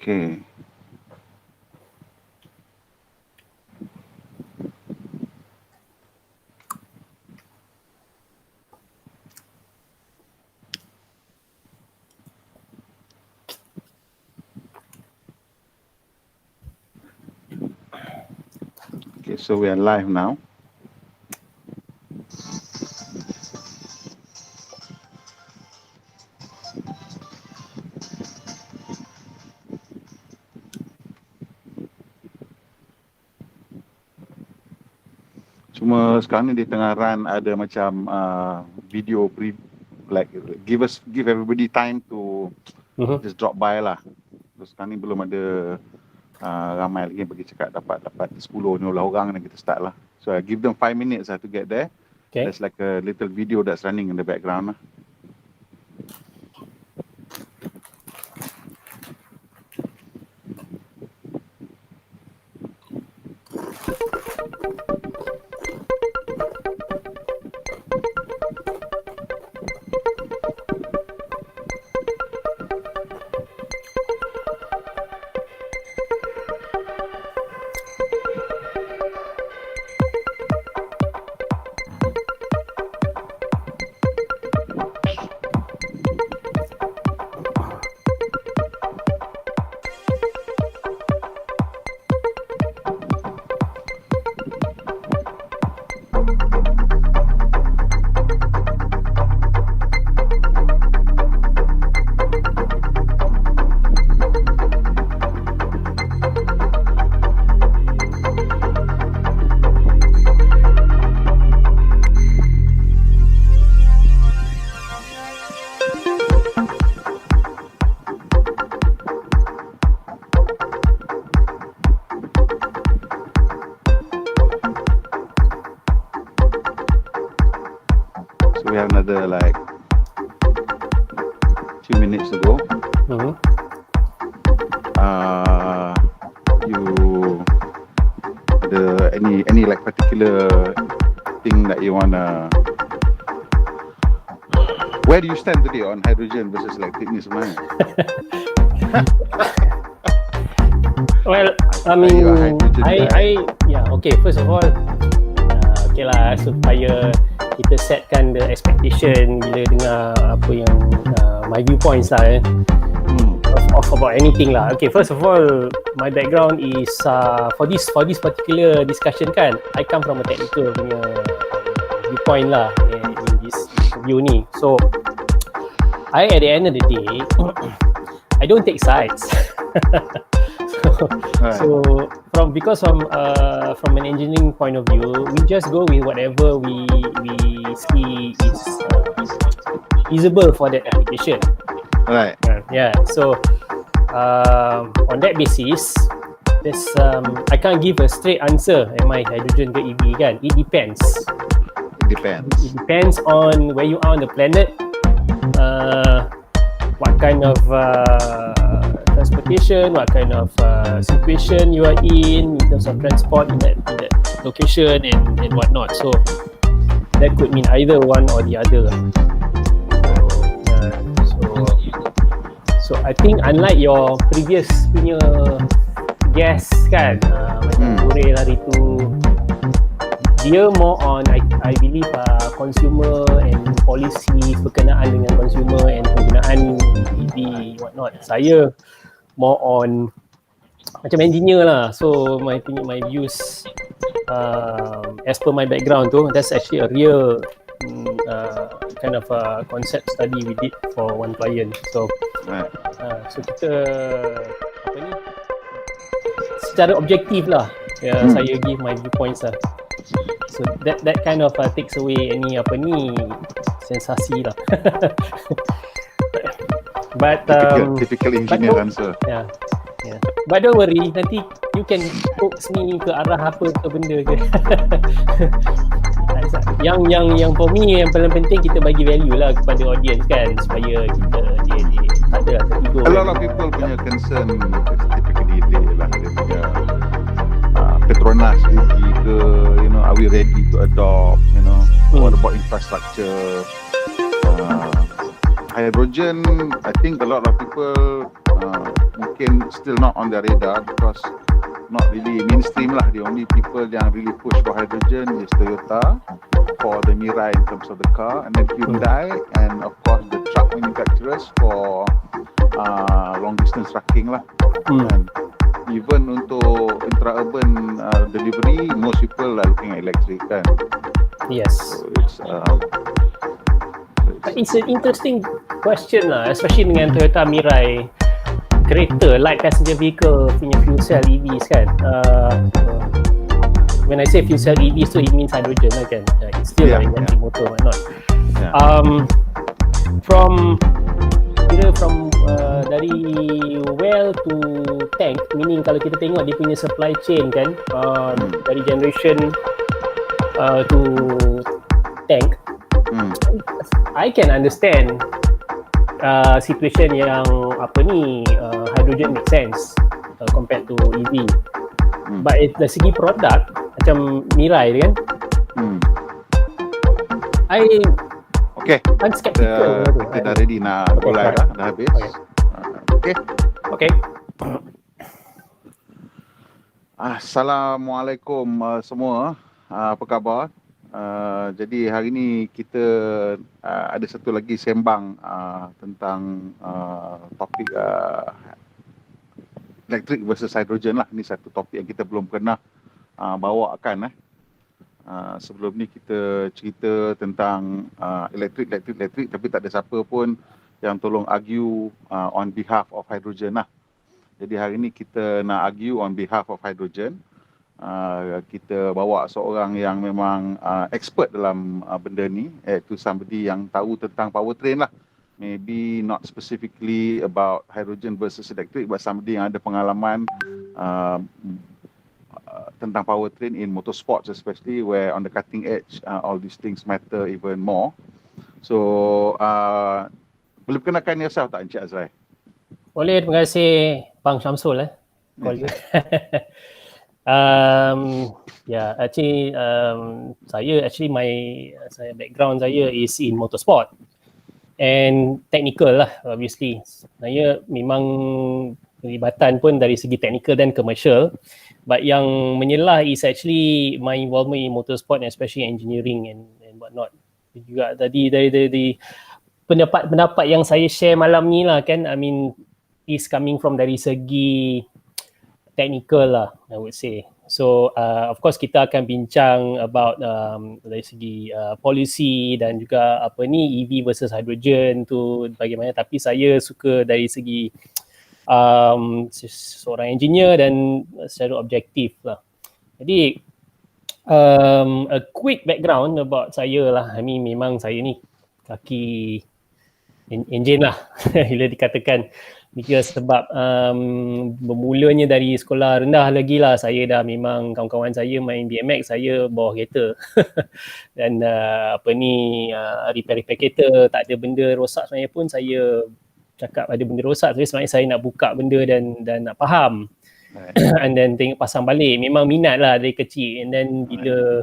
Okay. Okay, so we are live now. Cuma sekarang ni di tengah run ada macam video like give everybody time to just drop by lah. Terus sekarang ni belum ada ramai lagi yang pergi cakap dapat 10 ni orang dan kita start lah. So I give them 5 minutes to get there. Okay. There's like a little video that's running in the background lah. We have another like 2 minutes to go. You ada any like particular thing that you wanna? Where do you stand today on hydrogen versus electric ni sebenarnya? Well, I mean, okay. First of all, okay lah, supaya kita setkan the expectation bila dengar apa yang my viewpoints lah of about anything lah. Okay, first of all, my background is for this particular discussion kan, I come from a technical punya viewpoint lah in this view ni. So I at the end of the day I don't take sides. So because from an engineering point of view, we just go with whatever we see is feasible for that application. Right. Yeah. So on that basis, there's I can't give a straight answer. Am I hydrogen ke EV kan? It depends. It depends on where you are on the planet. What kind of transportation, what kind of situation you are in terms of transport in that location and whatnot. So that could mean either one or the other. So I think unlike your previous punya guest kan, macam Kore hari tu, dia more on I believe consumer and policy berkenaan dengan consumer and penggunaan EV whatnot. Saya more on macam engineer lah. So my views as per my background tu, that's actually a real kind of concept study we did for one client. So so kita apa ni, secara objektif lah saya give my viewpoints lah. So that kind of takes away any apa ni sensasi lah. But typical engineer answer. Yeah. But don't worry, nanti you can coax me ke arah apa ke benda ke. yang for me yang paling penting kita bagi value lah kepada audience kan, supaya kita dia tak ada tertidur. A lot of people punya concern typically dia lah, dia punya Petronas rugi ke, you know, are we ready to adopt, you know, what about infrastructure, hydrogen, I think a lot of people mungkin still not on their radar because not really mainstream lah. The only people yang really push for hydrogen is Toyota for the Mirai in terms of the car, and then Hyundai, and of course the truck manufacturers for long distance trucking lah. And even untuk intra-urban delivery, most people are looking at electric kan. Yes. So it's an interesting question lah, especially dengan Toyota Mirai kereta, light passenger vehicle punya fuel cell EVs kan. When I say fuel cell EVs tu, it means hydrogen lah kan. It's still an electric motor, why not? From dari well to tank, meaning kalau kita tengok dia punya supply chain kan, dari generation to tank, I can understand situation yang hydrogen make sense compared to EV. But dari segi produk macam Mirai kan, I'm skeptical. Kita dah ready nak mulai dah habis. Okay. Assalamualaikum semua. Apa khabar? Jadi hari ni kita ada satu lagi sembang tentang topik electric versus hydrogen lah. Ini satu topik yang kita belum pernah bawakan. Sebelum ni kita cerita tentang elektrik, tapi tak ada siapa pun yang tolong argue on behalf of hydrogen lah. Jadi hari ni kita nak argue on behalf of hydrogen. Kita bawa seorang yang memang expert dalam benda ni, iaitu somebody yang tahu tentang powertrain lah. Maybe not specifically about hydrogen versus electric, but somebody yang ada pengalaman tentang powertrain in motorsports, especially where on the cutting edge all these things matter even more. So boleh perkenalkan yourself tak Encik Azrai? Boleh, terima kasih Bang Syamsul actually saya background saya is in motorsport and technical lah, obviously. Saya memang pelibatan pun dari segi technical dan commercial, but yang menyelah is actually my involvement in motorsport and especially engineering and whatnot. Juga tadi dari pendapat yang saya share malam ni lah kan, I mean is coming from dari segi technical lah, I would say. So of course kita akan bincang about dari segi policy dan juga EV versus hydrogen tu bagaimana, tapi saya suka dari segi seorang engineer dan secara objektif lah. Jadi a quick background about saya lah. I mean memang saya ni kaki enjin lah bila dikatakan. Because sebab bermulanya dari sekolah rendah lagi lah, saya dah memang kawan-kawan saya main BMX, saya bawa kereta dan repair kereta, tak ada benda rosak sebenarnya pun saya cakap ada benda rosak, tapi sebenarnya saya nak buka benda dan nak faham and then tengok pasang balik. Memang minat lah dari kecil, and then bila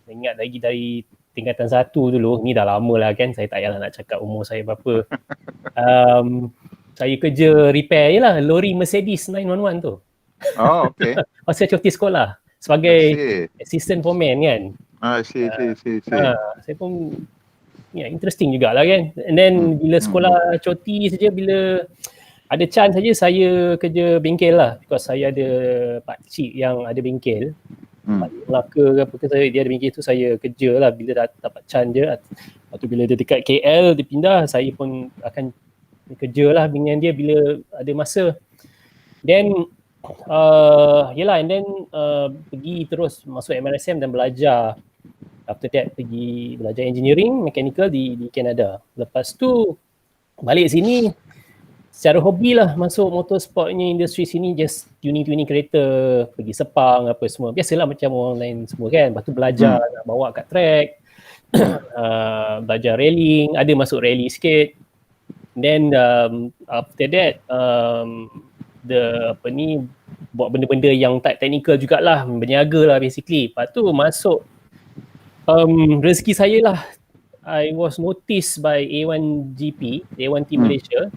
ingat lagi dari tingkatan 1 dulu, ni dah lama lah kan, saya tak payahlah nak cakap umur saya berapa. Saya kerja repair je lah, lori Mercedes 911 tu. Oh, okay. Masa cuti sekolah sebagai assistant foreman kan. Saya pun interesting jugalah kan. And then bila sekolah cuti saja, bila ada chance saja saya kerja bengkel lah, because saya ada pakcik yang ada bengkel. Melaka ke apa ke, dia ada bengkel tu, saya kerja lah bila dapat chance je. Lepas tu bila dia dekat KL, dia pindah, saya pun akan kerja lah dengan dia bila ada masa. Then and then pergi terus masuk MRSM dan belajar. After that pergi belajar engineering mechanical di Canada. Lepas tu balik sini secara hobi lah, masuk motorsportnya industri sini, just tuning kereta, pergi Sepang apa semua, biasalah macam orang lain semua kan. Lepas tu belajar nak bawa kat track, belajar rallying, ada masuk rally sikit. Then after that buat benda-benda yang tak technical jugalah, berniaga lah basically. Lepas tu masuk rezeki saya lah, I was noticed by A1GP, A1 Team Hmm. Malaysia.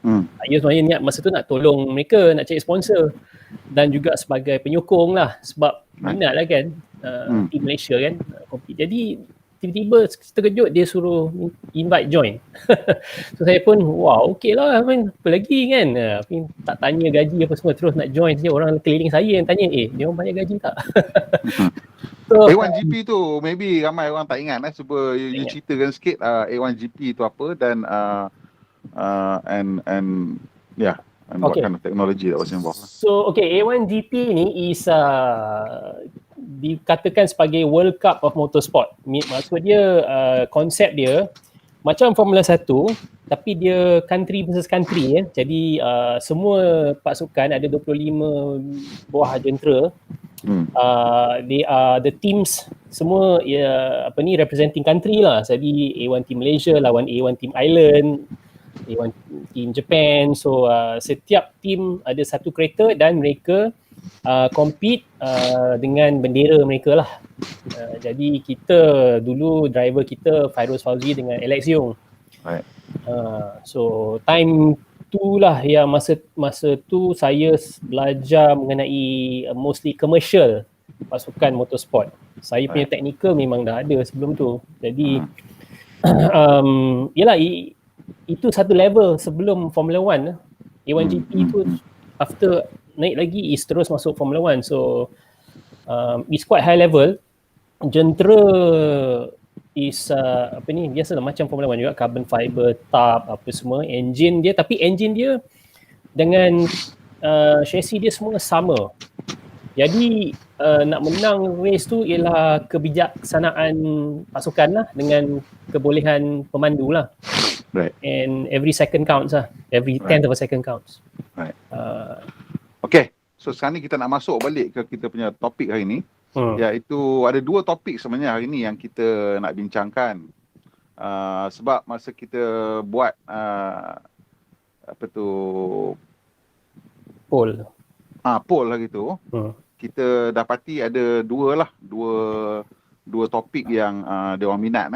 Hmm. Saya sebenarnya niat masa tu nak tolong mereka, nak cari sponsor dan juga sebagai penyokong lah, sebab minat lah kan, Team Malaysia kan compete. Jadi tiba-tiba terkejut dia suruh invite join. So saya pun okey lah, apa lagi kan, tak tanya gaji apa semua, terus nak join saja. Orang keliling saya yang tanya, dia orang bayar gaji tak? So A1GP tu maybe ramai orang tak ingat cuba you ceritakan sikit A1GP tu apa dan and what okay. kind of technology that was involved. So A1GP ni is dikatakan sebagai World Cup of Motorsport. Maksud dia konsep dia macam Formula 1 tapi dia country versus country ya. Jadi semua pasukan ada 25 buah jentera. They are the teams semua representing country lah. Jadi A1 Team Malaysia lawan A1 Team Ireland, A1 Team Japan. So setiap team ada satu kereta dan mereka compete dengan bendera mereka lah. Jadi kita dulu driver kita Fairuz Fauzi dengan Alex Yung. Right. So time tu lah yang masa tu saya belajar mengenai mostly commercial pasukan motorsport. Saya punya technical memang dah ada sebelum tu. Jadi yelah, itu satu level sebelum Formula 1. A1GP tu after naik lagi is terus masuk Formula 1. So it's quite high level. Jentera is biasalah macam Formula 1 juga, carbon fiber, tarp apa semua, engine dia, tapi engine dia dengan chassis dia semua sama. Jadi nak menang race tu ialah kebijaksanaan pasukan lah dengan kebolehan pemandu lah. Right. And every second counts lah. Every tenth of a second counts. Right. Okay. So sekarang ni kita nak masuk balik ke kita punya topik hari ni. Iaitu ada dua topik sebenarnya hari ni yang kita nak bincangkan. Sebab masa kita buat poll lah gitu, kita dapati ada dua topik yang dia orang minat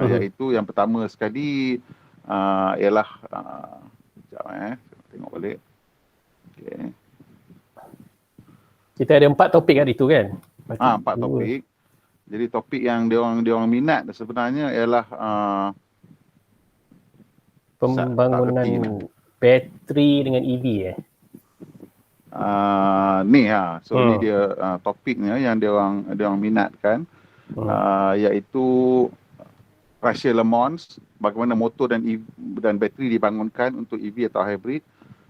iaitu yang pertama sekali ialah sekejap tengok balik. Okay. Kita ada 4 topik hari tu kan? 4 topik. Jadi topik yang dia orang minat sebenarnya ialah pembangunan bateri dengan EV ni dia topiknya yang dia orang minatkan, iaitu Russia Le Mans, bagaimana motor dan bateri dibangunkan untuk EV atau hybrid.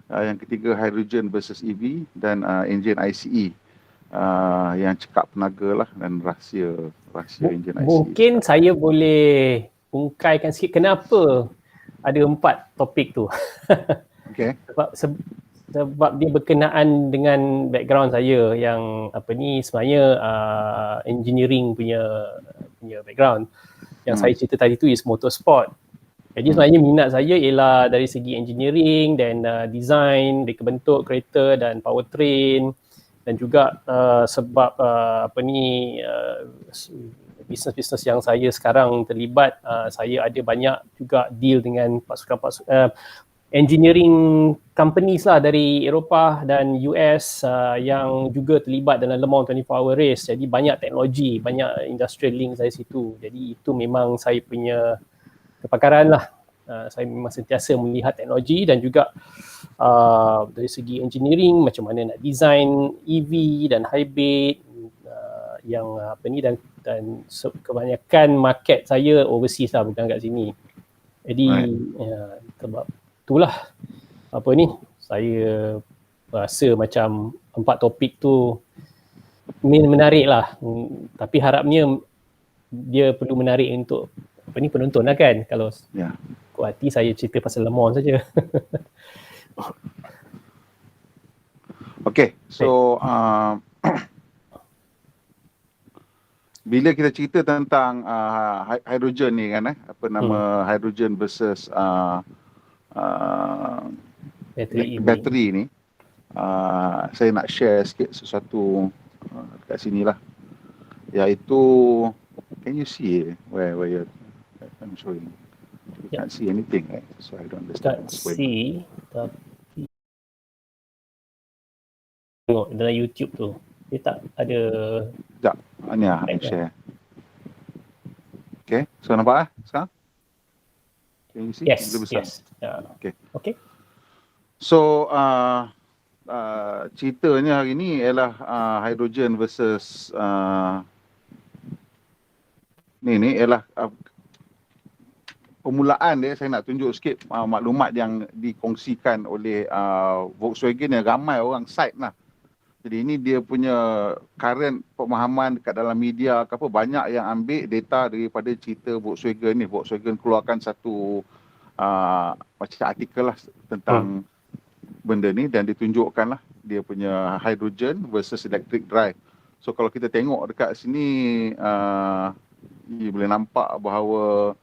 Yang ketiga hydrogen versus EV dan engine ICE. Yang cekap tenaga lah dan rahsia engine ICE. Mungkin saya boleh ungkaikan sikit kenapa ada 4 topik tu. Okay. Sebab dia berkenaan dengan background saya yang sebenarnya engineering punya background. Yang saya cerita tadi tu is motorsport. Jadi sebenarnya minat saya ialah dari segi engineering dan design, reka bentuk kereta dan powertrain, dan juga sebab bisnes-bisnes yang saya sekarang terlibat, saya ada banyak juga deal dengan pasukan engineering companies lah dari Eropah dan US yang juga terlibat dalam Le Mans 24 Hour Race. Jadi banyak teknologi, banyak industrial link dari situ. Jadi itu memang saya punya kepakaran lah. Saya memang sentiasa melihat teknologi dan juga dari segi engineering, macam mana nak design EV dan hybrid yang dan kebanyakan market saya overseas lah, bukan kat sini. Jadi sebab itulah saya rasa macam 4 topik tu menarik lah, tapi harapnya dia perlu menarik untuk penonton lah kan. Kalau kuat hati saya cerita pasal Le Mans saja. Okay, so bila kita cerita tentang hydrogen ni kan, hydrogen versus bateri ni, saya nak share sikit sesuatu dekat sini lah, iaitu can you see where you I'm showing. You Yeah. can't see anything, right? So I don't understand Can't what's going on. see, tapi tengok dalam YouTube tu, dia tak ada. Sekejap, ni lah, I share. Okay, so nampak sekarang? Can you see? Yes, Lebih besar. yes. Yeah. Okay. Okay. So, ceritanya hari ni ialah hydrogen versus ni ialah permulaan dia. Saya nak tunjuk sikit maklumat yang dikongsikan oleh Volkswagen yang ramai orang cite lah. Jadi ini dia punya current pemahaman dekat dalam media ke apa, banyak yang ambil data daripada cerita Volkswagen ni. Volkswagen keluarkan satu macam artikel lah tentang benda ni dan ditunjukkan lah dia punya hydrogen versus electric drive. So kalau kita tengok dekat sini, you boleh nampak bahawa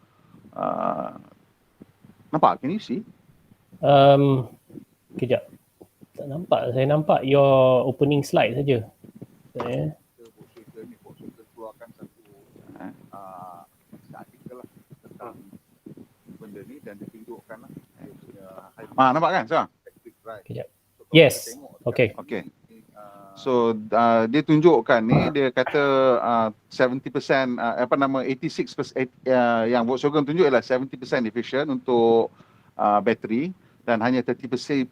nampak, can you see? Kejap. Tak nampak. Saya nampak your opening slide saja. Volkswagen keluarkan satu artikel lah tentang benda ni dan ditunjukkan lah dia punya nampak kan sekarang? Kejap. Yes. Okay. Okay. So dia tunjukkan ni, dia kata 70% 86% yang Volkswagen tunjuk ialah 70% efficient untuk bateri dan hanya 30%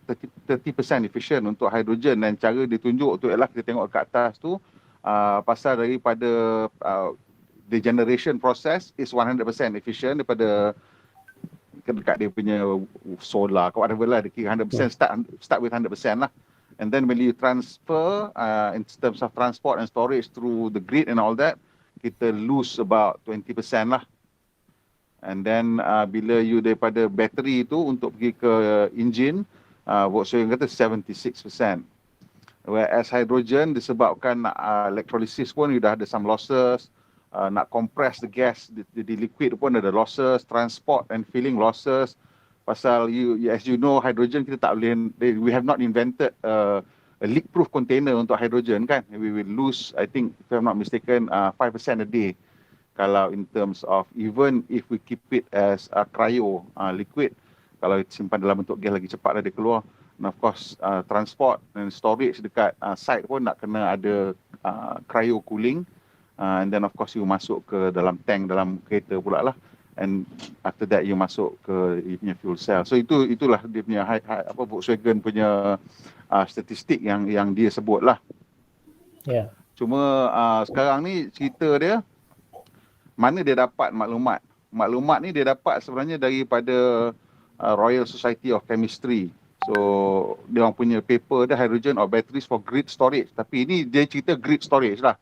efficient untuk hydrogen. Dan cara ditunjuk tu ialah kita tengok kat atas tu, pasal daripada the generation process is 100% efficient daripada dekat dia punya solar ke whatever lah, dia kira 100% start with 100% lah. And then when you transfer in terms of transport and storage through the grid and all that, kita lose about 20% lah. And then bila you daripada bateri tu untuk pergi ke engine, Volkswagen kata 76%. Whereas hydrogen disebabkan electrolysis pun you dah ada some losses, nak compress the gas di liquid pun ada losses, transport and filling losses. Pasal as you know, hydrogen kita tak boleh, we have not invented a leak-proof container untuk hydrogen kan. We will lose, I think, if I'm not mistaken, 5% a day. Kalau in terms of, even if we keep it as a cryo liquid, kalau simpan dalam bentuk gas lagi cepat dia keluar. And of course, transport and storage dekat site pun nak kena ada cryo cooling. And then of course you masuk ke dalam tank dalam kereta pula lah. And after that you masuk ke dia punya fuel cell. So itulah dia punya Volkswagen punya statistik yang dia sebut lah. Yeah. Cuma sekarang ni cerita dia, mana dia dapat maklumat? Maklumat ni dia dapat sebenarnya daripada Royal Society of Chemistry. So dia orang punya paper dia, hydrogen or batteries for grid storage. Tapi ini dia cerita grid storage lah.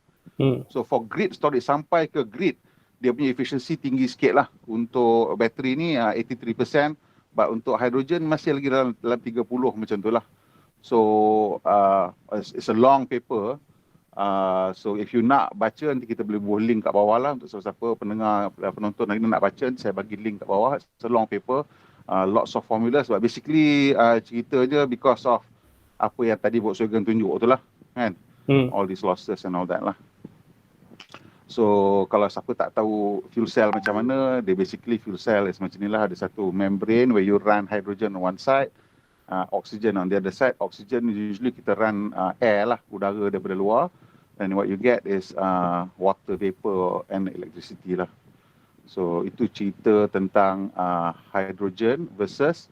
So for grid storage, sampai ke grid, dia punya efficiency tinggi sikit lah. Untuk bateri ni 83%, but untuk hydrogen masih lagi dalam 30 macam tu lah. So it's a long paper. So if you nak baca, nanti kita boleh buat link kat bawah lah untuk siapa-siapa pendengar, penonton yang nak baca, saya bagi link kat bawah. It's a long paper, lots of formulas, but basically cerita je because of apa yang tadi Volkswagen tunjuk tu lah kan. All these losses and all that lah. So kalau siapa tak tahu fuel cell macam mana, dia basically fuel cell is macam ni lah. Ada satu membrane where you run hydrogen on one side, oxygen on the other side. Oxygen usually kita run air lah, udara daripada luar. And what you get is water vapor and electricity lah. So itu cerita tentang hydrogen versus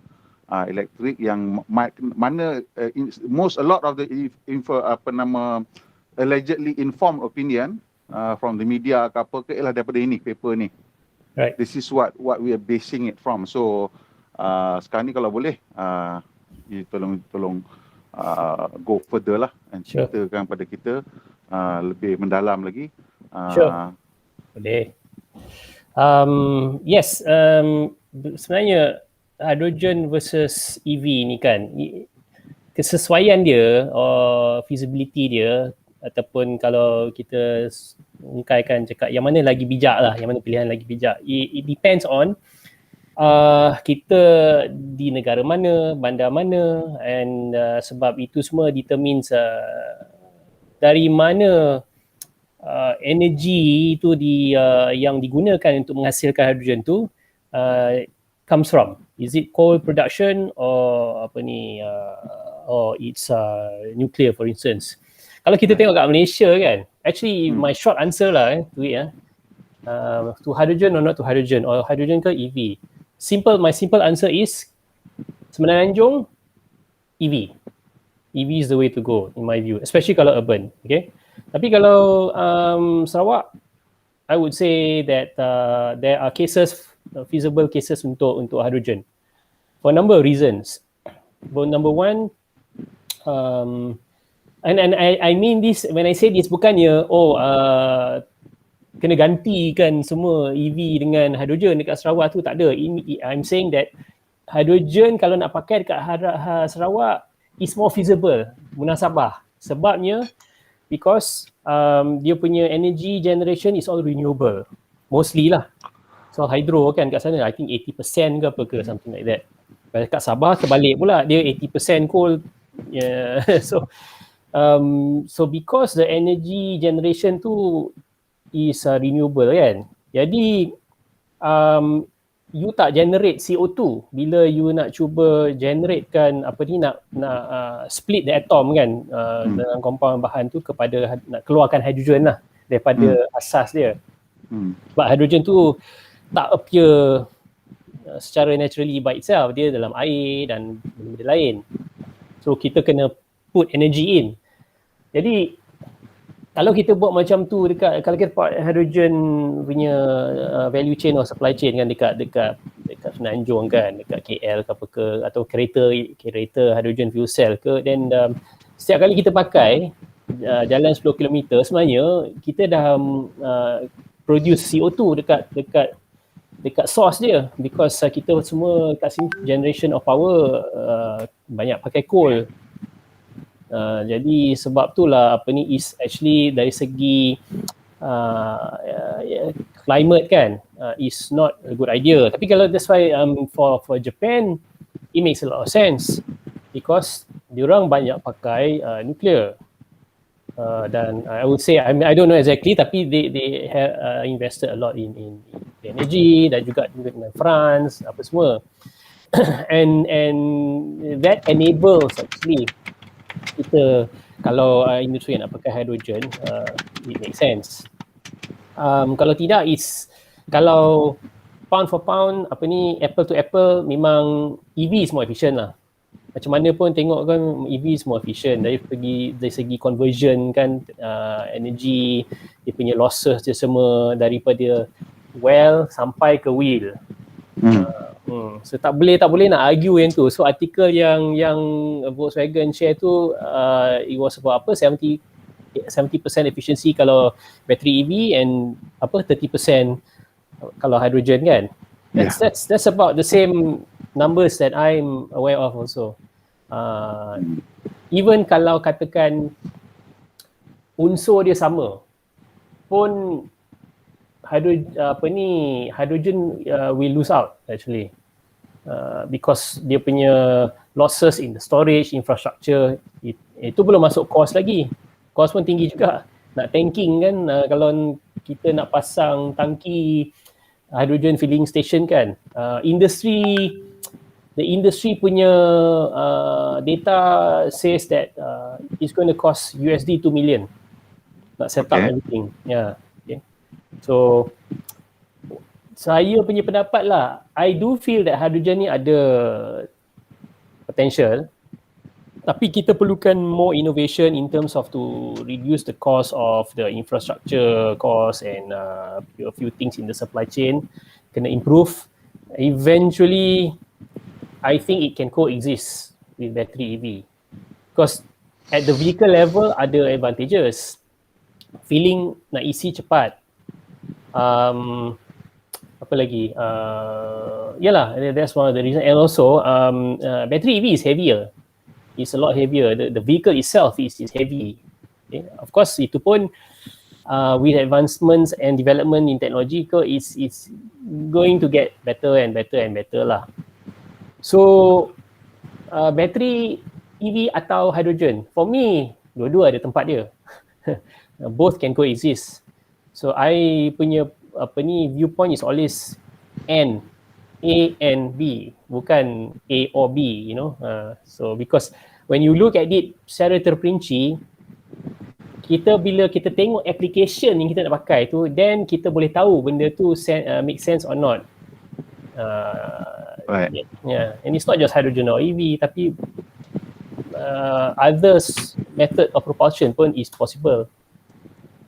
electric yang mana a lot of the allegedly informed opinion from the media ke apa ke ialah daripada ini paper ni. Right. This is what we are basing it from. So sekarang ni kalau boleh you tolong go further lah and ceritakan pada kita lebih mendalam lagi. Sure. Boleh. Yes, sebenarnya hydrogen versus EV ni kan, kesesuaian dia, feasibility dia, ataupun kalau kita ungkaikan cakap yang mana lagi bijak lah, yang mana pilihan lagi bijak, it depends on kita di negara mana, bandar mana, and sebab itu semua determines dari mana energi itu yang digunakan untuk menghasilkan hydrogen tu comes from? Is it coal production or or it's nuclear, for instance? Kalau kita tengok kat Malaysia kan, actually my short answer lah to it to hydrogen or not to hydrogen, or hydrogen ke EV. My simple answer is Semenanjung EV. EV is the way to go in my view, especially kalau urban. Okay. Tapi kalau Sarawak, I would say that there are feasible cases untuk hydrogen for a number of reasons. But number one, and I mean this when I say this, bukannya kena gantikan semua EV dengan hydrogen dekat Sarawak tu, tak ada. I'm saying that hydrogen kalau nak pakai dekat Sarawak is more feasible, munasabah. Sebabnya because dia punya energy generation is all renewable, mostly lah. So hydro kan kat sana, I think 80% ke apa ke, something like that. Kat Sabah terbalik pula, dia 80% coal. Yeah. So because the energy generation tu is renewable kan, jadi you tak generate CO2 bila you nak cuba generatekan nak split the atom kan, dengan compound bahan tu kepada nak keluarkan hydrogen lah daripada asas dia. Sebab hydrogen tu tak appear secara naturally by itself, dia dalam air dan benda lain. So kita kena put energy in. Jadi kalau kita buat macam tu kalau kita buat hydrogen punya value chain or supply chain kan dekat Semenanjung kan, dekat KL ke apa ke, atau kereta hydrogen fuel cell ke, then setiap kali kita pakai jalan 10 km, sebenarnya kita dah produce CO2 dekat source dia, because kita semua kat sini generation of power banyak pakai coal. Jadi sebab itulah is actually dari segi climate kan, is not a good idea. Tapi kalau that's why for Japan it makes a lot of sense, because diorang banyak pakai nuclear. Dan I would say I don't know exactly, tapi they have invested a lot in energy, dan juga dengan France apa semua. and that enables actually kita, kalau industri nak pakai hydrogen, it makes sense. Kalau tidak, kalau pound for pound, apple to apple, memang EV is more efficient lah. Macam mana pun tengok kan, EV is more efficient dari segi conversion kan, energy, dia punya losses dia semua daripada well sampai ke wheel. So tak boleh nak argue yang tu. So artikel yang Volkswagen share tu, it was about 70% efficiency kalau bateri EV, and 30% kalau hydrogen kan. That's about the same numbers that I'm aware of also. Even kalau katakan unsur dia sama pun, hydrogen will lose out actually, because dia punya losses in the storage infrastructure, itu belum masuk cost lagi. Cost pun tinggi juga. Nak tanking kan, kalau kita nak pasang tangki hydrogen filling station kan, the industry punya data says that it's going to cost USD 2 million nak set up everything. Okay. So saya punya pendapat lah, I do feel that hydrogen ni ada potential, tapi kita perlukan more innovation in terms of to reduce the cost of the infrastructure cost, and a few things in the supply chain kena improve. Eventually I think it can coexist with battery EV, because at the vehicle level ada advantages. Filling nak isi cepat, apa lagi, yalah, that's one of the reasons. And also battery EV is heavier, it's a lot heavier, the vehicle itself is heavy. Okay? Of course itu pun with advancements and development in technology, it's going to get better and better and better lah. So battery EV atau hydrogen, for me dua-dua ada tempat dia. Both can coexist. So I punya viewpoint is always and. A and B, bukan A or B, you know. So because when you look at it secara terperinci, bila kita tengok application yang kita nak pakai tu, then kita boleh tahu benda tu make sense or not. Right. Yeah, and it's not just hydrogen or EV, tapi other method of propulsion pun is possible.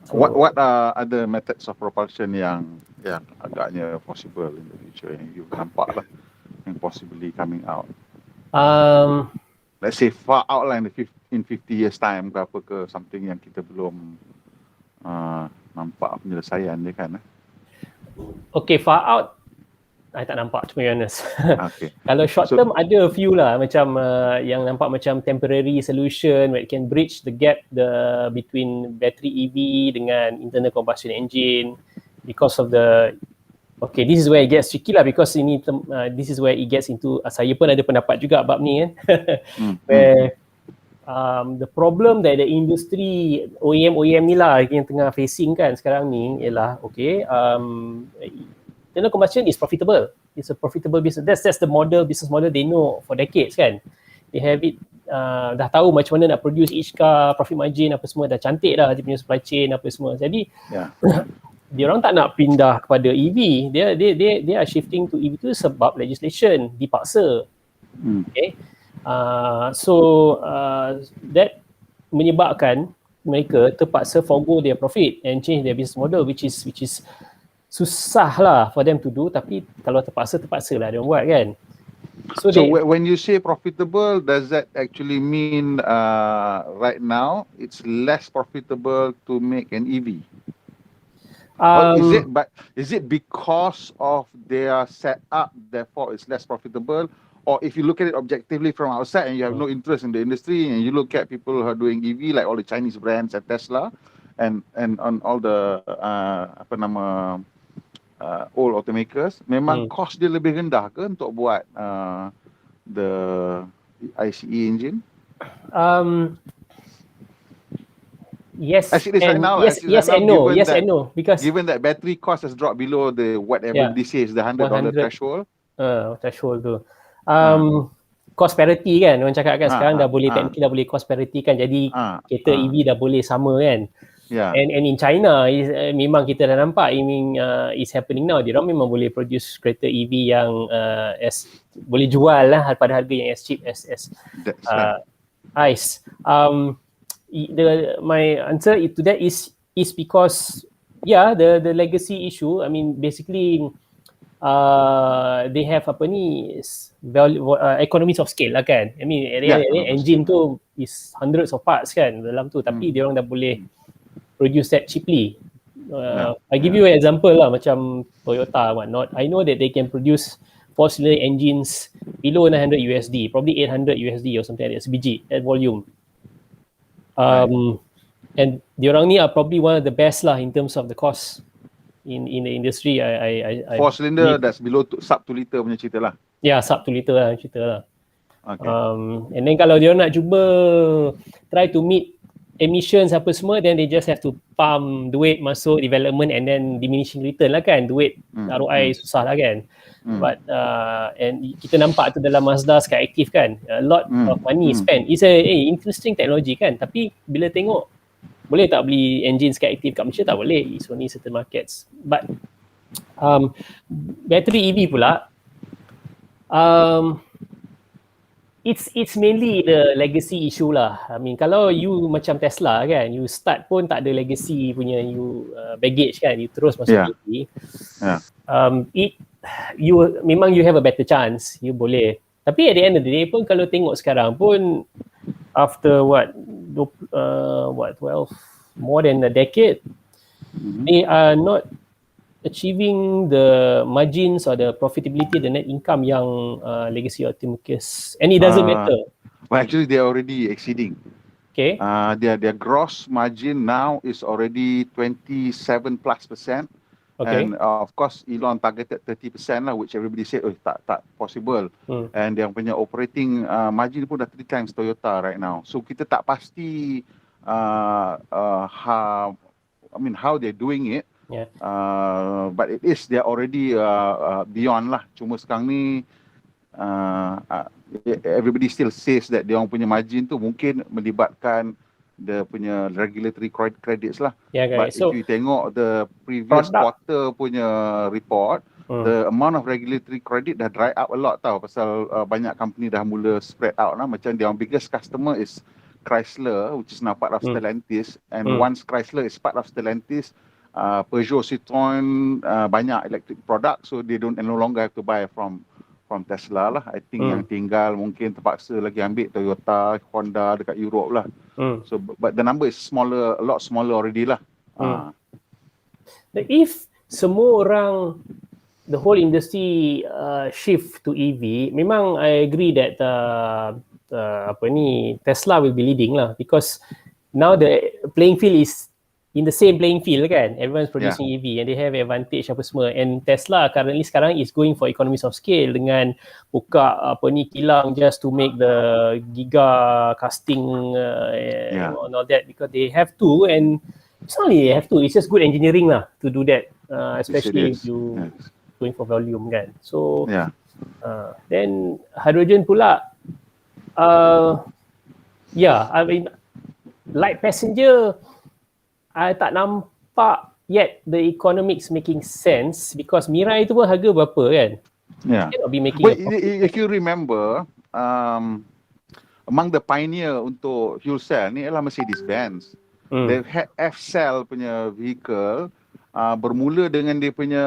So, What are other methods of propulsion yang agaknya possible in the future yang you nampak lah, yang possibly coming out? Let's say far out lah in 50 years time ke apa ke, something yang kita belum nampak penyelesaian dia kan. Okay, far out I tak nampak, to be honest. Okay. Kalau short term ada a few lah, macam yang nampak macam temporary solution where it can bridge the gap between battery EV dengan internal combustion engine because of the this is where it gets tricky lah, because this is where it gets into, saya pun ada pendapat juga bab ni kan. Where the problem that the industry OEM ni lah yang tengah facing kan sekarang ni ialah internal combustion is profitable. It's a profitable business. That's the business model they know for decades kan. They have it, dah tahu macam mana nak produce each car, profit margin apa semua, dah cantik dah dia punya supply chain apa semua. Jadi dia orang tak nak pindah kepada EV. They are shifting to EV tu sebab legislation dipaksa. Okay. That menyebabkan mereka terpaksa forgo their profit and change their business model, which is susah lah for them to do, tapi kalau terpaksa lah dia orang buat kan. So when you say profitable, does that actually mean right now it's less profitable to make an EV? Or is it because of their setup, therefore it's less profitable? Or if you look at it objectively from outside and you have no interest in the industry and you look at people who are doing EV like all the Chinese brands and Tesla and on all the old automakers, memang cost dia lebih rendah ke untuk buat the ICE engine? Yes as it is right now, yes and no. Yes and no, because given that battery cost has dropped below the whatever this is the $100 threshold. Threshold tu. Cost parity kan orang cakap kan, sekarang dah boleh technically dah boleh cost parity kan, jadi kereta EV dah boleh sama kan. And in China memang kita dah nampak is happening now. Dia orang memang boleh produce kereta EV yang boleh jual lah pada harga yang as cheap as ICE. My answer to that is because the legacy issue. I mean basically they have economies of scale lah kan. I mean engine tu is hundreds of parts kan dalam tu, tapi dia orang dah boleh produce that cheaply. I give you an example lah, macam Toyota whatnot. I know that they can produce 4-cylinder engines below $900 USD, probably $800 USD or something like that, sebiji at volume. And diorang ni are probably one of the best lah in terms of the cost in the industry. 4-cylinder that's below sub 2 liter punya cerita lah. Sub 2 liter lah cerita lah. Okay. And then kalau diorang nak cuba try to meet emissions apa semua, then they just have to pump duit masuk development and then diminishing return lah kan. Duit ROI susah lah kan. But and kita nampak tu dalam Mazda Skyactiv kan, a lot of money spent. It's a interesting technology kan, tapi bila tengok boleh tak beli engine Skyactiv kat Malaysia? Tak boleh, it's only certain markets. But battery EV pula, it's mainly the legacy issue lah. I mean kalau you macam Tesla kan, you start pun tak ada legacy punya baggage kan, you terus masuk EV. Memang you have a better chance, you boleh. Tapi at the end of the day pun kalau tengok sekarang pun after more than a decade, they are not achieving the margins or the profitability, the net income yang legacy automakers, and it doesn't matter. Well, actually they are already exceeding. Okay. Their gross margin now is already 27%+. Okay. And of course Elon targeted 30% lah, which everybody said tak possible. And dia punya operating margin pun dah 3 times Toyota right now. So kita tak pasti how they're doing it. Yeah. But they're already beyond lah. Cuma sekarang ni everybody still says that dia orang punya margin tu mungkin melibatkan dia punya regulatory credits lah. Yeah, But guys. if you tengok the previous quarter punya report, the amount of regulatory credit dah dry up a lot tau, pasal banyak company dah mula spread out lah. Macam dia orang biggest customer is Chrysler, which is now part of Stellantis, and once Chrysler is part of Stellantis, Peugeot, Citroen, banyak electric products, so they no longer have to buy from Tesla lah. I think yang tinggal mungkin terpaksa lagi ambil Toyota, Honda dekat Europe lah. So but the number is smaller, a lot smaller already lah. If semua orang, the whole industry shift to EV, memang I agree that Tesla will be leading lah, because now the playing field is in the same playing field kan, everyone's producing EV and they have advantage apa semua, and Tesla currently sekarang is going for economies of scale dengan buka kilang just to make the giga casting and all that, because they have to, and it's not only they have to, it's just good engineering lah to do that, especially if you going for volume kan. So then hydrogen pula, I mean light passenger, I tak nampak yet the economics making sense, because Mirai tu pun harga berapa kan? Cannot be making if you remember, among the pioneer untuk fuel cell ni adalah Mercedes-Benz. They had F-cell punya vehicle, bermula dengan dia punya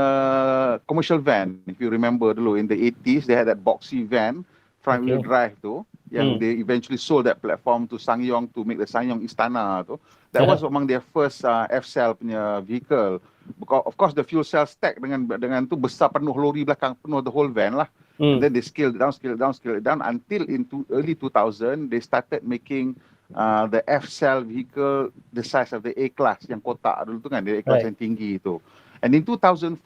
commercial van. If you remember dulu in the 80s, they had that boxy van, front wheel drive tu, yang they eventually sold that platform to SsangYong to make the SsangYong Istana tu. That was among their first F-cell punya vehicle. Because of course the fuel cell stack dengan tu besar, penuh lori belakang, penuh the whole van lah. And then they scaled it down until into early 2000 they started making the F-cell vehicle the size of the A-class yang kotak dulu tu kan, the A-class yang tinggi tu. And in 2005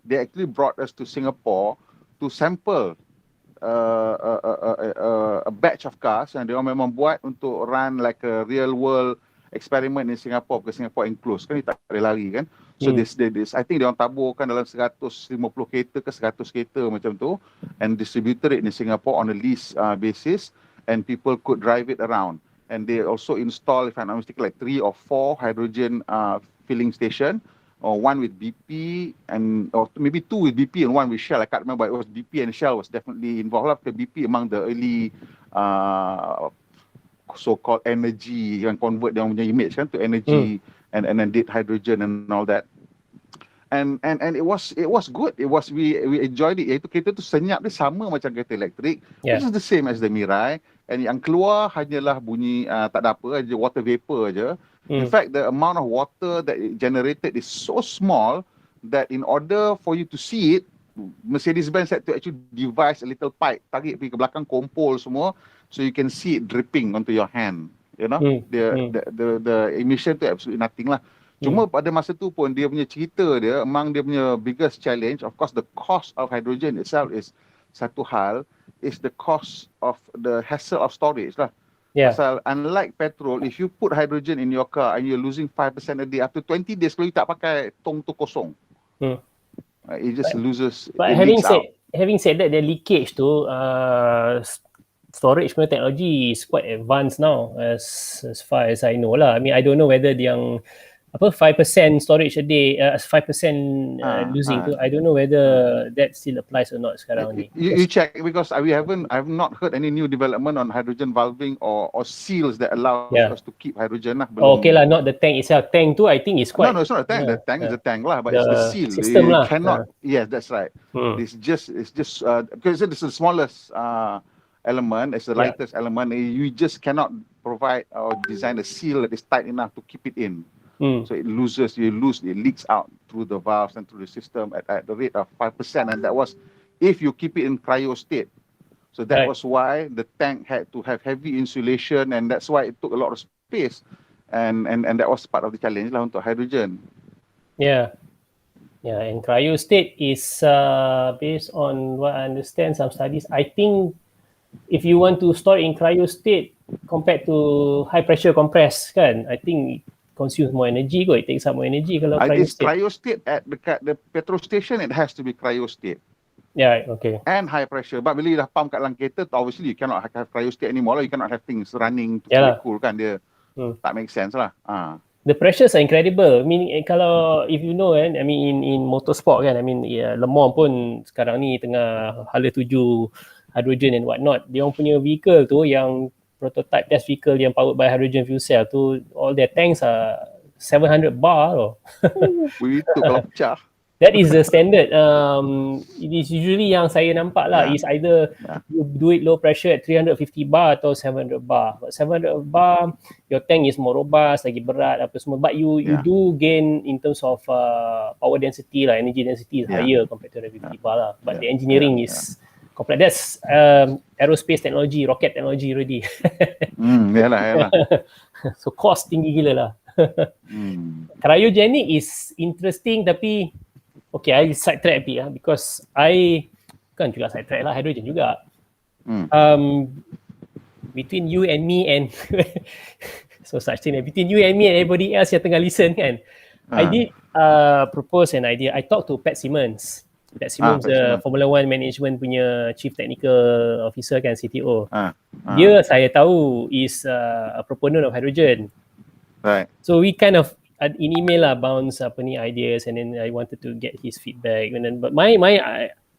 they actually brought us to Singapore to sample a batch of cars yang dia orang memang buat untuk run like a real world experiment in Singapore, because Singapore enclosed kan, dia tak boleh lari kan. So this I think dia orang taburkan dalam 150 kereta ke 100 kereta macam tu, and distributed it in Singapore on a lease basis, and people could drive it around. And they also install, if I'm not mistaken, like 3 or 4 hydrogen filling station, or one with BP or maybe 2 with BP and 1 with Shell. I can't remember. It was BP and Shell was definitely involved. The BP among the early so-called energy yang convert dia punya image kan to energy, and then did hydrogen and all that. And it was good. It was we enjoyed it. Iaitu kereta tu senyap dia sama macam kereta elektrik, which is the same as the Mirai. And yang keluar hanyalah bunyi tak ada apa aja, water vapor aja. In fact, the amount of water that it generated is so small that in order for you to see it, Mercedes-Benz had to actually devise a little pipe, tarik pergi ke belakang kompol semua, so you can see it dripping onto your hand. You know, the emission tu absolutely nothing lah. Cuma pada masa tu pun dia punya cerita dia, among dia punya biggest challenge, of course the cost of hydrogen itself is satu hal, is the cost of the hassle of storage lah. Pasal unlike petrol, if you put hydrogen in your car and you're losing 5% a day, after 20 days kalau you tak pakai, tong tu kosong. It just loses. But having said that, the leakage tu, storage punya technology is quite advanced now, as far as I know lah. I mean, I don't know whether yang 5% storage a day, 5% losing tu, I don't know whether that still applies or not sekarang ni. You check, because I have not heard any new development on hydrogen valving or seals that allow us to keep hydrogen lah. Okay lah, not the tank itself. Tank tu I think is quite. No, it's not a tank. The tank is a tank lah, but it's the seal. System you lah. Cannot. Yes, that's right. It's just because it's the smallest element, it's the lightest element. You just cannot provide or design a seal that is tight enough to keep it in. So it leaks out through the valves and through the system at the rate of 5%, and that was if you keep it in cryo state. So that was why the tank had to have heavy insulation, and that's why it took a lot of space, and that was part of the challenge lah untuk hydrogen. And cryo state is based on what I understand, some studies, I think if you want to store in cryo state compared to high pressure compress kan, I think consumes more energy kot. It takes up more energy kalau cryo This state. cryo state at dekat the petrol station, it has to be cryo state. Yeah, okay. And high pressure. But bila you dah pump kat dalam kereta, obviously you cannot have cryo state anymore lah. You cannot have things running to keep Yalah. it cool kan. Dia tak make sense lah. The pressures are incredible. I mean, kalau if you know kan, I mean in motorsport kan, I mean Le Mans pun sekarang ni tengah hala tuju hydrogen and what not. Dia orang punya vehicle tu yang prototype test vehicle yang powered by hydrogen fuel cell tu, all their tanks are 700 bar tau. Itu kalau pecah. That is the standard. It is usually yang saya nampak lah, is either you do it low pressure at 350 bar atau 700 bar. But 700 bar, your tank is more robust, lagi berat apa semua. But you do gain in terms of power density lah, energy density is higher compared to 150 bar lah. But the engineering is complex. That's aerospace technology, rocket technology already. Yalah. So cost tinggi gila lah. Cryogenic is interesting tapi okay, I sidetrack a bit because I kan juga sidetrack lah, hydrogen juga. Between you and me and so such thing, between you and me and everybody else yang tengah listen kan, I did propose an idea. I talked to Pat Simmons. Pat Simmons, Formula 1 Management punya Chief Technical Officer kan, CTO. Dia saya tahu is a proponent of hydrogen. Right. So we kind of in email lah bounce apa ni ideas, and then I wanted to get his feedback. And then, but my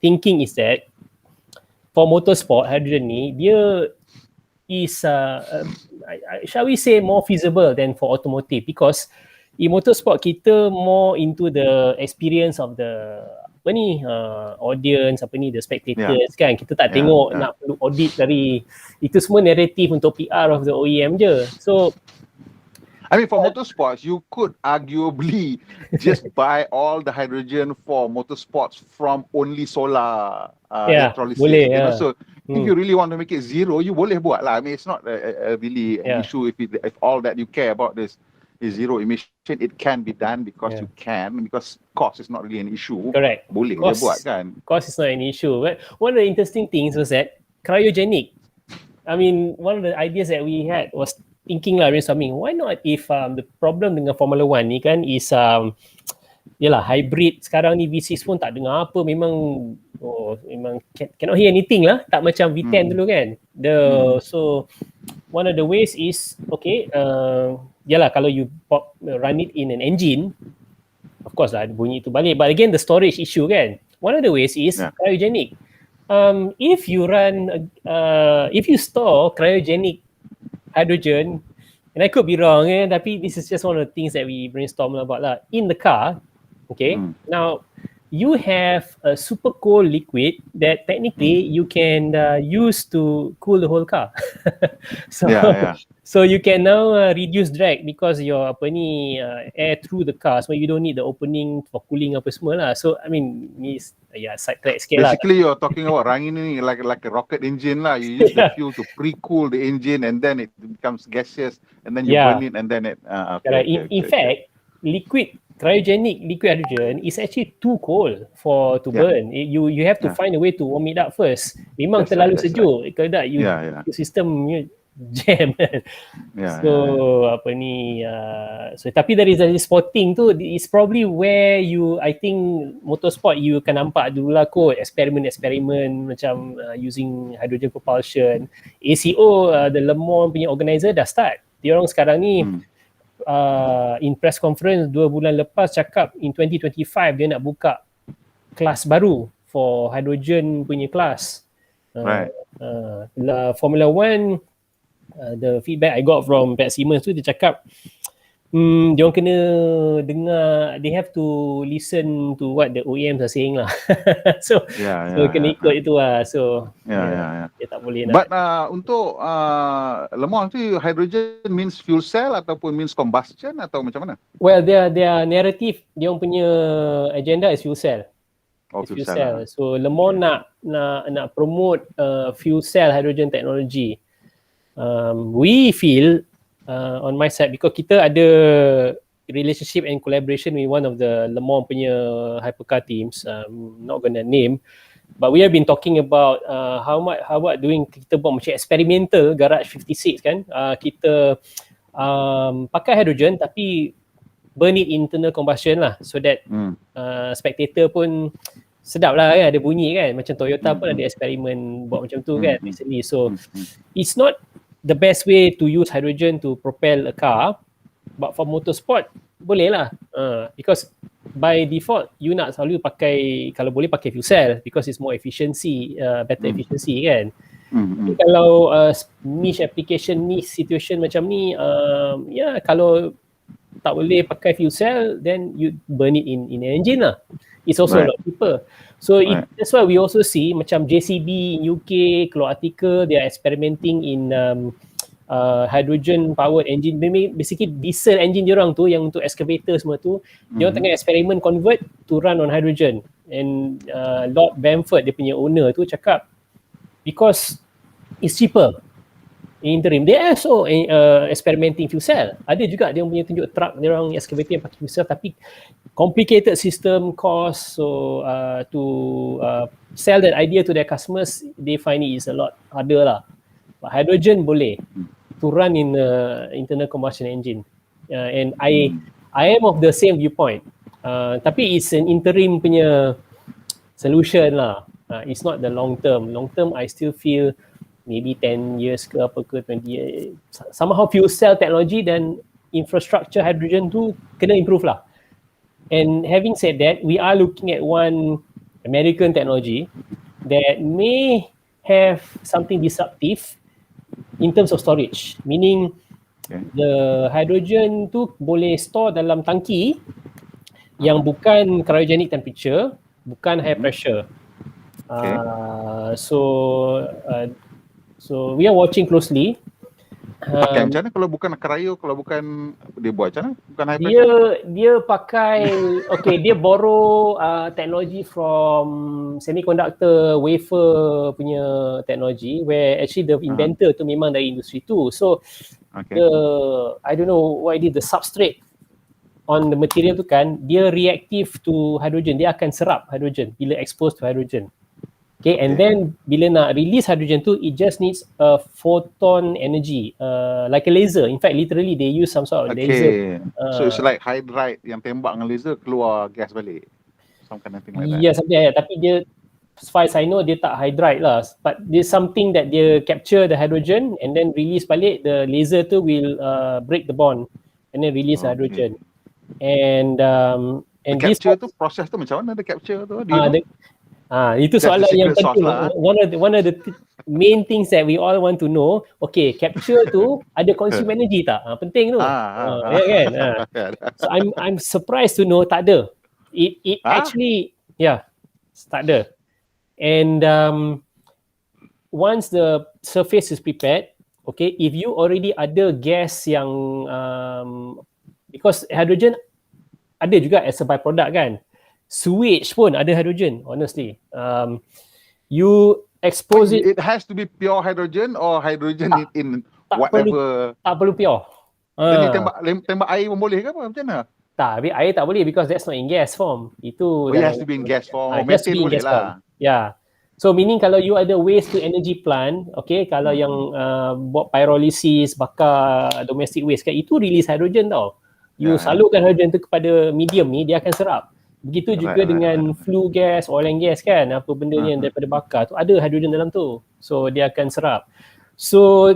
thinking is that for motorsport, hydrogen ni dia is shall we say more feasible than for automotive, because in motorsport kita more into the experience of the apa ni audience, apa ni, the spectators kan. Kita tak tengok nak perlu audit dari itu semua, narrative untuk PR of the OEM je. So I mean, for motorsports, you could arguably just buy all the hydrogen for motorsports from only solar electrolysis. Boleh, you know? So if you really want to make it zero, you boleh buat lah. I mean, it's not really an issue if all that you care about is zero emission. It can be done because you can, because cost is not really an issue. Correct. Boleh je buat kan. Cost is not an issue. But one of the interesting things was that cryogenic. I mean, one of the ideas that we had was thinking lah, brainstorming, why not if the problem dengan Formula 1 ni kan is yalah, hybrid sekarang ni, V6 pun tak dengar apa, memang cannot hear anything lah, tak macam V10 dulu kan. So one of the ways is okay, yalah, kalau you run it in an engine, of course lah bunyi tu balik, but again the storage issue kan. One of the ways is cryogenic. If you store cryogenic hydrogen, and I could be wrong, tapi this is just one of the things that we brainstorm about lah. In the car, okay, now you have a super cold liquid that technically you can use to cool the whole car. So you can now reduce drag because your air through the car, so you don't need the opening for cooling apa semua lah. So I mean, sidetrack sikit lah. Basically you're talking about running like a rocket engine lah. You use the fuel to pre-cool the engine and then it becomes gaseous and then you burn it and then it in fact, cryogenic liquid hydrogen is actually too cold to burn. You have to find a way to warm it up first. Memang terlalu sejuk. Kalau tak, your system jam. So tapi dari spotting tu is probably where I think motorsport you akan nampak dulu lah kot eksperimen macam using hydrogen propulsion. ACO, the Le Mans punya organizer dah start. Dia orang sekarang ni in press conference 2 bulan lepas cakap in 2025 dia nak buka kelas baru for hydrogen punya kelas. Formula 1, the feedback I got from Pat Simmons tu, dia cakap dia orang kena dengar, they have to listen to what the OEMs are saying lah. so kena ikut itu lah. So dia tak boleh nak. But untuk Le Mans tu, hydrogen means fuel cell ataupun means combustion atau macam mana? Well, their narrative, dia orang punya agenda is fuel cell. Fuel cell. So Le Mans nak promote fuel cell hydrogen technology. We feel on my side, because kita ada relationship and collaboration with one of the Le Mans punya hypercar teams, not gonna name, but we have been talking about how about doing, kita buat macam experimental garage 56 kan, kita pakai hydrogen tapi burn it internal combustion lah, so that spectator pun sedap lah kan, ada bunyi kan, macam Toyota pun ada eksperimen buat macam tu kan recently. So it's not the best way to use hydrogen to propel a car, but for motorsport boleh lah, because by default you nak selalu pakai, kalau boleh pakai fuel cell because it's more efficiency, better efficiency kan. Tapi kalau niche application, niche situation macam ni, kalau tak boleh pakai fuel cell, then you burn it in an engine lah. It's also a lot cheaper. So that's why we also see macam JCB in UK keluar artikel, they are experimenting in hydrogen powered engine, basically diesel engine diorang tu yang untuk excavator semua tu, diorang tengah eksperimen convert to run on hydrogen. And Lord Bamford, dia punya owner tu cakap because it's cheaper in interim. They also experimenting fuel cell. Ada juga dia punya tunjuk truck dia orang excavator yang pakai fuel cell, tapi complicated system, cost, so to sell that idea to their customers, they find it is a lot harder lah. But hydrogen boleh to run in internal combustion engine, and I am of the same viewpoint, tapi it's an interim punya solution lah. It's not the long term. Long term I still feel maybe 10 years ke apa ke 20 years, somehow fuel cell technology dan infrastructure hydrogen tu kena improve lah. And having said that, we are looking at one American technology that may have something disruptive in terms of storage, meaning the hydrogen tu boleh store dalam tangki yang bukan cryogenic temperature, bukan high pressure. So we are watching closely. Pakai macam mana kalau bukan cryo, kalau bukan dia buat macam mana? Bukan high pressure? Dia pakai, dia borrow teknologi from semiconductor wafer punya teknologi, where actually the inventor tu memang dari industri tu. So I don't know what it is, the substrate on the material tu kan, dia reactive to hydrogen, dia akan serap hydrogen bila exposed to hydrogen. Okay, and then bila nak release hydrogen tu, it just needs a photon energy, like a laser. In fact, literally they use some sort of laser. So it's like hydride yang tembak dengan laser keluar gas balik. Some kind of thing like that. Yeah, something like that. Tapi dia, as far as I know, dia tak hydride lah. But there's something that dia capture the hydrogen and then release balik. The laser tu will break the bond and then release hydrogen. And capture tu, proses tu macam mana? The capture tu? Itu soalan yang penting. One of the main things that we all want to know. Okay, capture tu ada consume energy tak? Penting tu. Ya kan? So I'm surprised to know tak ada. It actually, tak ada. And once the surface is prepared, okay, if you already ada gas yang because hydrogen ada juga as a byproduct kan. Sewage pun ada hydrogen, honestly. You expose it. It has to be pure hydrogen or hydrogen in whatever. Tak perlu pure. Jadi tembak air pun boleh ke apa? Macam mana? Tak, air tak boleh because that's not in gas form. Itu it has to be in gas form. Mesin boleh lah. Yeah. So meaning kalau you ada waste to energy plant, okay, kalau yang buat pyrolysis, bakar domestic waste kan, itu release hydrogen tau. You salurkan hydrogen tu kepada medium ni, dia akan serap. Begitu juga dengan flue gas, oil and gas kan, apa benda yang daripada bakar tu ada hydrogen dalam tu. So dia akan serap. So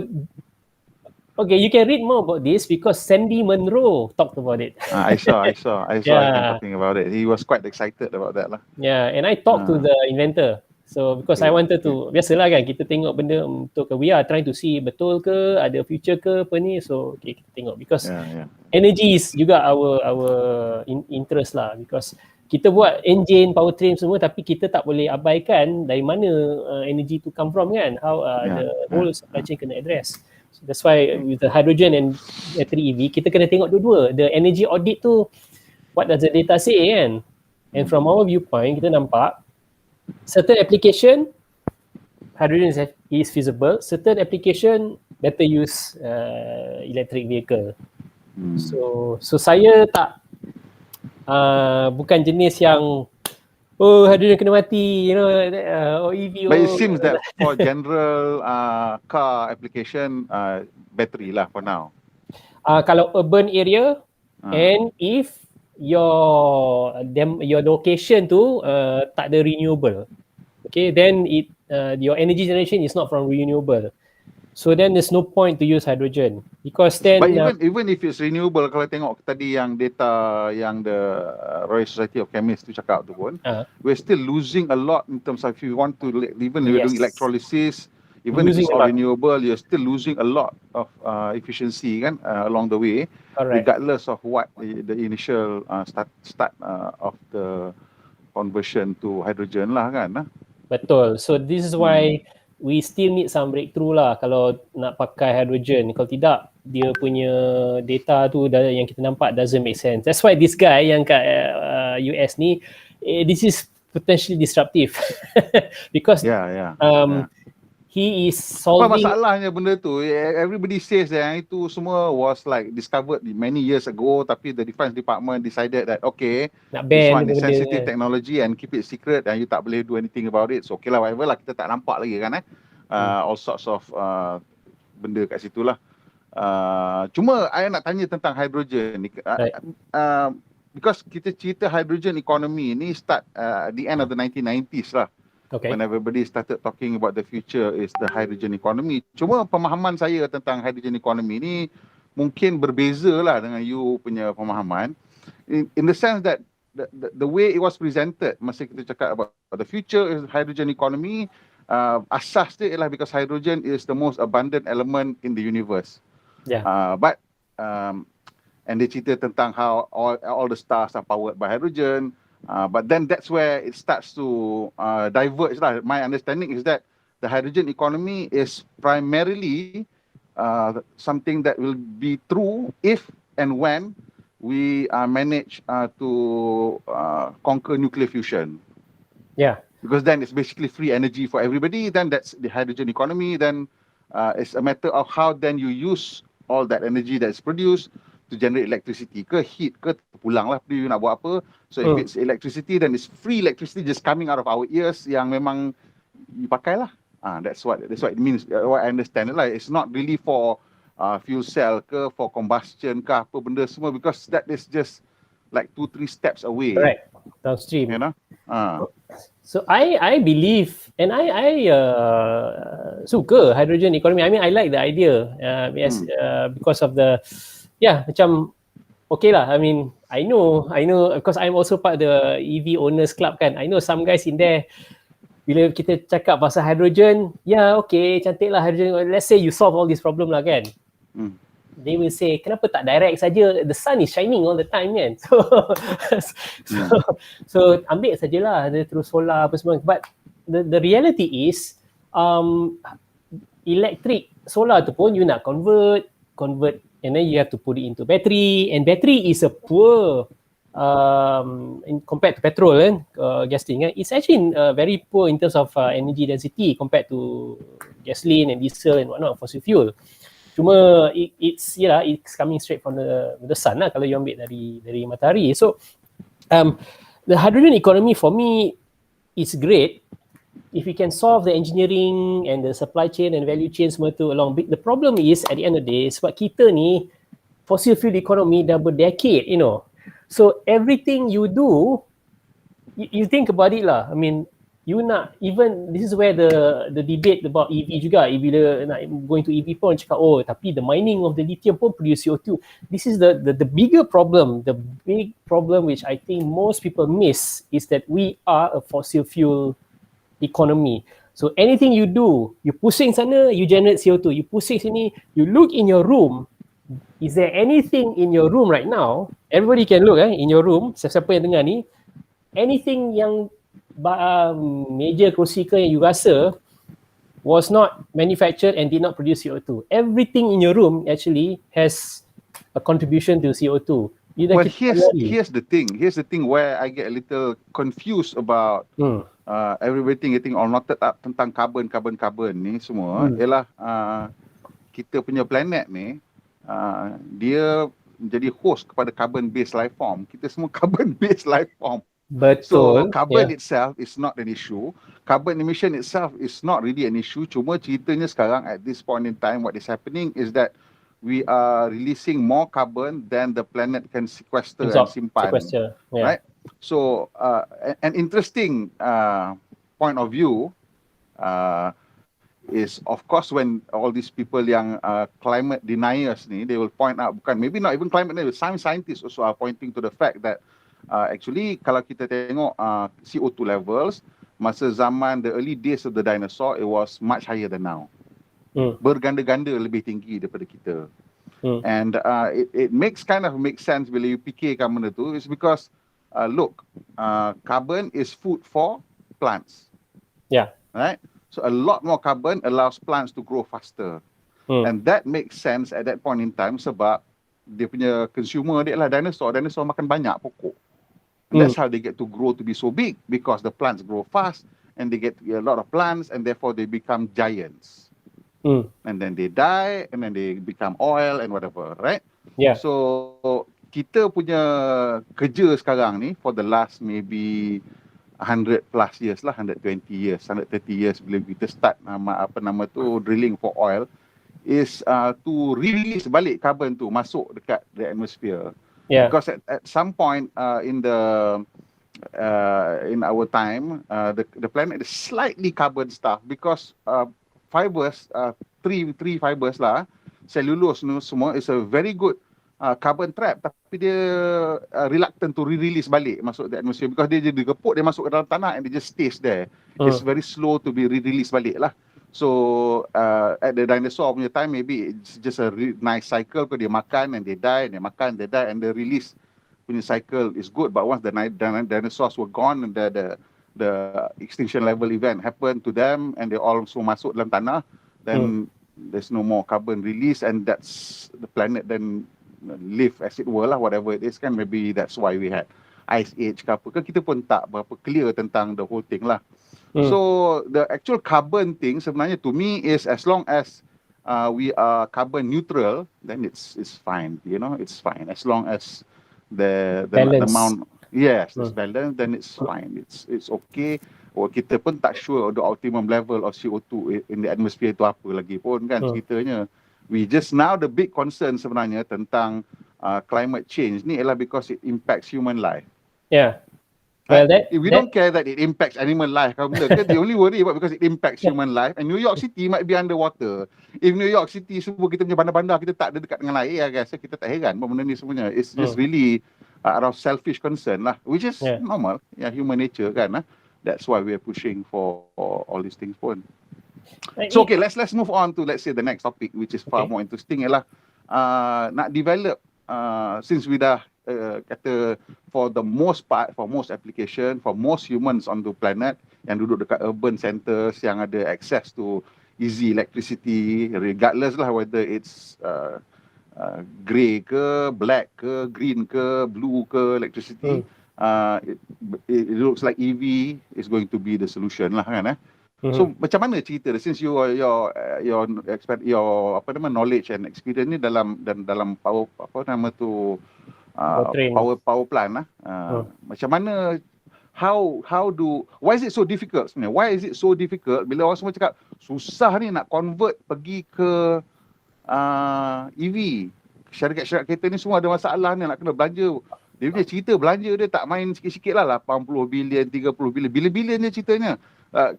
okay, you can read more about this because Sandy Munro talked about it. I saw him talking about it. He was quite excited about that lah. Yeah, and I talked to the inventor. So because I wanted to, biasalah kan, kita tengok benda untuk we are trying to see betul ke, ada future ke apa ni. So okay, kita tengok because energy is juga our interest lah, because kita buat engine, powertrain semua, tapi kita tak boleh abaikan dari mana energy tu come from kan, how the whole supply chain kena address. So that's why with the hydrogen and battery EV, kita kena tengok dua-dua. The energy audit tu, what does the data say kan? And from our viewpoint, kita nampak certain application, hydrogen is feasible. Certain application, better use electric vehicle. So saya tak, bukan jenis yang hydrogen kena mati, EV. But it seems that for general car application, battery lah for now. Kalau urban area, and if your location tu tak ada renewable, okay, then your energy generation is not from renewable. So then there's no point to use hydrogen because then But even if it's renewable, kalau tengok tadi yang data yang the Royal Society of Chemists tu cakap tu pun, we're still losing a lot in terms of if you want to even you're doing electrolysis, even if it's all renewable, you're still losing a lot of efficiency kan along the way, regardless of what the initial start of the conversion to hydrogen lah kan. Betul. So this is why we still need some breakthrough lah kalau nak pakai hydrogen. Kalau tidak, dia punya data tu yang kita nampak doesn't make sense. That's why this guy yang kat US ni, this is potentially disruptive because he is solving. Apa masalahnya benda tu? Everybody says that itu semua was like discovered many years ago, tapi the defense department decided that okay, this one is sensitive technology and keep it secret and you tak boleh do anything about it. So okay lah, whatever lah, kita tak nampak lagi kan all sorts of benda kat situ lah. Cuma saya nak tanya tentang hydrogen ni. Because kita cerita hydrogen economy ni start at the end of the 1990s lah. When everybody started talking about the future is the hydrogen economy. Cuma pemahaman saya tentang hydrogen economy ni mungkin berbeza lah dengan you punya pemahaman. In the sense that the way it was presented masa kita cakap about the future is hydrogen economy, asas dia ialah because hydrogen is the most abundant element in the universe. And dia cerita tentang how all the stars are powered by hydrogen. But then that's where it starts to diverge lah. My understanding is that the hydrogen economy is primarily something that will be true if and when we manage to conquer nuclear fusion. Because then it's basically free energy for everybody. Then that's the hydrogen economy. Then it's a matter of how then you use all that energy that's produced to generate electricity ke heat ke pulang lah you nak buat apa. So if it's electricity, then it's free electricity just coming out of our ears yang memang you pakai lah. That's what it means. What I understand it lah. It's not really for fuel cell ke, for combustion ke apa benda semua, because that is just like 2-3 steps away. Correct. Downstream. You know? So I believe and I suka hydrogen economy. I mean I like the idea because of the macam okay lah. I mean, I know because I'm also part of the EV owners club kan. I know some guys in there, bila kita cakap pasal hydrogen, okay, cantik lah hydrogen. Let's say you solve all this problem lah kan. They will say, kenapa tak direct saja? The sun is shining all the time kan. So ambil sajalah terus solar apa semua. But the reality is, electric solar tu pun you nak convert, and then you have to put it into battery, and battery is a poor compared to petrol gasoline. It's actually very poor in terms of energy density compared to gasoline and diesel and whatnot, fossil fuel. Cuma it's coming straight from the sun lah kalau you ambil dari matahari. So the hydrogen economy for me is great if we can solve the engineering and the supply chain and value chain semua tu along. The problem is at the end of the day, sebab kita ni fossil fuel economy dah berdecade, you know. So everything you do, you think about it lah. I mean, you nak even, this is where the debate about EV juga, bila nak going to EV pun cakap, tapi the mining of the lithium pun produce CO2. This is the bigger problem, the big problem which I think most people miss is that we are a fossil fuel economy. So anything you do, you pusing sana, you generate CO2. You pusing sini, you look in your room. Is there anything in your room right now? Everybody can look in your room. Siapa yang dengar ni, anything yang meja kerusi ke yang you rasa was not manufactured and did not produce CO2. Everything in your room actually has a contribution to CO2. Well, here's the thing where I get a little confused about everything getting all knotted up tentang carbon ni semua ialah kita punya planet ni dia menjadi host kepada carbon based life form. Kita semua carbon based life form. Betul. So carbon itself is not an issue. Carbon emission itself is not really an issue. Cuma ceritanya sekarang at this point in time what is happening is that we are releasing more carbon than the planet can sequester and Absorb, simpan. sequester. Yeah. Right? So, an interesting point of view is, of course, when all these people yang climate deniers ni, they will point out, bukan, maybe not even climate deniers, scientists also are pointing to the fact that actually kalau kita tengok CO2 levels, masa zaman the early days of the dinosaur, it was much higher than now. Berganda-ganda lebih tinggi daripada kita. And it makes sense bila you fikirkan benda tu, is because look, carbon is food for plants. Yeah. Right? So a lot more carbon allows plants to grow faster. And that makes sense at that point in time sebab dia punya consumer dia lah dinosaur makan banyak pokok. And that's how they get to grow to be so big, because the plants grow fast and they get a lot of plants and therefore they become giants. And then they die and then they become oil and whatever, right? Yeah. So kita punya kerja sekarang ni for the last maybe 100 plus years lah, 120 years, 130 years bila kita start drilling for oil, is to release balik carbon tu masuk dekat the atmosphere. Yeah. Because at some point in our time, the planet is slightly carbon stuffed because fibers, tree fibers lah, cellulose ni semua is a very good carbon trap, tapi dia reluctant to release balik masuk the atmosphere because dia jadi gepuk, dia masuk ke dalam tanah and it just stays there. It's very slow to be released balik lah. So at the dinosaur punya time, maybe it's just a nice cycle, because dia makan and they die, and they makan, they die, and the release punya cycle is good. But once the dinosaurs were gone and the extinction level event happened to them and they all also masuk dalam tanah, then there's no more carbon release, and that's the planet then live as it were lah, whatever it is kan. Maybe that's why we had ice age ke apa ke, kita pun tak berapa clear tentang the whole thing lah. So the actual carbon thing sebenarnya to me is, as long as we are carbon neutral, then it's fine, you know, it's fine. As long as the amount, yes, it's balanced, then it's fine. It's okay. Or kita pun tak sure the optimum level of CO2 in the atmosphere tu apa lagi pun kan ceritanya. We just now, the big concern sebenarnya tentang climate change ni ialah because it impacts human life. Yeah. Well, we don't care that it impacts animal life. The only worry about because it impacts human life. And New York City might be underwater. If New York City semua kita punya bandar-bandar kita tak ada dekat dengan air, I guess kita tak heran benda ni semuanya. It's just really out of selfish concern lah, which is normal. Yeah, human nature kan. That's why we are pushing for all these things pun. So okay, let's move on to, let's say, the next topic, which is far more interesting ialah nak develop since we dah kata for the most part, for most application, for most humans on the planet yang duduk dekat urban centers yang ada access to easy electricity, regardless lah whether it's grey ke, black ke, green ke, blue ke electricity, it looks like EV is going to be the solution lah kan. So macam mana cerita dia, since your knowledge and experience ni dalam power power plant lah, macam mana, why is it so difficult sebenarnya? Why is it so difficult bila orang semua cakap susah ni nak convert pergi ke EV? Syarikat kereta ni semua ada masalah ni, nak kena belanja. Dia punya cerita belanja dia tak main sikit-sikit lah, 80 bilion, 30 bilion, bila-bila dia ceritanya.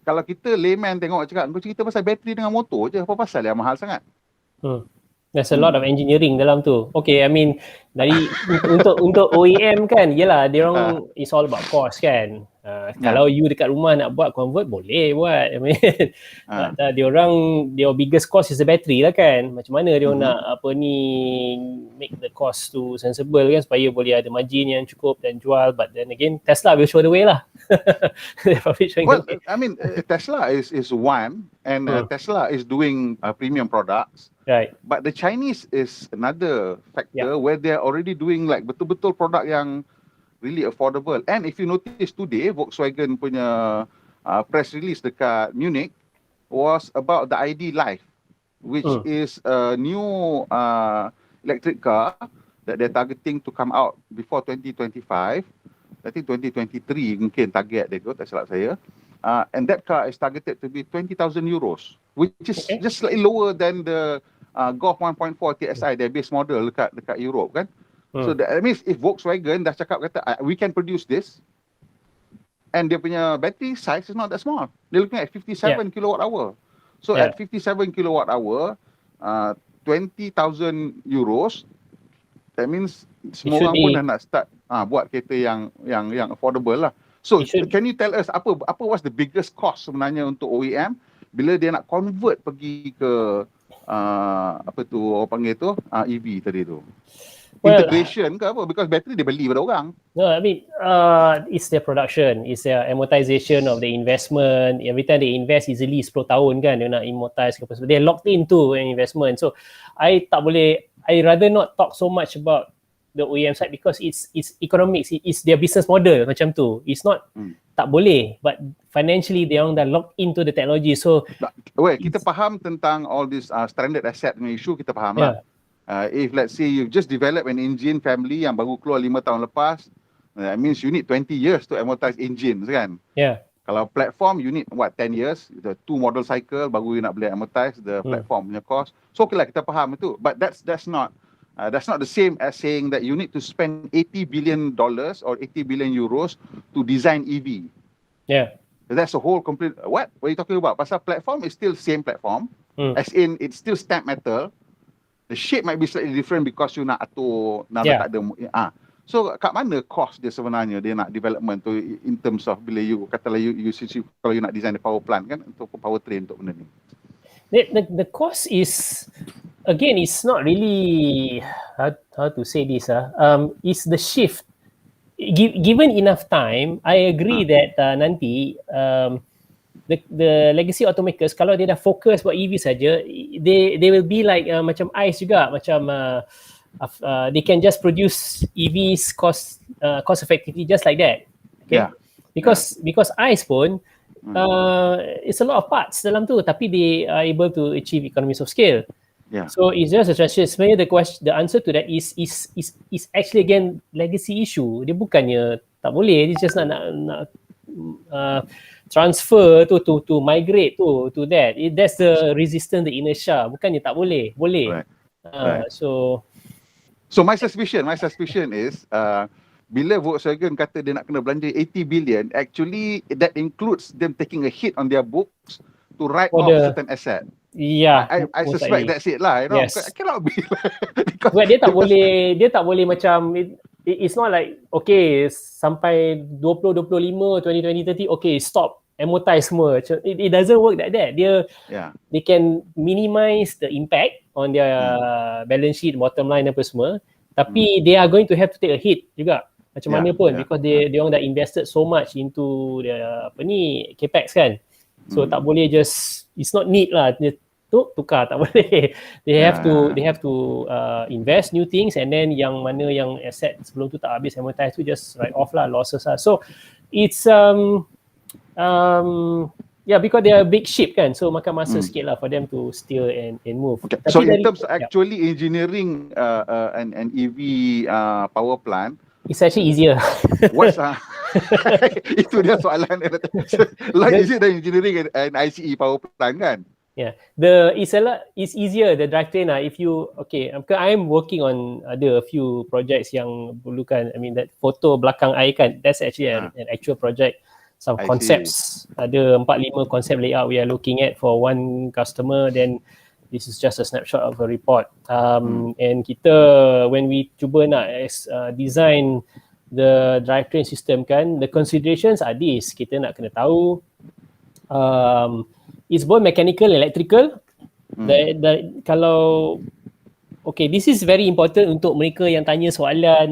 Kalau kita layman tengok cakap, kau cerita pasal bateri dengan motor je, apa pasal yang mahal sangat? There's a lot of engineering dalam tu. Okay, I mean untuk OEM kan, yelah, dia orang it's all about cost kan. Kalau you dekat rumah nak buat convert, boleh buat. I mean, their biggest cost is the battery lah kan. Macam mana dia nak make the cost tu sensible kan, supaya boleh ada margin yang cukup dan jual. But then again, Tesla will show the way lah. Well, I mean, Tesla is one, and Tesla is doing premium products. Right. But the Chinese is another factor where they're already doing like betul-betul produk yang really affordable. And if you notice today, Volkswagen punya press release dekat Munich was about the ID Life, which is a new electric car that they're targeting to come out before 2025. I think 2023 mungkin target dia kot, tak silap saya. And that car is targeted to be 20,000 euros, which is just slightly lower than the Golf 1.4 TSI, their base model dekat Europe kan. So that means if Volkswagen dah cakap kata we can produce this, and dia punya battery size is not that small. They're looking at 57 kilowatt hour. So at 57 kilowatt hour, 20,000 euros, that means semua orang pun dah nak start buat kereta yang affordable lah. So can you tell us apa was the biggest cost sebenarnya untuk OEM bila dia nak convert pergi ke apa tu orang panggil tu EV tadi tu? Integration ke apa? Because battery dia beli pada orang. No, I mean, it's their production, it's their amortization of the investment. Every time they invest easily 10 tahun kan, dia nak amortize ke apa. They're locked into an investment. So, I rather not talk so much about the OEM side because it's economics, it's their business model macam tu. It's not tak boleh, but financially they orang dah locked into the technology. So, kita faham tentang all this stranded asset punya issue, kita faham lah. If let's say you just develop an engine family yang baru keluar 5 tahun lepas, that means you need 20 years to amortize engines kan. Kalau platform you need 10 years, the 2 model cycle baru you nak boleh amortize the platform punya cost. So okay lah, kita faham itu, but that's not the same as saying that you need to spend $80 billion or 80 billion euros to design EV. That's a whole complete what are you talking about? Pasal platform is still same platform, as in it's still stamped metal. The shape might be slightly different because you nak atur, nak letak ada. So kat mana cost dia sebenarnya dia nak development tu in terms of bila you katalah you kalau you nak design the power plant kan untuk power train untuk benda ni. The cost is again it's not really how to say this it's the shift. Given enough time, I agree that nanti the legacy automakers kalau dia dah fokus buat EV saja, they will be like macam ICE juga, macam they can just produce EVs cost effectively just like that. Okay? Because ICE pun it's a lot of parts dalam tu, tapi they are able to achieve economies of scale. So it's just a transition. Sebenarnya the answer to that is actually again legacy issue. Dia bukannya tak boleh, dia just nak transfer to migrate to that. That's the resistance, the inertia. Bukannya tak boleh, boleh. Right. So my suspicion is bila Volkswagen kata dia nak kena belanja 80 billion, actually that includes them taking a hit on their books to write off certain asset. I suspect that's it lah. You know, I cannot be because dia tak boleh macam it's not like okay sampai 2025 2030 okay stop amortize semua. It doesn't work like that. They can minimize the impact on their balance sheet, bottom line apa semua, tapi they are going to have to take a hit juga macam mana pun because they orang dah invested so much into their capex kan. So tak boleh just it's not need lah tukar, tak boleh. They have to invest new things, and then yang mana yang asset sebelum tu tak habis amortize tu just write off lah, losses lah. So it's because they are a big ship kan, so makan masa sikit lah for them to steer and move. So in terms of actually engineering an EV power plant, it's actually easier. What's itu dia soalan dia. Like is it the engineering and ICE power plant kan? It's easier the drivetrain lah. If you I'm working on a few projects yang perlukan, I mean that photo belakang I kan, that's actually an actual project. Some concepts, ada 4-5 concept layout we are looking at for one customer, then this is just a snapshot of a report. And kita when we cuba nak design the drivetrain system kan, the considerations are this. Kita nak kena tahu it's both mechanical and electrical. Kalau this is very important untuk mereka yang tanya soalan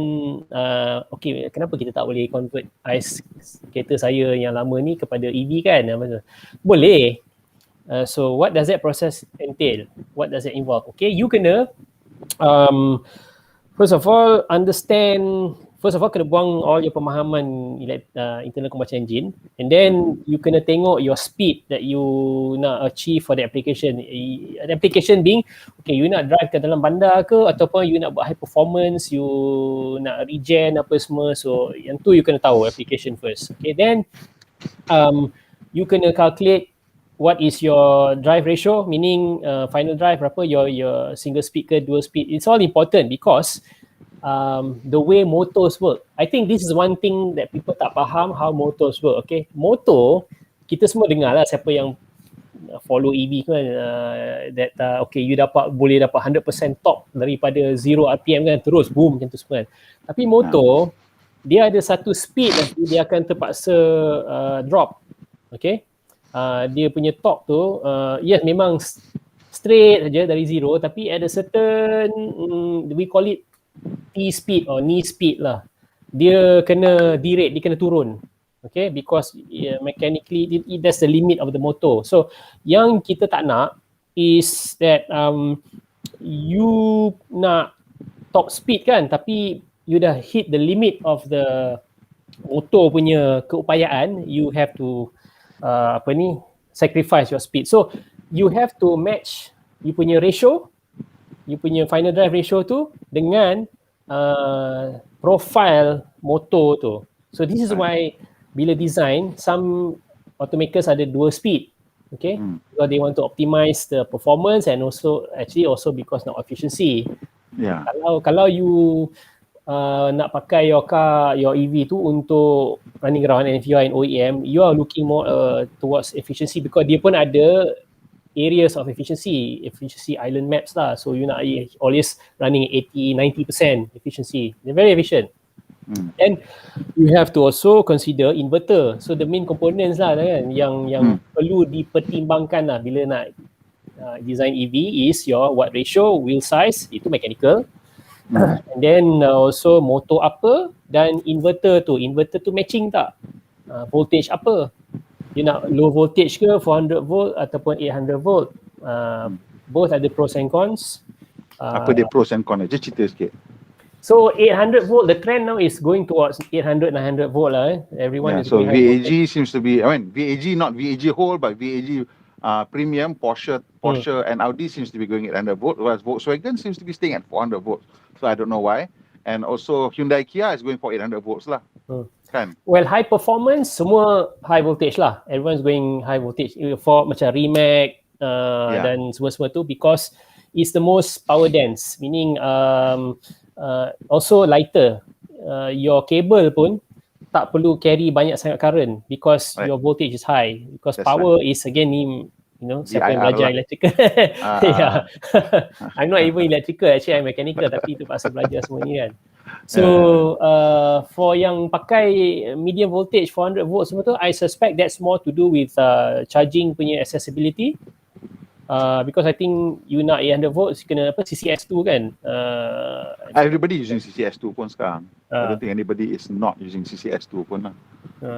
kenapa kita tak boleh convert ICE kereta saya yang lama ni kepada EV kan? Boleh. So what does that process entail? What does it involve? You kena first of all kena buang all your pemahaman internal combustion engine, and then you kena tengok your speed that you nak achieve for the application. The application being you nak drive ke dalam bandar ke, ataupun you nak buat high performance, you nak regen apa semua. So yang tu you kena tahu application first. Then you kena calculate what is your drive ratio, meaning final drive berapa, your single speed ke dual speed. It's all important because the way motors work. I think this is one thing that people tak faham how motors work. Okay, motor kita semua dengar lah, siapa yang follow EV kan, that okay, you boleh dapat 100% torque daripada 0 RPM kan, terus boom macam tu semua kan. Tapi motor dia ada satu speed nanti dia akan terpaksa drop. Okay, dia punya torque tu yes memang straight saja dari 0, tapi at a certain we call it T speed or knee speed lah, dia kena derate, dia kena turun. Okay, because mechanically that's the limit of the motor. So yang kita tak nak is that you nak top speed kan, tapi you dah hit the limit of the motor punya keupayaan, you have to sacrifice your speed. So you have to match you punya ratio, you punya final drive ratio tu dengan profile motor tu. So this is why bila design, some automakers ada dual speed, okay, because they want to optimize the performance and also because now efficiency. Yeah. Kalau you nak pakai your EV tu untuk running around, and if you are an OEM, you are looking more towards efficiency because dia pun ada areas of efficiency island maps lah. So you nak always running 80-90% efficiency. They're very efficient. And you have to also consider inverter. So the main components lah kan, yang perlu dipertimbangkan lah bila nak design EV is your watt ratio, wheel size, itu mechanical. And then also motor apa dan inverter tu matching tak? Voltage apa? You nak low voltage ke 400 volt ataupun 800 volt? Both ada pros and cons. Apa dia pros and cons? Just cerita sikit. So 800 volt, the trend now is going towards 800-900 volt lah. Everyone is so going VAG seems to be, VAG not VAG whole, but VAG premium, Porsche and Audi seems to be going at 800 volt, whereas Volkswagen seems to be staying at 400 volts. So I don't know why. And also Hyundai Kia is going for 800 volts lah. Kan? Well, high performance semua high voltage lah. Everyone's going high voltage for macam Rimac dan semua-semua tu because it's the most power dense, meaning also lighter. Your cable pun tak perlu carry banyak sangat current because your voltage is high, because that's power is again siapa yang belajar electrical. Yeah. I'm not even electrical, actually I'm mechanical, tapi tu pasal belajar semua ni kan. So for yang pakai medium voltage 400 volts semua tu, I suspect that's more to do with charging punya accessibility. Because I think you nak 800 volts kena CCS2 kan. Everybody using CCS2 pun sekarang. I don't think anybody is not using CCS2 pun lah.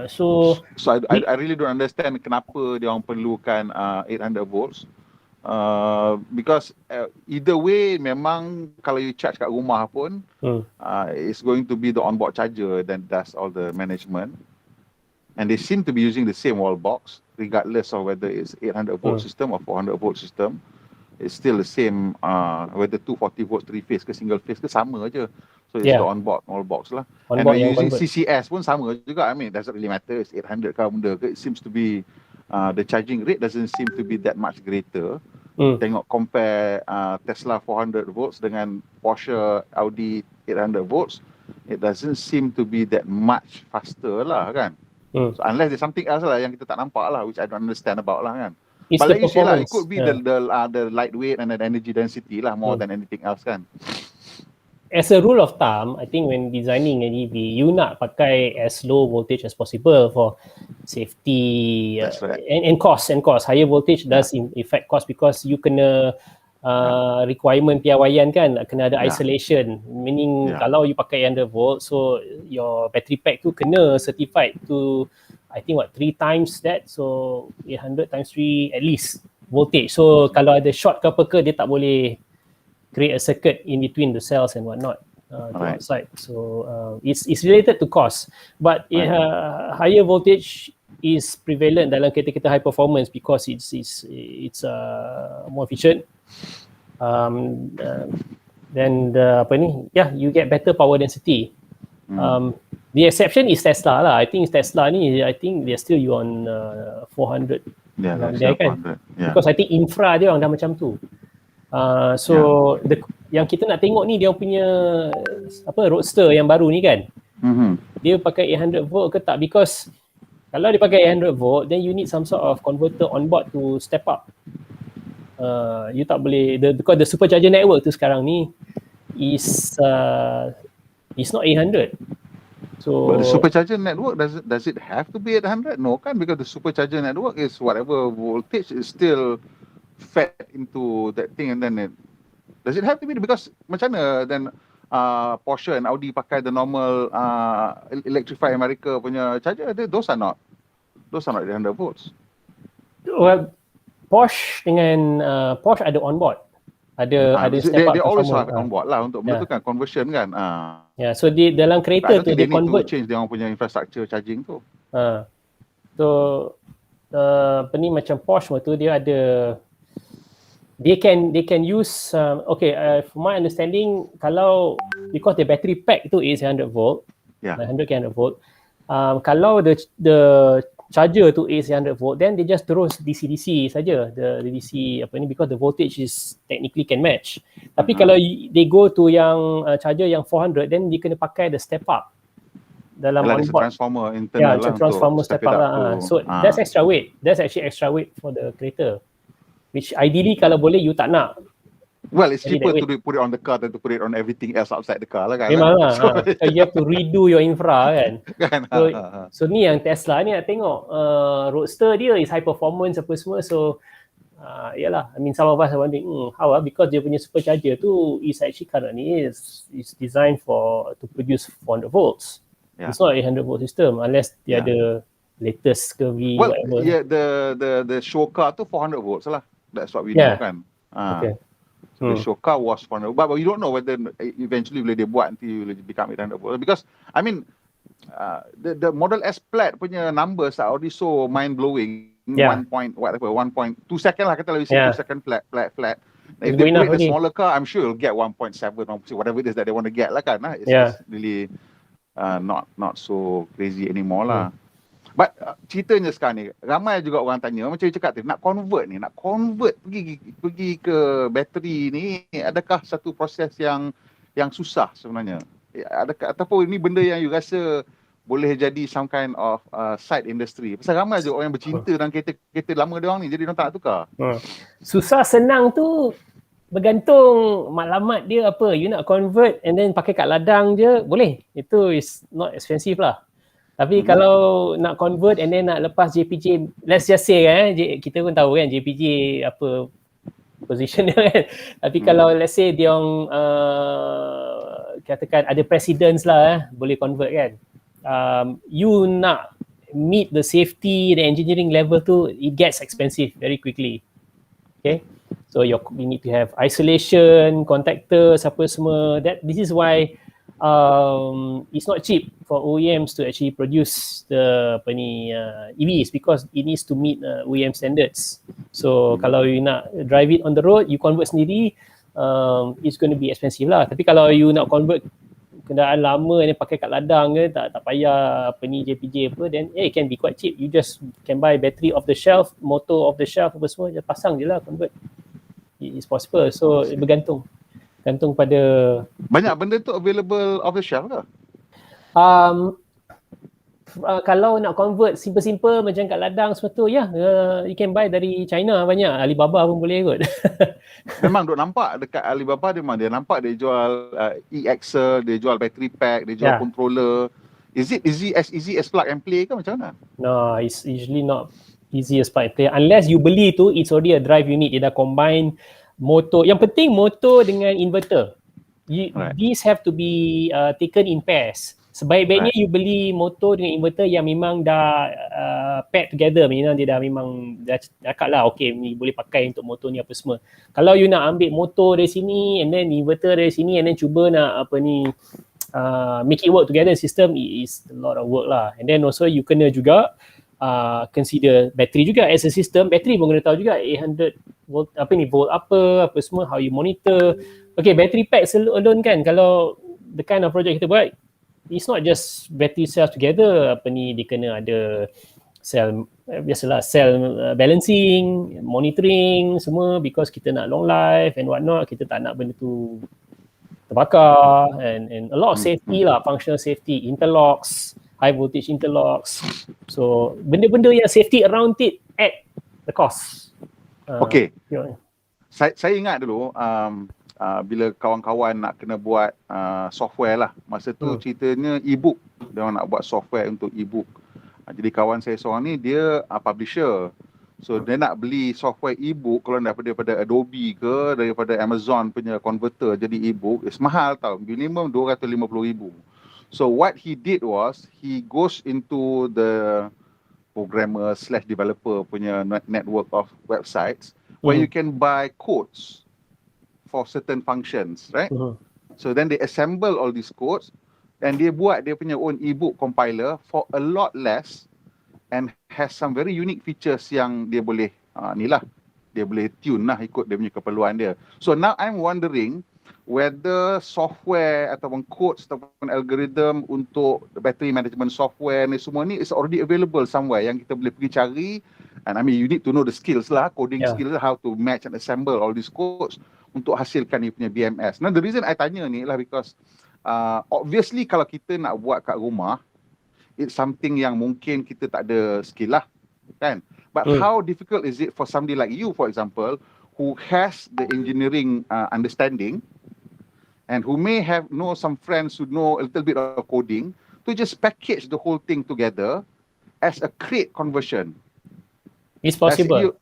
So I really don't understand kenapa dia orang perlukan 800 volts. Because either way memang kalau you charge kat rumah pun it's going to be the onboard charger that does all the management. And they seem to be using the same wall box regardless of whether it's 800 volt system or 400 volt system. It's still the same, whether 240 volts 3 phase ke single phase ke sama aja. So it's the onboard wall box lah. And when using CCS pun sama juga. I mean it doesn't really matter it's 800 ke benda ke. It seems to be the charging rate doesn't seem to be that much greater. Tengok compare Tesla 400 volts dengan Porsche Audi 800 volts, it doesn't seem to be that much faster lah kan. So unless there's something else lah yang kita tak nampak lah, which I don't understand about lah kan. But like you say lah, it could be the lightweight and the energy density lah more than anything else kan. As a rule of thumb, I think when designing an EV, you nak pakai as low voltage as possible for safety and cost. Higher voltage does affect cost because you kena requirement piawaian kan, kena ada isolation, meaning kalau you pakai 800 volt, so your battery pack tu kena certified to I think 3 times that, so 800 times 3 at least voltage. So kalau ada short ke apa ke, dia tak boleh create a circuit in between the cells and whatnot outside. So it's related to cost, but higher voltage is prevalent dalam kereta-kereta high performance because it's more efficient. Then you get better power density. The exception is Tesla lah. I think Tesla ni, I think they're still on 400 Yeah, dalam Malaysia dia kan. 400. Yeah. Because I think infra dia orang dah macam tu. So yang kita nak tengok ni dia punya roadster yang baru ni kan. Dia pakai 800 volt ke tak? Because kalau dia pakai 800 volt, then you need some sort of converter on board to step up. You tak boleh because the supercharger network tu sekarang ni is not 800. So But the supercharger network, does it have to be 800? No, kan, because the supercharger network is whatever voltage is still fed into that thing, and then does it have to be, because macam mana then Porsche and Audi pakai the normal electrify America punya charger, those are not 800 volts. well, Porsche dengan Porsche ada on board. Ada step up they always transformer. have on board lah untuk benda tu kan, conversion kan. Yeah, so di dalam kereta tu they dia need convert. to change dia orang punya infrastructure charging tu. So apa ni macam Porsche tu dia ada, they can use from my understanding, kalau because the battery pack tu is 100 volt, 100 ke 100 volt, kalau the charger tu is 100 volt, then they just terus DC saja, the DC because the voltage is technically can match. Tapi kalau they go to yang charger yang 400, then dia kena pakai the step up dalam on board. Transformer internal lah, transformer step up lah. So that's extra weight. That's actually extra weight for the kereta, which ideally kalau boleh you tak nak. Well, it's cheaper to put it on the car than to put it on everything else outside the car lah kan. Memang lah. So you have to redo your infra kan. So ni yang Tesla ni nak tengok. Roadster dia is high performance apa semua. So yalah, I mean some of us are wondering how because dia punya supercharger tu is actually currently is designed to produce 400 volts. It's not a 800 volt system unless dia ada latest ke whatever. Yeah, the show car tu 400 volts lah. That's what we know kan. Okay. So the show car was 400, but we don't know whether eventually bila dia buat nanti will become 800 volts, because I mean the Model S Plaid punya numbers are already so mind blowing. 1.2 second lah, kata lah, 2 second flat. If they put a smaller car, I'm sure you'll get 1.7 or whatever it is that they want to get lah kan. It's really not so crazy anymore lah. But ceritanya sekarang ni, ramai juga orang tanya, macam you cakap tadi, nak convert pergi ke bateri ni, adakah satu proses yang susah sebenarnya? Adakah, ataupun ini benda yang you rasa boleh jadi some kind of side industry? Pasal ramai je orang yang bercinta dengan kereta lama dia orang ni, jadi dia tak nak tukar. Susah senang tu bergantung matlamat dia apa. You nak convert and then pakai kat ladang je, boleh. Itu is not expensive lah. Tapi kalau nak convert and then nak lepas JPJ, let's just say kita pun tahu kan JPJ apa position dia kan. Tapi kalau let's say dia orang katakan ada precedence lah boleh convert kan. You nak meet the safety, the engineering level tu, it gets expensive very quickly. Okay. So you need to have isolation, contactors, apa semua. This is why it's not cheap for OEMs to actually produce the EVs, because it needs to meet OEM standards. So kalau you nak drive it on the road, you convert sendiri, it's going to be expensive lah. Tapi kalau you nak convert kenderaan lama ni pakai kat ladang ke, tak payah JPJ apa, then it can be quite cheap. You just can buy battery off the shelf, motor off the shelf apa semua, just pasang je lah, convert. It's possible. So bergantung pada banyak benda tu available off the shelf ke? Kalau nak convert simple macam kat ladang semua tu, you can buy dari China banyak. Alibaba pun boleh kot. Memang duk nampak dekat Alibaba, dia nampak dia jual e-axle, dia jual battery pack, dia jual controller. Is it as easy as plug and play ke macam mana? No, it's usually not easy as plug and play unless you beli tu it's already a drive unit. Dia dah combine motor. Yang penting motor dengan inverter. These have to be taken in pairs. Sebaik-baiknya you beli motor dengan inverter yang memang dah pair together. Memang dia dah cakap lah, okay ni boleh pakai untuk motor ni apa semua. Kalau you nak ambil motor dari sini and then inverter dari sini and then cuba nak make it work together system, it is a lot of work lah. And then also you kena juga consider battery juga as a system. Battery pun kena tahu juga 800 volt volt apa semua, how you monitor. Okay, battery pack alone kan, kalau the kind of project kita buat, it's not just battery cells together, dia kena ada cell biasalah cell balancing, monitoring semua, because kita nak long life and whatnot, kita tak nak benda tu terbakar, and a lot of safety lah, functional safety, interlocks, high voltage interlocks. So benda-benda yang safety around it at the cost. Okay. You know. Saya ingat dulu bila kawan-kawan nak kena buat software lah. Masa tu ceritanya e-book. Dia orang nak buat software untuk e-book. Jadi kawan saya seorang ni dia publisher. So dia nak beli software e-book kalau daripada Adobe ke, daripada Amazon punya converter jadi e-book, it's mahal tau. Minimum 250,000. So what he did was he goes into the programmer/developer punya network of websites where you can buy codes for certain functions, right? So then they assemble all these codes and dia buat dia punya own e-book compiler for a lot less and has some very unique features yang dia boleh dia boleh tune lah ikut dia punya keperluan dia. So now I'm wondering whether software ataupun codes ataupun algorithm untuk battery management software ni semua ni is already available somewhere yang kita boleh pergi cari. And I mean you need to know the skills lah, coding skills, how to match and assemble all these codes untuk hasilkan dia punya BMS. Now the reason I tanya ni lah because obviously kalau kita nak buat kat rumah, it's something yang mungkin kita tak ada skill lah, kan? But how difficult is it for somebody like you, for example, who has the engineering understanding and who may know some friends who know a little bit of coding to just package the whole thing together as a crate conversion? It's possible.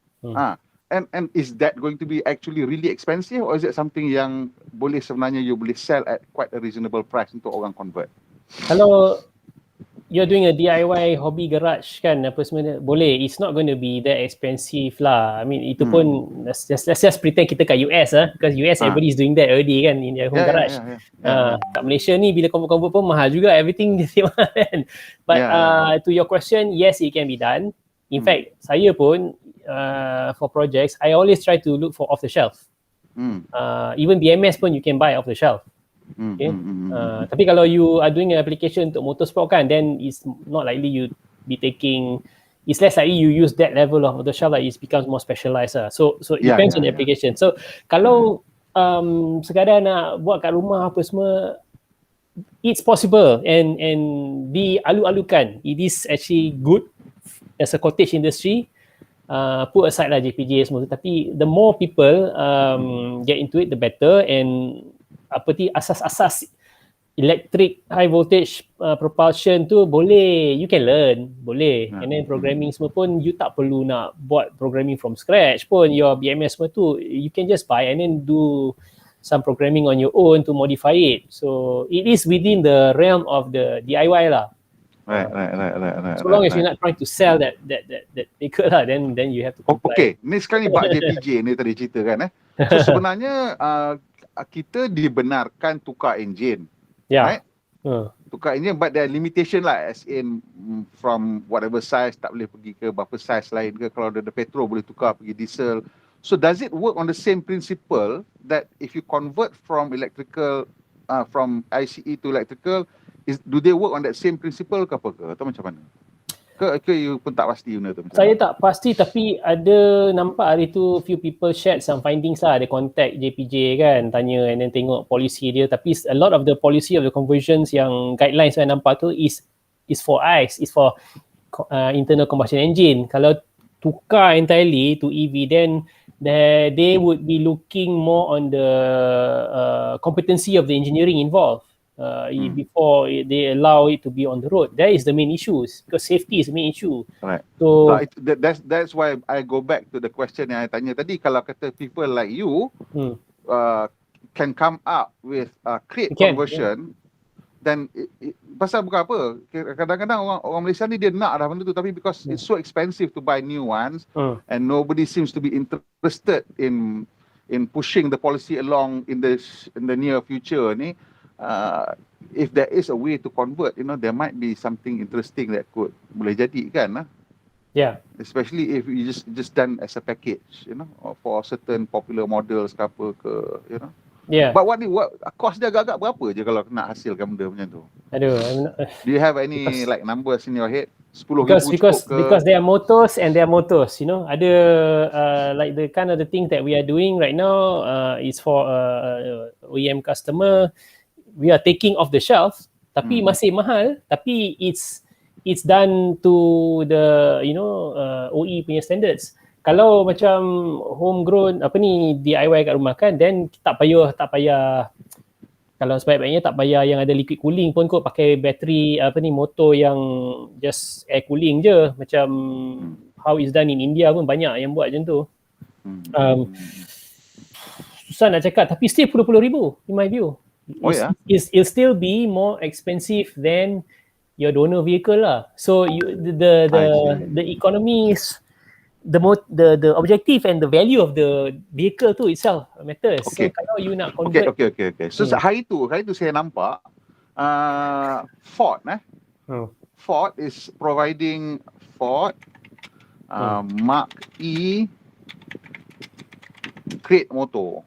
And is that going to be actually really expensive, or is it something yang boleh sebenarnya you boleh sell at quite a reasonable price untuk orang convert? Kalau you're doing a DIY hobby garage kan, apa semua boleh, it's not going to be that expensive lah. I mean itu pun let's just pretend kita kat US because US everybody is doing that already kan in their home garage. Kat Malaysia ni bila convert pun mahal juga, everything mahal kan. But to your question, yes, it can be done. In fact, saya pun for projects, I always try to look for off the shelf. Even BMS pun you can buy off the shelf. Okay. Tapi kalau you are doing an application untuk motorsport kan, then it's not likely you be taking. It's less likely you use that level of the shelf, like it becomes more specialized. So it depends on the application. So kalau sekadar nak buat kat rumah apa semua, it's possible and dialu-alukan. It is actually good as a cottage industry. Put aside lah JPJ semua tu, tapi the more people get into it, the better. And asas-asas electric high voltage propulsion tu boleh, you can learn, boleh. And then programming semua pun you tak perlu nak buat programming from scratch pun. Your BMS semua tu you can just buy and then do some programming on your own to modify it. So it is within the realm of the DIY lah. Right. So long as you're not trying to sell that maker lah, then you have to comply. Okay, ni sekarang ni bab JPJ ni tadi cerita kan So sebenarnya kita dibenarkan tukar enjin, right? Tukar enjin, but there are limitation lah, as in from whatever size tak boleh pergi ke berapa size lain ke. Kalau ada petrol boleh tukar pergi diesel. So does it work on the same principle that if you convert from electrical from ICE to electrical, do they work on that same principle ke apa ke, atau macam mana? Ke you pun tak pasti benda tu? Saya tak pasti, tapi ada nampak hari tu few people shared some findings lah. Ada contact JPJ kan, tanya and then tengok policy dia. Tapi a lot of the policy of the conversions yang guidelines saya nampak tu is for ICE, is for internal combustion engine. Kalau tukar entirely to EV, then they would be looking more on the competency of the engineering involved. Before they allow it to be on the road. That is the main issue, because safety is the main issue. Right. So that's why I go back to the question yang I tanya tadi. Kalau kata people like you can come up with crate conversion, then pasal bukan apa. Kadang-kadang orang Malaysia ni dia nak dah benda tu, tapi because it's so expensive to buy new ones and nobody seems to be interested in pushing the policy along in the near future ni. If there is a way to convert, there might be something interesting that could boleh jadi kan. Especially if you just done as a package, for certain popular models ke apa ke, Yeah. But what cost dia agak-agak berapa je kalau nak hasilkan benda macam tu? Aduh, I'm not, Do you have any because like numbers in your head? 10,000 cukup ke? because there are motors and there are motors, you know. Ada like the kind of the things that we are doing right now is for OEM customer. We are taking off the shelf, tapi masih mahal, tapi it's done to the OE punya standards. Kalau macam homegrown apa ni DIY kat rumah kan, then tak payah kalau sebaik-baiknya tak payah yang ada liquid cooling pun kot, pakai bateri motor yang just air cooling je, macam how is done in India pun banyak yang buat macam tu. Susah nak cakap, tapi still puluh ribu in my view. It'll still be more expensive than your donor vehicle lah. So the economies, the objective and the value of the vehicle tu itself matters. Okay. So kalau you nak convert, okay. So hari tu saya nampak Ford Ford is providing Mark E crate motor.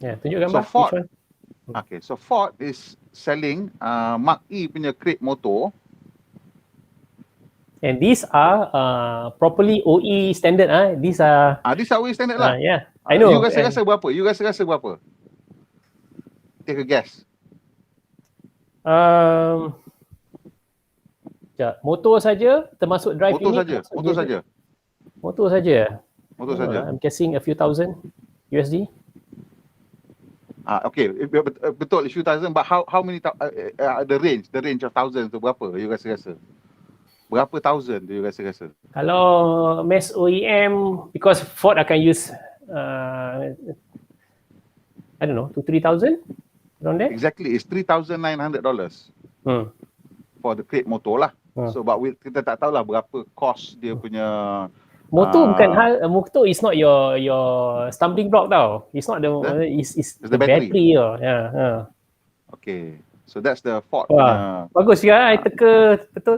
Yeah, tunjuk gambar. So Ford, okay, so Ford is selling Mark E punya crate motor. And these are properly OE standard. These are OE standard lah. Yeah, I know. You rasa berapa? Take a guess. Motor saja termasuk drive unit. Motor saja. I'm guessing a few thousand USD. Okay, betul, a few thousand. But how many the range of thousands tu berapa? You rasa? Berapa thousand tu you rasa? Kalau mass OEM, because Ford akan use I don't know, to 3,000 around there. Exactly, it's $3,900 for the crate motor lah. So but kita tak tahulah berapa cost dia punya. Motor bukan hal, motor is not your stumbling block tau. It's not it's the battery. Yeah. Okay. So that's the Ford. Bagus juga, I teka betul.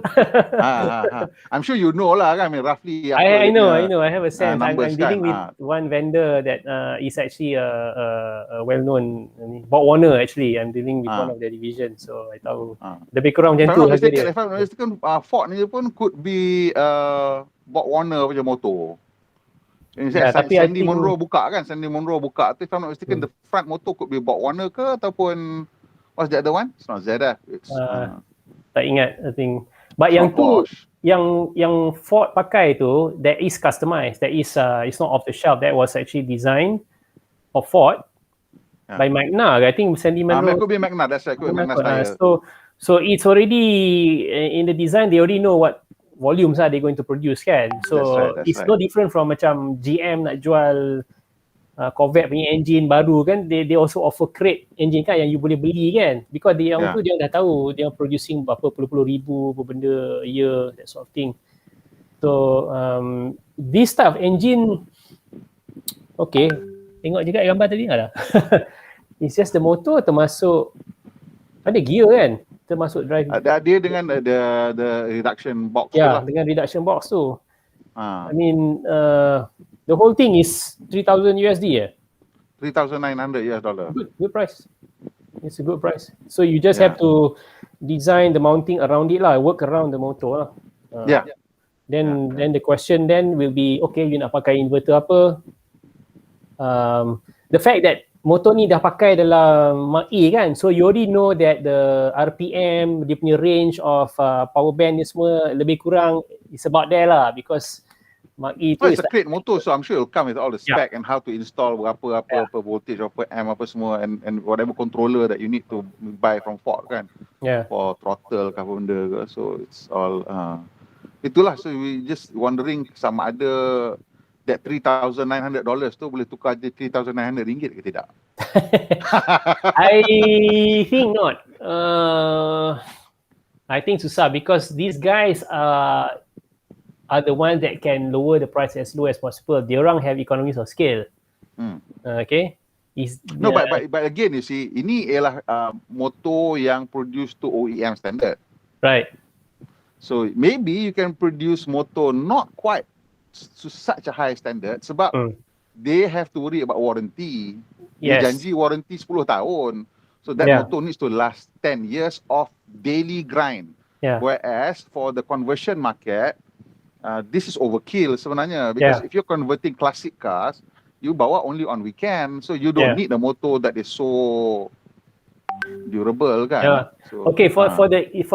I'm sure you know lah kan, I mean roughly. I know. I have a sense. I'm dealing with one vendor that is actually a well-known Bob Warner actually. I'm dealing with one of their division, so I tahu lebih kurang macam tu harga dia. If I'm not mistaken, Ford ni pun could be Bob Warner punya motor. Tapi Sandy Monroe buka tu, if I'm not mistaken, the front motor could be Bob Warner ke ataupun what's the other one? It's not Zeda. It's tak ingat, I think. But yang tu, yang Ford pakai tu, that is customized. That is it's not off the shelf. That was actually designed for Ford by Magna. I think Sandy Monroe. It could be Magna. That's right. Could be Magna style. So it's already in the design. They already know what volumes are they going to produce kan. So that's no different from macam GM nak jual Corvette punya engine baru kan, they also offer crate engine kan yang you boleh beli kan, because dia tu dia dah tahu dia producing berapa puluh ribu benda a year, that sort of thing. So this type of engine, okay, tengok juga gambar tadi ada. It's just the motor termasuk ada gear kan, termasuk drive. Dia dengan the reduction box tu lah. Dengan reduction box tu. I mean the whole thing is 3,000 USD $3,900. Good price. It's a good price. So you just have to design the mounting around it lah, work around the motor lah. Then the question then will be, okay, you nak pakai inverter apa? The fact that motor ni dah pakai dalam Mark E kan, so you already know that the RPM, dia punya range of power band ni semua lebih kurang is about there lah, because Mark E tu it's a crate motor, so I'm sure it'll come with all the spec and how to install apa voltage, apa amp, apa semua, and whatever controller that you need to buy from Ford kan, for throttle ke apa benda ke. So it's all itulah. So we just wondering sama ada that $3,900 tu boleh tukar je RM3,900 ke tidak? I think not. I think susah, because these guys are the ones that can lower the price as low as possible. Diorang have economies of scale. Okay. But again, you see, ini ialah motor yang produced to OEM standard. Right. So maybe you can produce motor not quite to such a high standard sebab they have to worry about warranty. Dia Yes. janji warranty 10 tahun. So that Yeah. motor needs to last 10 years of daily grind. Yeah. Whereas for the conversion market, this is overkill sebenarnya, because Yeah. if you're converting classic cars, you bawa only on weekend, so you don't Yeah. need a motor that is so durable kan. Yeah. So, Okay, for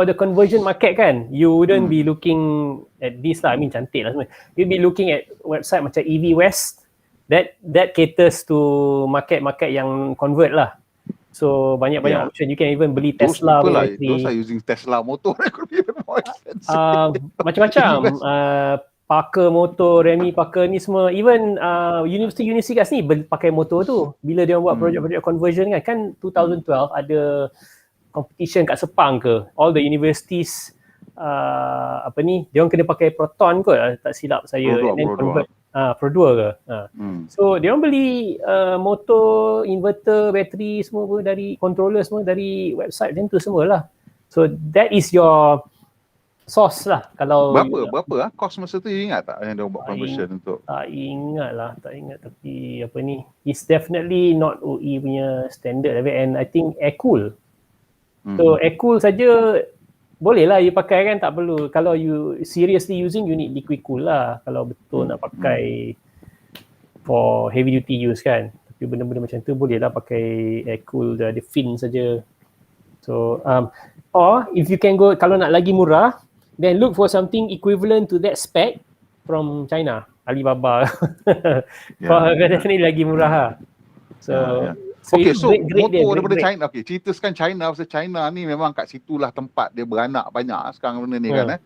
the conversion market kan, you wouldn't be looking at this lah. I mean cantik lah semua. You'd be looking at website macam EV West that caters to market yang convert lah. So banyak-banyak Yeah. option. You can even beli those Tesla people punya are, those are bateri. using Tesla motor. That could be even more expensive. Macam-macam. Parker motor, Remy Parker ni semua. Even university kat sini pakai motor tu. Bila dia buat projek-projek conversion kan 2012 ada competition kat Sepang ke. All the universities dia orang kena pakai Proton kot, tak silap saya. Pro 2, And then Pro 2. convert Pro 2 ke. So dia orang beli motor, inverter, bateri semua pun dari controller semua dari website macam tu semualah. So that is your source lah. Kalau Berapa cost masa tu, you ingat tak yang dia buat conversion untuk? Tak ingat tapi it's definitely not OE punya standard and I think air cool. So air cool saja boleh lah you pakai kan, tak perlu. Kalau you seriously using, you need liquid cool lah kalau betul nak pakai for heavy duty use kan. Tapi benda-benda macam tu boleh lah pakai air cool, ada fin saja. So or if you can go, kalau nak lagi murah, then look for something equivalent to that spec from China, Alibaba. Definitely lagi murah lah. So okay, so motor daripada great. China. Okay, cerita sekarang China, pasal China ni memang kat situlah tempat dia beranak banyak sekarang benda ni kan.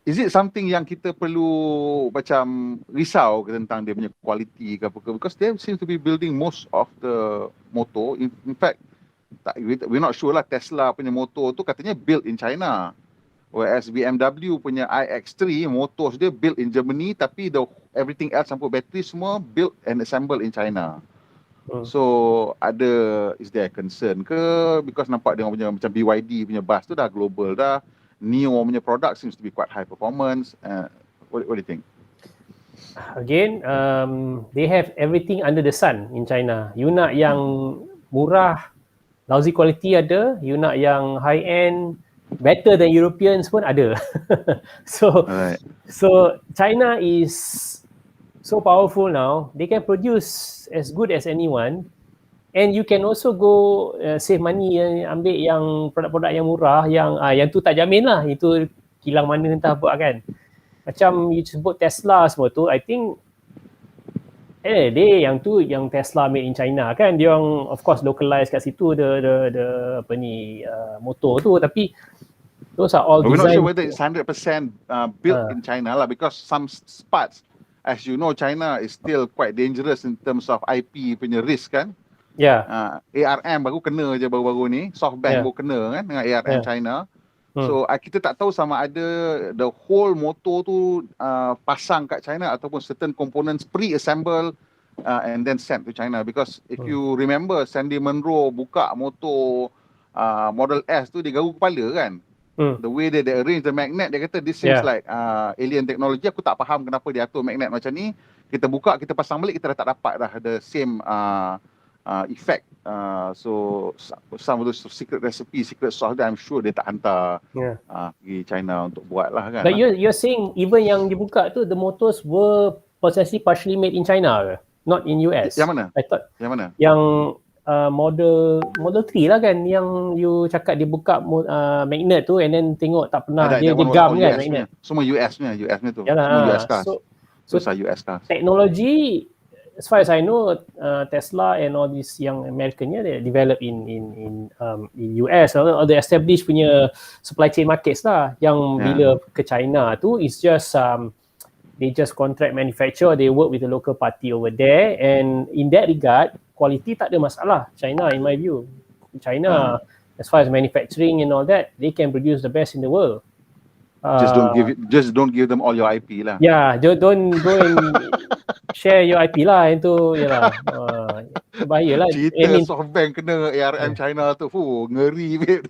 Is it something yang kita perlu macam risau tentang dia punya quality ke apa ke? Because they seem to be building most of the motor. In fact, we're not sure lah, Tesla punya motor tu katanya built in China. Whereas BMW punya iX3 motor dia built in Germany, tapi everything else sampai bateri semua built and assembled in China. So is there a concern ke? Because nampak dia punya macam BYD punya bus tu dah global dah. Neo punya product seems to be quite high performance. What do you think? Again, they have everything under the sun in China. You nak yang murah, lousy quality ada. You nak yang high end, better than Europeans pun ada. So China is so powerful now. They can produce as good as anyone, and you can also go save money, ambil yang produk-produk yang murah, yang tu tak jamin lah, itu kilang mana entah buat kan. Macam you sebut Tesla semua tu, I think yang Tesla made in China kan, dia orang of course localize kat situ the motor tu, tapi those are all we're not designed. sure whether it's 100% built in China lah, because some parts, as you know, China is still quite dangerous in terms of IP punya risk kan. ARM baru kena je baru-baru ni, SoftBank baru kena kan dengan ARM China. So kita tak tahu sama ada the whole motor tu pasang kat China ataupun certain components pre-assemble and then sent to China. Because if you remember, Sandy Munro buka motor Model S tu, dia garu kepala kan. The way they arrange the magnet, dia kata this seems like alien technology. Aku tak faham kenapa dia atur magnet macam ni. Kita buka, kita pasang balik, kita dah tak dapat dah the same effect. So some of those secret recipe, secret sauce, I'm sure dia tak hantar pergi China untuk buat lah kan. But you're saying even yang dibuka tu, the motors were partially made in China ke? Not in US? Yang mana? I thought yang mana? Yang Model 3 lah kan, yang you cakap dia buka magnet tu and then tengok tak pernah dia gam kan magnet. Semua US punya tu. Yalah, semua US cars. So US cars. Technology, as far as I know, Tesla and all these yang American-nya, they develop in US, or the established punya supply chain markets lah. Yang bila ke China tu, it's just they just contract manufacture, they work with the local party over there, and in that regard, quality tak ada masalah. China, in my view, China, as far as manufacturing and all that, they can produce the best in the world. Just don't give them all your IP lah. Yeah, don't share your IP lah, yang tu yalah. Bahaya lah. Cerita SoftBank kena ARM China tu, ngeri babe.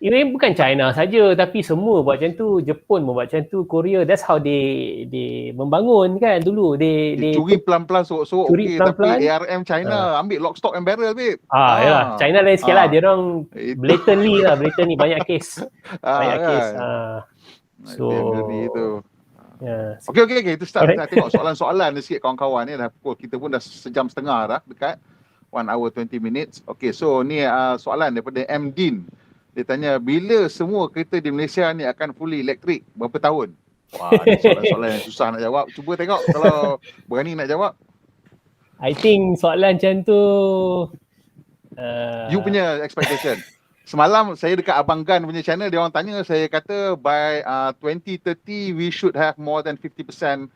Ini bukan China saja, tapi semua buat macam tu. Jepun pun buat macam tu, Korea. That's how they membangun kan dulu. They curi pelan-pelan sok-sok curi okey, pelan-pelan. tapi ARM China ambil lock, stock and barrel babe. Yalah. China lain sikit lah. Dia orang blatantly banyak kes. Banyak kes. So ngeri tu. Yeah. Okey, itu start. Kita tengok soalan-soalan ni sikit kawan-kawan ni. Dah pukul, kita pun dah sejam setengah dah dekat 1 hour 20 minutes. Okey, so ni soalan daripada M. Din. Dia tanya, bila semua kereta di Malaysia ni akan fully elektrik? Berapa tahun? Wah, ni soalan-soalan yang susah nak jawab. Cuba tengok kalau berani nak jawab. I think soalan macam tu you punya expectation. Semalam saya dekat Abang Gan punya channel, dia orang tanya, saya kata by 2030 we should have more than 50%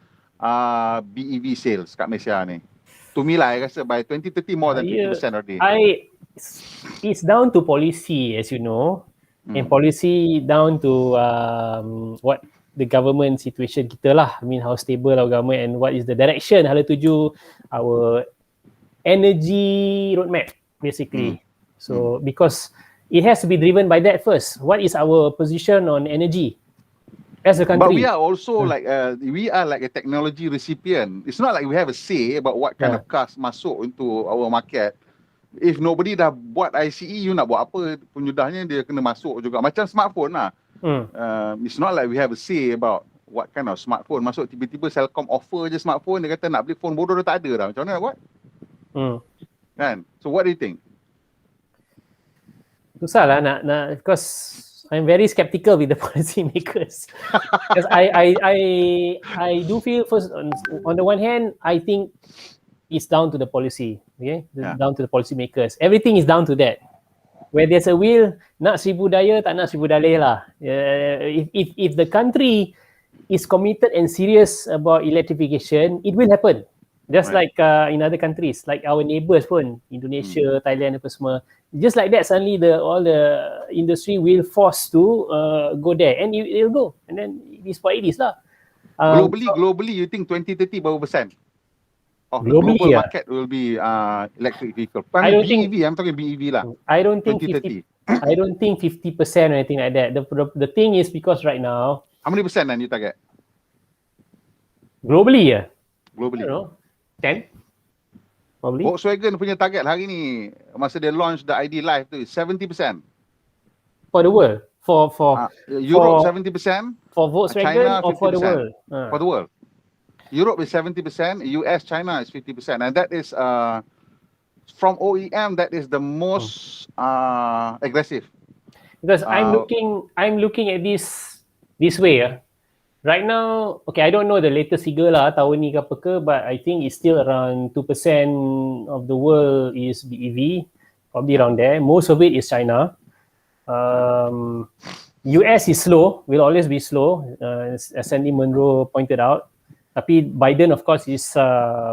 BEV sales kat Malaysia ni. To me lah, I rasa by 2030 more than 50% already. It's down to policy, as you know, and policy down to what the government situation kita lah. I mean, how stable our government and what is the direction hala tuju our energy roadmap basically. So because it has to be driven by that first. What is our position on energy as a country? But we are also like a technology recipient. It's not like we have a say about what kind of cars masuk into our market. If nobody dah buat ICE, you nak buat apa? Penyudahnya dia kena masuk juga. Macam smartphone lah. It's not like we have a say about what kind of smartphone masuk. Tiba-tiba Celcom offer je smartphone, dia kata nak beli phone bodoh dah tak ada dah. Macam mana nak buat? Kan? So what do you think? Susah lah nak because I'm very skeptical with the policy makers. Because I do feel first on the one hand, I think it's down to the policy, okay? Down to the policy makers. Everything is down to that. Where there's a will, nak seribu daya, tak nak seribu dalih lah. If the country is committed and serious about electrification, it will happen. Just like in other countries, like our neighbours pun, Indonesia, Thailand apa semua. Just like that, suddenly all the industry will force to go there, and it'll go, and then it is what it is lah. Globally, you think 2030 berapa persen of the global market will be electric vehicle? I'm talking BEV lah. I don't think 50%. I don't think 50% or anything like that. The thing is because right now, how many percent then you target? Globally, Globally. I don't know, 10. Probably. Volkswagen punya target hari ni masa dia launch the ID Live tu 70%. For the world. For Europe 70%. For Volkswagen China, or for the world? For the world. Europe is 70%, US, China is 50%, and that is from OEM, that is the most aggressive. Because I'm looking at this way. Right now, okay, I don't know the latest figure lah tahun ni ke apa ke, but I think it's still around 2% of the world is BEV, probably around there. Most of it is China. US is slow, will always be slow, as Sandy Munro pointed out. Tapi Biden, of course, is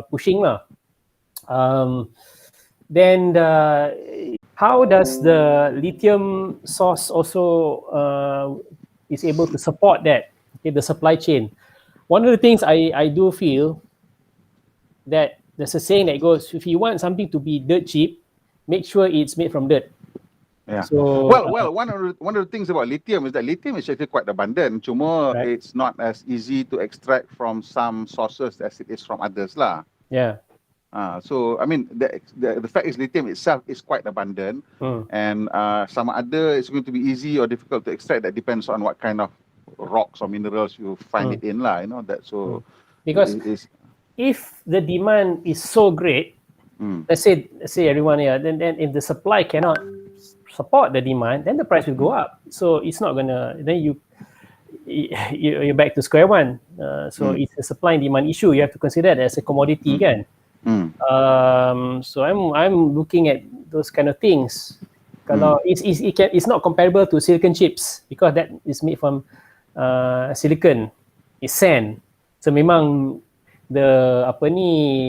pushing lah. Then how does the lithium source also is able to support that? Okay, the supply chain. One of the things I do feel that there's a saying that goes, if you want something to be dirt cheap, make sure it's made from dirt. Yeah. So, well, one of the things about lithium is that lithium is actually quite abundant. Cuma it's not as easy to extract from some sources as it is from others lah. Yeah. So I mean, the fact is lithium itself is quite abundant, and some other it's going to be easy or difficult to extract. That depends on what kind of rocks or minerals you find it in lah. You know that. So because if the demand is so great, let's say everyone here, then if the supply cannot support the demand, then the price will go up. So it's not gonna. Then you're back to square one. So it's a supply and demand issue. You have to consider that as a commodity, kan? So I'm looking at those kind of things. Kalau it's not comparable to silicon chips because that is made from silicon, is sand. So memang the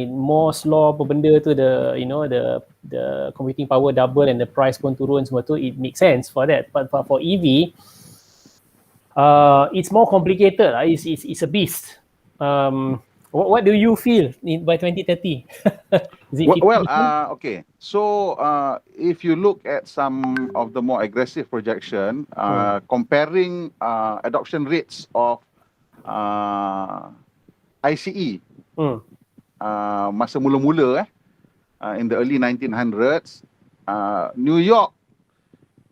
Moore's law apa benda tu, the computing power double and the price pun turun semua tu, it makes sense for that. But for EV, it's more complicated. It's a beast. What do you feel by 2030? Is it Well, 50%? okay. So if you look at some of the more aggressive projection, comparing adoption rates of ICE masa mula-mula in the early 1900s, New York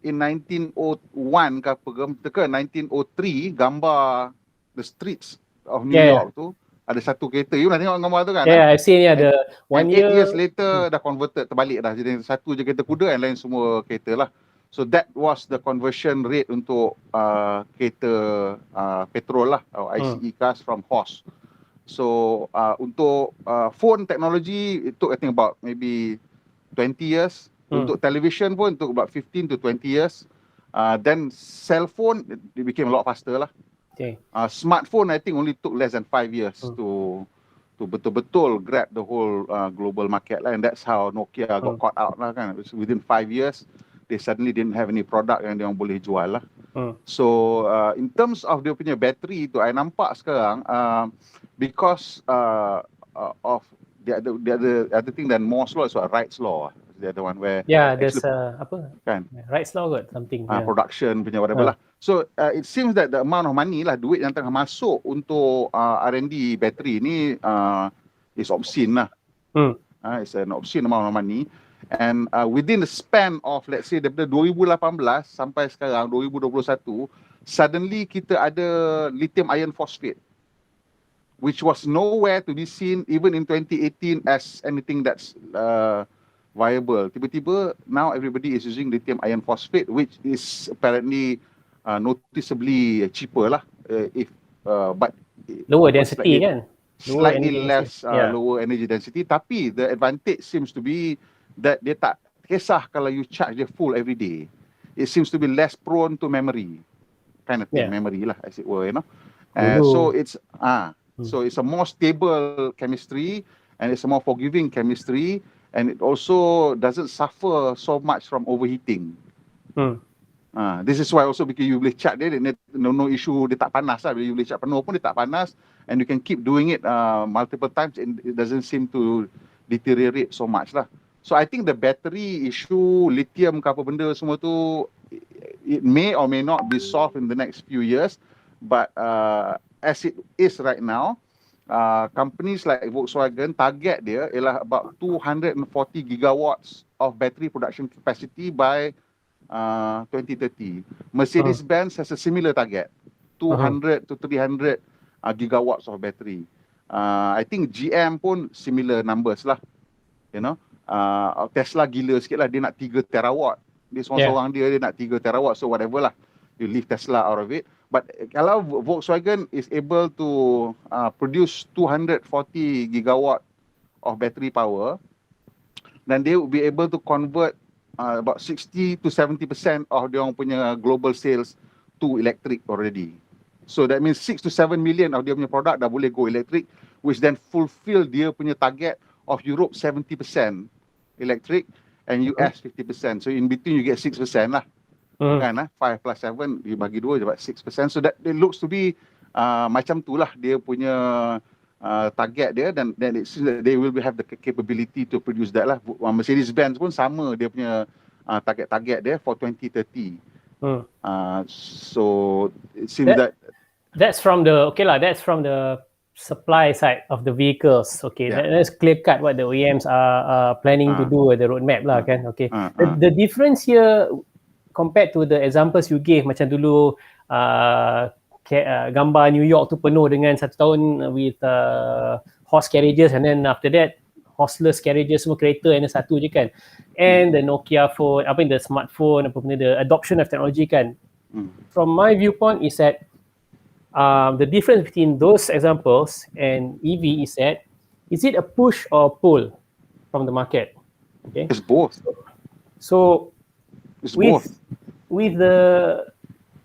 in 1901 ke apa ke 1903 gambar the streets of New Yeah, York tu ada satu kereta. You nak tengok gambar tu kan? yeah, I've seen And, the and 1 8 year. years later dah converted terbalik dah. Jadi satu je kereta kuda and lain semua kereta lah. So that was the conversion rate untuk kereta petrol lah, or ICE cars from horse. So untuk phone technology, it took I think about maybe 20 years. Untuk television pun took about 15 to 20 years. Then cell phone, it became a lot faster lah. Okay. Smartphone, I think only took less than 5 years to betul-betul grab the whole global market lah. And that's how Nokia got caught out lah kan. Within 5 years, they suddenly didn't have any product yang dia boleh jual lah. So in terms of dia punya battery tu, I nampak sekarang because of the other thing than Moore's law is what, Wright's law. The other one where There's apa? Kan? Rights law kot, something. Production punya whatever lah. So it seems that the amount of money lah, duit yang tengah masuk untuk R&D battery ni is obscene lah. It's an obscene amount of money. And within the span of, let's say, daripada 2018 sampai sekarang 2021, suddenly kita ada lithium iron phosphate, which was nowhere to be seen even in 2018 as anything that's viable. Tiba-tiba now everybody is using lithium iron phosphate, which is apparently noticeably cheaper lah. But Lower density kan? Slightly less lower energy density. Tapi the advantage seems to be that dia tak kisah kalau you charge dia full every day. It seems to be less prone to memory, kind of thing, memory lah as it were, you know. So it's a more stable chemistry, and it's a more forgiving chemistry, and it also doesn't suffer so much from overheating. This is why also because you boleh charge dia, no issue, dia tak panas lah. Bila you boleh charge penuh pun dia tak panas, and you can keep doing it multiple times and it doesn't seem to deteriorate so much lah. So I think the battery issue, lithium ke apa benda semua tu, it may or may not be solved in the next few years, but as it is right now, companies like Volkswagen, target dia ialah about 240 gigawatts of battery production capacity by 2030. Mercedes-Benz has a similar target, 200 to 300 gigawatts of battery. I think GM pun similar numbers lah, you know. Tesla gila sikit lah, dia nak 3 terawatt. Dia seorang-seorang dia nak 3 terawatt, so whatever lah, you leave Tesla out of it. But kalau Volkswagen is able to produce 240 gigawatt of battery power, then they will be able to convert about 60 to 70% of dia punya global sales to electric already. So that means 6 to 7 million of dia punya product dah boleh go electric, which then fulfill dia punya target of Europe 70% electric and US 50%. So in between you get 6% lah. Kan 5 plus 7 you bagi 2 je about 6%. So that it looks to be macam tu lah dia punya target dia, dan then it seems that they will have the capability to produce that lah. Mercedes-Benz pun sama dia punya target dia for 2030. So it seems that's from the that's from the supply side of the vehicles. Let's clear cut what the OEMs are planning to do with the roadmap lah kan. The difference here compared to the examples you gave, macam dulu gambar New York tu penuh dengan 1 tahun with horse carriages, and then after that horseless carriages, semua kereta and satu je kan. And the Nokia phone, the smartphone, the adoption of technology kan. From my viewpoint is that the difference between those examples and EV is that, is it a push or pull from the market? It's both. So it's both. With the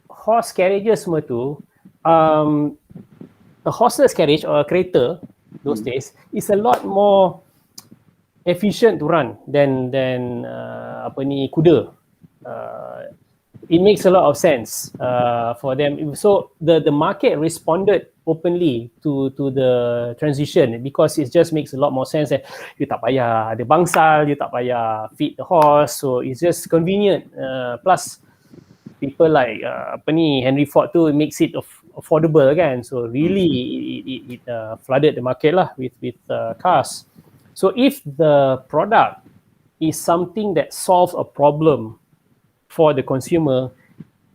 horse carriages semua tu, a horseless carriage or a kereta those days is a lot more efficient to run than kuda. It makes a lot of sense for them. So the market responded openly to the transition, because it just makes a lot more sense that you tak payah ada bangsal, you tak payah feed the horse, so it's just convenient. Plus people like Henry Ford tu, it makes it affordable kan, so really it flooded the market lah with cars. So if the product is something that solves a problem for the consumer,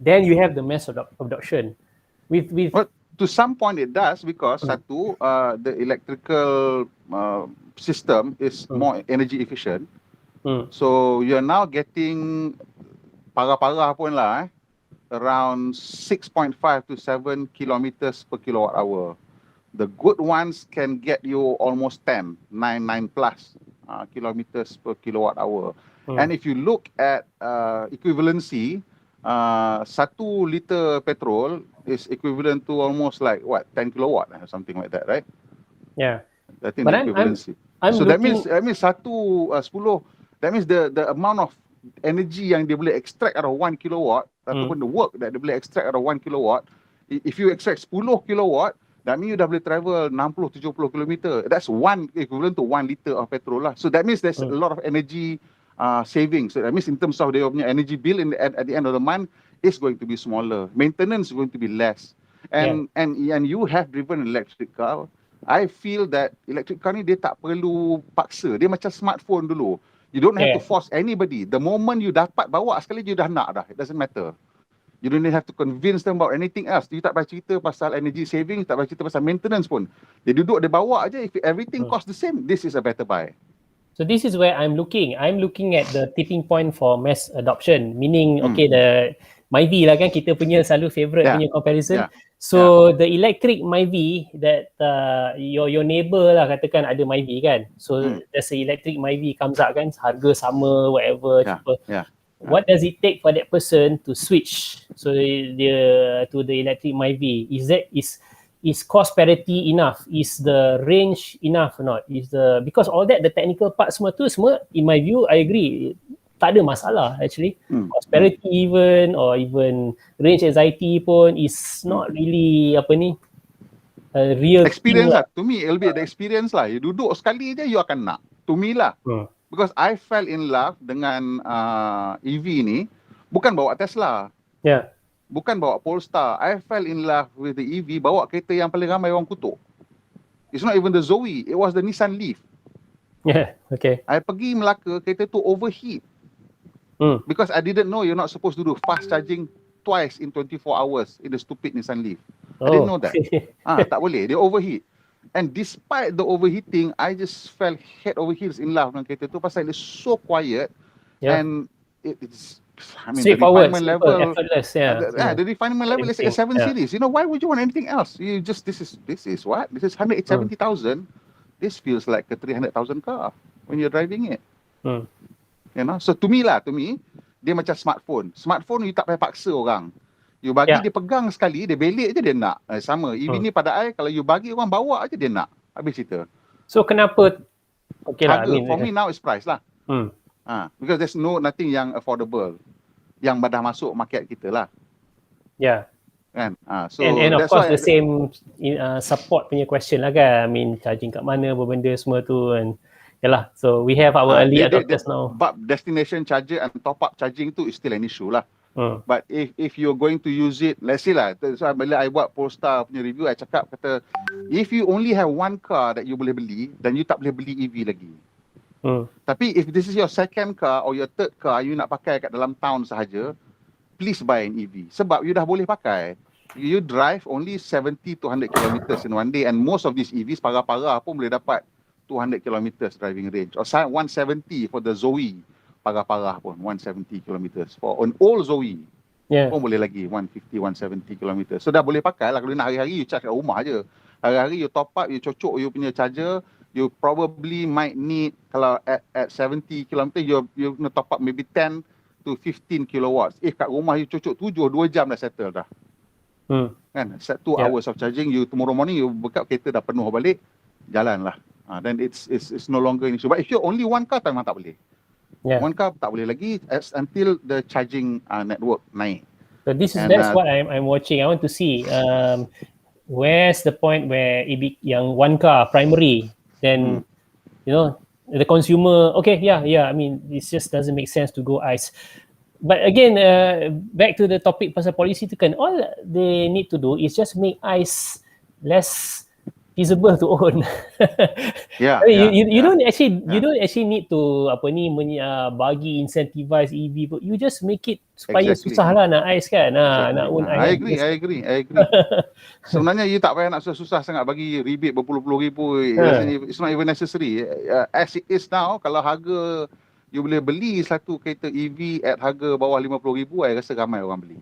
then you have the mass adoption. Well, to some point it does, because satu, the electrical system is more energy efficient. So you're now getting parah-parah pun lah, around 6.5 to 7 kilometers per kilowatt hour. The good ones can get you almost 9 plus kilometers per kilowatt hour. And if you look at equivalency, 1 liter petrol is equivalent to almost like 10 kilowatt or something like that, right? Yeah. I think But the equivalency. So that means 10, that means the amount of energy yang dia boleh extract out of 1 kilowatt, ataupun the work that dia boleh extract out of 1 kilowatt, if you extract 10 kilowatt, that means you dah boleh travel 60-70 kilometer. That's equivalent to 1 liter of petrol lah. So that means there's a lot of energy savings. So that means in terms of their energy bill at the end of the month, is going to be smaller. Maintenance is going to be less. And you have driven an electric car. I feel that electric car ni dia tak perlu paksa. Dia macam smartphone dulu. You don't have to force anybody. The moment you dapat bawa sekali, you dah nak dah. It doesn't matter. You don't have to convince them about anything else. You tak payah cerita pasal energy saving, tak payah cerita pasal maintenance pun. Dia duduk, dia bawa aja. If everything costs the same, this is a better buy. So this is where I'm looking. I'm looking at the tipping point for mass adoption. Meaning, okay, the Myvi lah kan, kita punya selalu favorite punya comparison. So the electric Myvi that your neighbor lah katakan ada Myvi kan. So there's a electric Myvi comes up kan, harga sama, whatever, cheaper. What does it take for that person to switch to the electric Myvi? Is cost parity enough? Is the range enough or not? Because all that, the technical part semua tu semua, in my view, I agree, tak ada masalah actually. Cost parity even range anxiety pun is not really real experience lah. To me, it'll be the experience lah. You duduk sekali je, you akan nak. To me lah. Because I fell in love dengan EV ni, bukan bawa Tesla. Bukan bawa Polestar. I fell in love with the EV, bawa kereta yang paling ramai orang kutuk. It's not even the Zoe, it was the Nissan Leaf. Okay. I pergi Melaka, kereta tu overheat. Because I didn't know you're not supposed to do fast charging twice in 24 hours in the stupid Nissan Leaf. I didn't know that. Tak boleh, dia overheat. And despite the overheating, I just fell head over heels in love dengan kereta tu pasal it's so quiet and it's, I mean, the refinement level, effortless, the refinement level is a 7 series. You know, why would you want anything else? You just this is what? This is 170,000. This feels like a 300,000 car when you're driving it. You know, so to me, dia macam smartphone. Smartphone you tak payah paksa orang. You bagi dia pegang sekali, dia belik je dia nak. Sama, EV ni pada I, kalau you bagi orang bawa aja dia nak. Habis cerita. So kenapa? Okay lah. Harga, for me now is price lah. Because there's nothing yang affordable yang dah masuk market kita lah. Kan? So and of course the same support punya question lah kan. I mean, charging kat mana, benda semua tu, and yalah. So we have our early adopters now. But destination charger and top up charging tu is still an issue lah. But if you're going to use it, let's say lah, so bila I buat Polestar punya review, I cakap kata, if you only have one car that you boleh beli, then you tak boleh beli EV lagi. Tapi if this is your second car or your third car, you nak pakai kat dalam town sahaja, please buy an EV. Sebab you dah boleh pakai. You drive only 70 to 100 kilometers in one day, and most of these EVs parah-parah pun boleh dapat 200 kilometers driving range, or 170 for the Zoe. Parah-parah pun 170 kilometers for an old Zoe. Pun boleh lagi 150, 170 kilometers. So dah boleh pakai lah. Kalau nak hari-hari you charge kat rumah je. Hari-hari you top up, you cocok you punya charger, you probably might need, kalau at 70 kilometers, you gonna top up maybe 10 to 15 kilowatts. Kat rumah you cocok 2 jam dah settle dah. Kan? Set 2 hours of charging, you tomorrow morning you buka kereta dah penuh balik, jalan lah. Then it's no longer an issue. But if you only one car, memang tak boleh. One car tak boleh lagi until the charging network naik. So that's what I'm watching. I want to see where's the point where yang one car primary, then you know the consumer, okay, yeah, I mean it just doesn't make sense to go ICE. But again, back to the topic pasal policy tu kan, all they need to do is just make ICE less feasible to own. Yeah, I mean, yeah, you yeah. don't actually need to bagi incentivize EV, but you just make it supaya Exactly. susah lah nak ICE kan, Exactly. nak own I ICE. agree. Sebenarnya you tak payah nak susah-susah sangat bagi rebate berpuluh-puluh ribu. Rasanya it's not even necessary. As it is now, kalau harga you boleh beli satu kereta EV at harga bawah 50,000, I rasa ramai orang beli.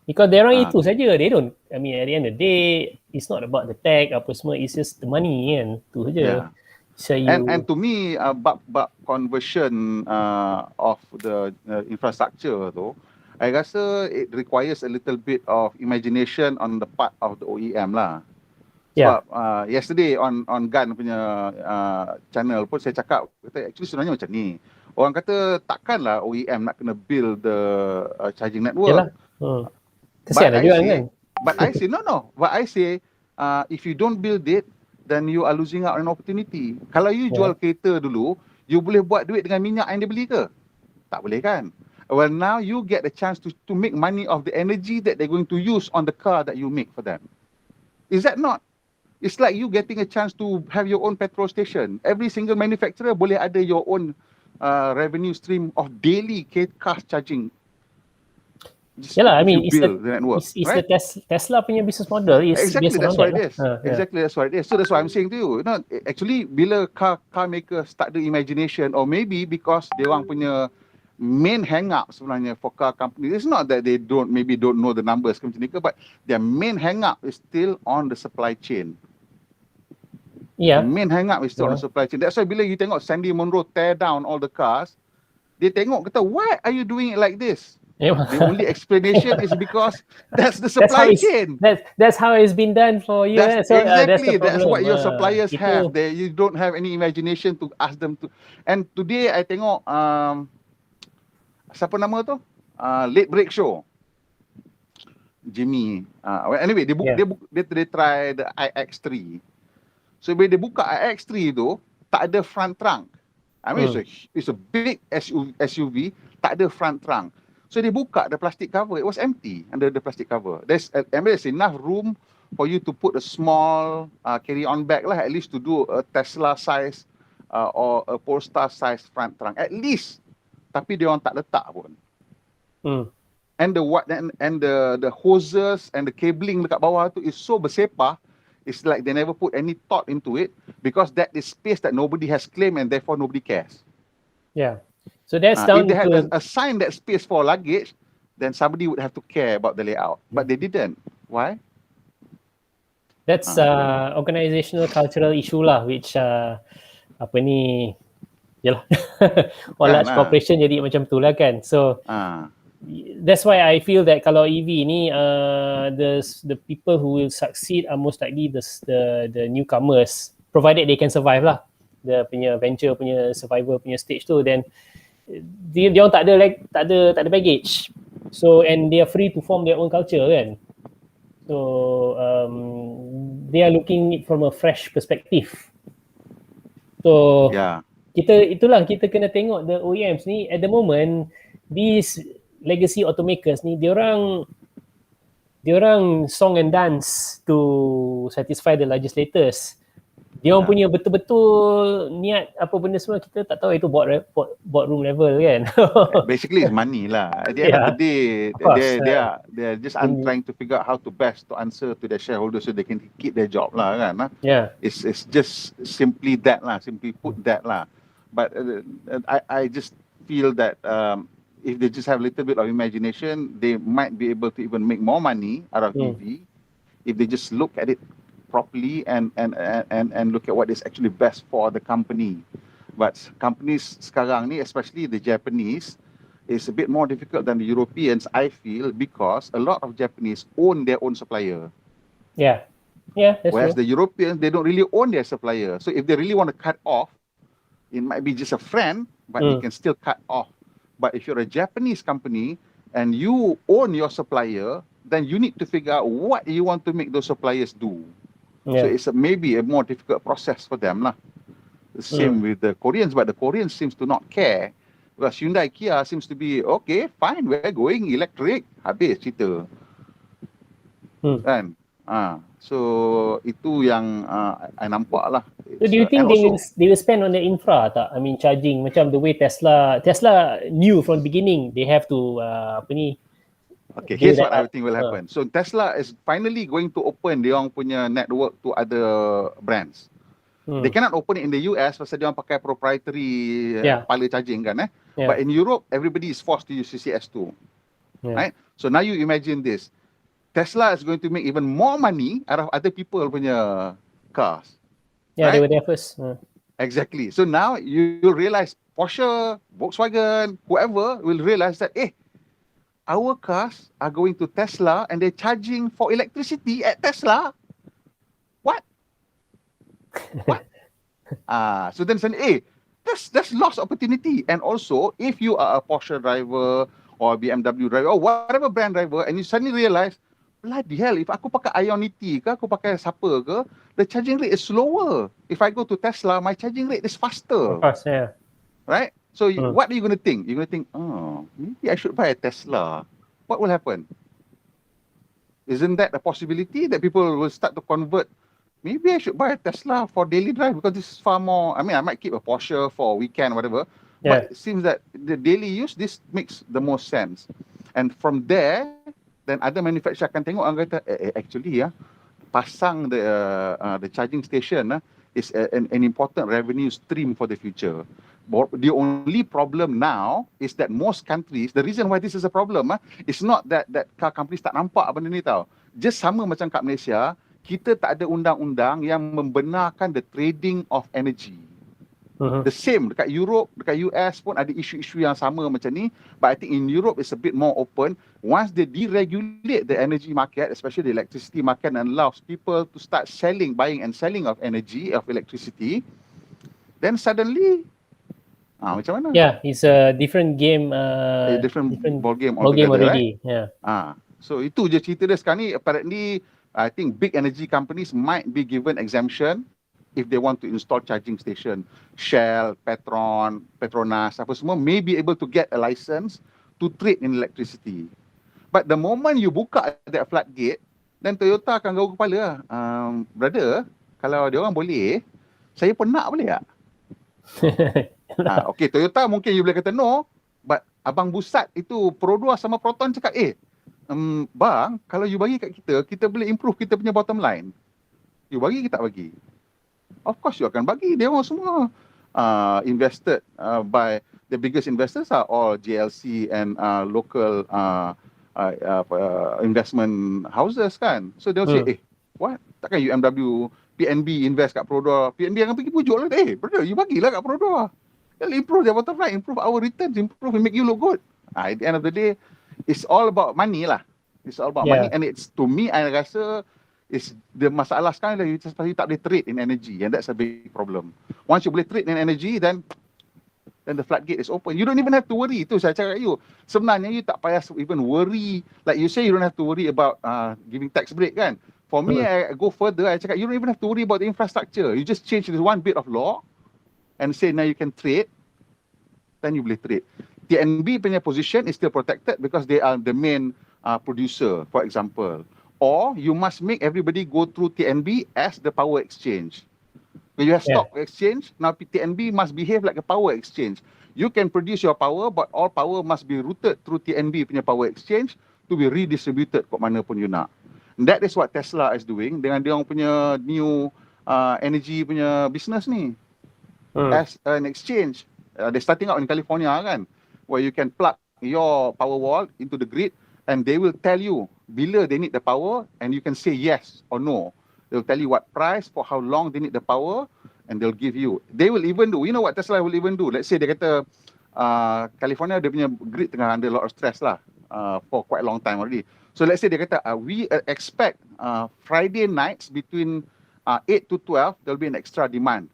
Because dia orang itu saja, they don't, I mean at the end of the day it's not about the tech apa semua, it's just the money kan, tu saja. Yeah. So And to me, bab conversion of the infrastructure tu, I rasa it requires a little bit of imagination on the part of the OEM lah. Sebab yesterday on GAN punya channel pun saya cakap, kata actually sebenarnya macam ni. Orang kata takkanlah OEM nak kena build the charging network. Kesian lah juga kan. But I say no. But I say if you don't build it, then you are losing out an opportunity. Kalau you jual kereta dulu, you boleh buat duit dengan minyak yang dia beli ke? Tak boleh kan? Well, now you get the chance to make money of the energy that they're going to use on the car that you make for them. Is that not? It's like you getting a chance to have your own petrol station. Every single manufacturer boleh ada your own revenue stream of daily car charging. Yalah, I mean, it's right? the Tesla punya business model. Exactly, that's what it is. Exactly, that's what it is. So that's why I'm saying to you, actually, bila car maker start the imagination, or maybe because they orang punya main hang-up sebenarnya for car company, it's not that they don't know the numbers, but their main hang-up is still on the supply chain. Yeah. The main hang-up is still on the supply chain. That's why bila you tengok Sandy Monroe tear down all the cars, dia tengok, kata, why are you doing it like this? The only explanation is because that's the supply chain. That's how it's been done for years. Exactly. That's what your suppliers have. You don't have any imagination to ask them to. And today I tengok siapa nama tu? Late Break Show. Jimmy. Anyway, they try the iX3. So bila dia buka iX3 tu, tak ada front trunk. I mean it's a big SUV, tak ada front trunk. So dia buka the plastic cover, it was empty under the plastic cover. There's enough room for you to put a small carry-on bag lah, at least to do a Tesla size or a Polestar size front trunk, at least. Tapi dia orang tak letak pun. And the hoses and the cabling dekat bawah tu is so bersepah, it's like they never put any thought into it, because that is space that nobody has claimed and therefore nobody cares. Yeah. So that's down if they had to assigned that space for luggage, then somebody would have to care about the layout. But they didn't. Why? That's organizational cultural issue lah, which yalah. Large corporation jadi macam tu lah kan. So that's why I feel that kalau EV ni the people who will succeed are most likely the newcomers, provided they can survive lah. The punya venture punya survival punya stage tu, then dia orang tak ada baggage. So and they are free to form their own culture kan. So they are looking from a fresh perspective. So kita kena tengok the OEMs ni at the moment, these legacy automakers ni, dia orang song and dance to satisfy the legislators. Dia orang punya betul-betul niat apa benda semua kita tak tahu, itu boardroom level kan. Basically it's money lah. At the end of the day, they're just trying to figure out how to best to answer to their shareholders so they can keep their job lah kan. It's just simply that lah, simply put that lah. But I just feel that if they just have a little bit of imagination, they might be able to even make more money out of EV if they just look at it properly and look at what is actually best for the company. But companies sekarang ni, especially the Japanese, is a bit more difficult than the Europeans, I feel, because a lot of Japanese own their own supplier. That's whereas true. the Europeans, they don't really own their supplier. So if they really want to cut off, it might be just a friend, but they can still cut off. But if you're a Japanese company and you own your supplier, then you need to figure out what you want to make those suppliers do. So Yeah. it's maybe a more difficult process for them lah. The same with the Koreans, but the Koreans seems to not care. Because Hyundai, Kia seems to be, okay, fine, we're going electric. Habis cerita. Kan? So itu yang I nampak lah. So do you think they will spend on the infra tak? I mean charging macam the way Tesla knew from the beginning they have to Okay, here's what I think will happen. So Tesla is finally going to open dia orang punya network to other brands. They cannot open it in the US pasal dia orang pakai proprietary pala charging kan But in Europe, everybody is forced to use CCS2. Right? So now you imagine this. Tesla is going to make even more money out of other people punya cars. Yeah, right? They were there first. Exactly. So now you'll realize Porsche, Volkswagen, whoever will realize that, our cars are going to Tesla and they're charging for electricity at Tesla. What? What? So then say, that's lost opportunity. And also, if you are a Porsche driver or BMW driver or whatever brand driver, and you suddenly realize, bloody hell, if aku pakai Ionity ke, aku pakai siapa ke, the charging rate is slower. If I go to Tesla, my charging rate is faster. Of course, yeah. Right? So what are you going to think? You're going to think, oh, maybe I should buy a Tesla. What will happen? Isn't that a possibility that people will start to convert? Maybe I should buy a Tesla for daily drive because this is far more, I mean, I might keep a Porsche for a weekend or whatever. But it seems that the daily use, this makes the most sense. And from there, then other manufacturer akan tengok, orang kata, actually, pasang the charging station is an important revenue stream for the future. The only problem now is that most countries, the reason why this is a problem is not that car companies tak nampak benda ni tau. Just sama macam kat Malaysia, kita tak ada undang-undang yang membenarkan the trading of energy. The same dekat Europe, dekat US pun ada isu-isu yang sama macam ni. But I think in Europe it's a bit more open. Once they deregulate the energy market, especially the electricity market, and allows people to start buying and selling of energy, of electricity, then suddenly, macam mana? Yeah, it's a different game. A different ball game already. Right? Yeah. So itu je cerita dia sekarang ni. Apparently, I think big energy companies might be given exemption if they want to install charging station. Shell, Petronas, apa semua may be able to get a license to trade in electricity. But the moment you buka that floodgate, then Toyota akan gaul kepala. Brother, kalau dia orang boleh, saya pun nak boleh tak? Okay, Toyota mungkin you boleh kata no, but Abang Busat itu Pro 2 sama Proton cakap, bang, kalau you bagi kat kita, kita boleh improve kita punya bottom line. You bagi ke tak bagi? Of course you akan bagi. Dia orang semua invested by the biggest investors are all JLC and local investment houses kan. So they'll say, what? Takkan UMW, PNB invest kat Pro 2. PNB akan pergi pujuk lah. Brother, you bagilah kat Pro 2. They'll improve their bottom line, improve our returns, improve and make you look good. At the end of the day, it's all about money lah. It's all about money, and it's, to me, I rasa is the masalah sekarang you tak boleh trade in energy, and that's a big problem. Once you boleh trade in energy, then the floodgate is open. You don't even have to worry. Itu saya cakap you. Sebenarnya you tak payah even worry. Like you say, you don't have to worry about giving tax break kan. For me, I go further. I cakap you don't even have to worry about the infrastructure. You just change this one bit of law and say now you can trade, then you boleh trade. TNB punya position is still protected because they are the main producer, for example. Or you must make everybody go through TNB as the power exchange. When you have stock exchange, now TNB must behave like a power exchange. You can produce your power, but all power must be routed through TNB punya power exchange to be redistributed kat mana pun you nak. And that is what Tesla is doing dengan dia orang punya new energy punya business ni. As an exchange. They're starting out in California kan, where you can plug your power wall into the grid and they will tell you bila they need the power and you can say yes or no. They'll tell you what price, for how long they need the power, and they'll give you. They will even do, you know what Tesla will even do? Let's say dia kata California dia punya grid tengah under a lot of stress lah for quite a long time already. So let's say dia kata we expect Friday nights between 8 to 12 there'll be an extra demand.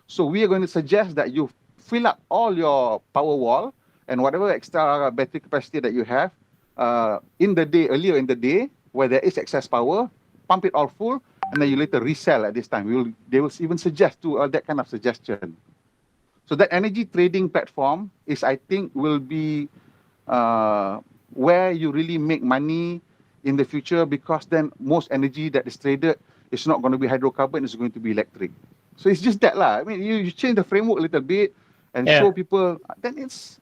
So we are going to suggest that you fill up all your power wall and whatever extra battery capacity that you have, earlier in the day, where there is excess power, pump it all full, and then you later resell at this time. They will even suggest to that kind of suggestion. So that energy trading platform is, I think, will be where you really make money in the future, because then most energy that is traded is not going to be hydrocarbon, it's going to be electric. So it's just that lah. I mean, you change the framework a little bit and show people, then it's...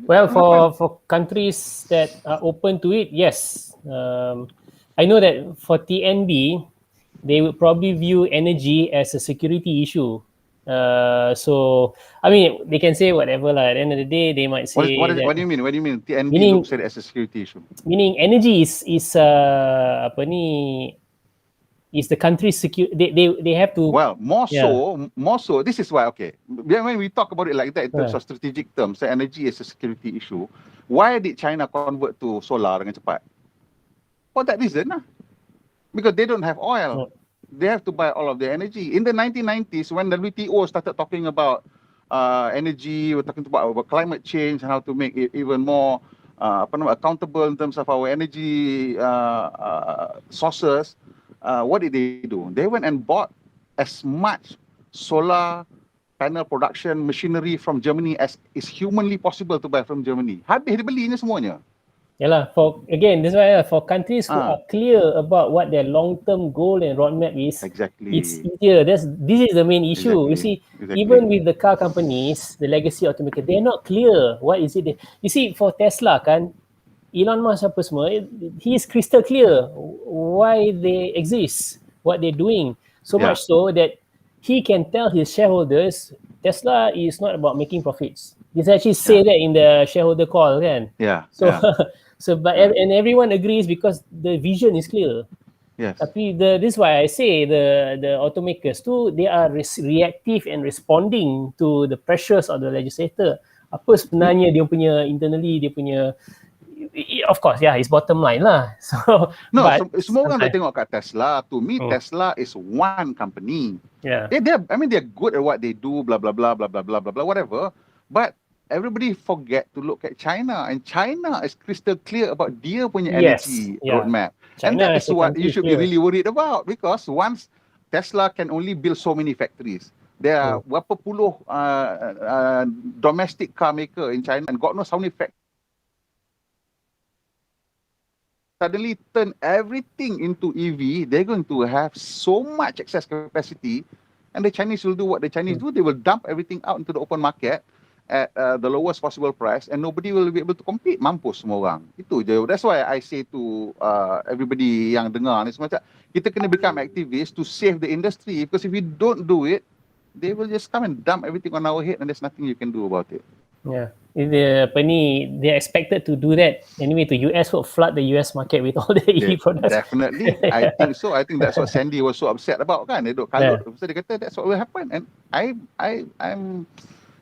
Well, for countries that are open to it, yes. I know that for TNB, they would probably view energy as a security issue. So, I mean, they can say whatever lah. At the end of the day, they might say what do you mean? What do you mean? TNB looks at it as a security issue. Meaning energy is apa ni, is the country's they have to... Well, more so, this is why, okay, when we talk about it like that in terms of strategic terms, so energy is a security issue, why did China convert to solar dengan cepat? For that reason lah. Because they don't have oil. They have to buy all of their energy. In the 1990s, when the WTO started talking about energy, we're talking about climate change and how to make it even more accountable in terms of our energy sources, what did they do? They went and bought as much solar panel production machinery from Germany as is humanly possible to buy from Germany. Habis dia belinya semuanya. Yalah, that's why for countries who are clear about what their long-term goal and roadmap is, it's easier. This is the main issue. You see, even with the car companies, the legacy automaker, they're not clear what is it. You see, for Tesla kan, Elon Musk apa semua, he is crystal clear why they exist, what they're doing. So much so that he can tell his shareholders, Tesla is not about making profits. He actually say that in the shareholder call kan. And everyone agrees because the vision is clear. Yes. Tapi this is why I say the automakers too, they are reactive and responding to the pressures of the legislator. Apa sebenarnya dia punya internally, dia punya, of course, it's bottom line lah. So semua orang dah tengok kat Tesla. To me, Tesla is one company. Yeah. They're good at what they do, blah blah blah blah blah blah blah whatever. But everybody forget to look at China, and China is crystal clear about dia punya energy roadmap. China, and that is what you should be really worried about, because once Tesla can only build so many factories. There are berapa puluh domestic car maker in China, and God knows how many factories suddenly turn everything into EV. They're going to have so much excess capacity, and the Chinese will do what the Chinese do. They will dump everything out into the open market at the lowest possible price, and nobody will be able to compete. Mampus semua orang. Itu je. That's why I say to everybody yang dengar ni semua, kita kena become activists to save the industry, because if we don't do it, they will just come and dump everything on our head, and there's nothing you can do about it. Yeah. They're expected to do that anyway. To US will flood the US market with all the EV products. Definitely, I think so. I think that's what Sandy was so upset about kan. Dia duk kalut. So dia kata that's what will happen, and I'm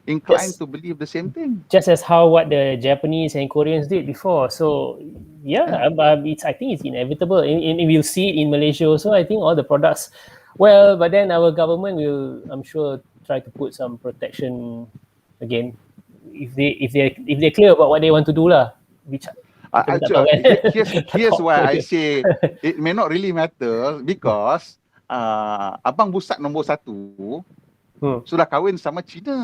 inclined to believe the same thing. Just as what the Japanese and Koreans did before. So I think it's inevitable, and we'll see it in Malaysia also. I think all the products. Well, but then our government will, I'm sure, try to put some protection again. If they're clear about what they want to do lah. Here's why I say it may not really matter, because Abang Busat nombor 1 sudah kahwin sama China.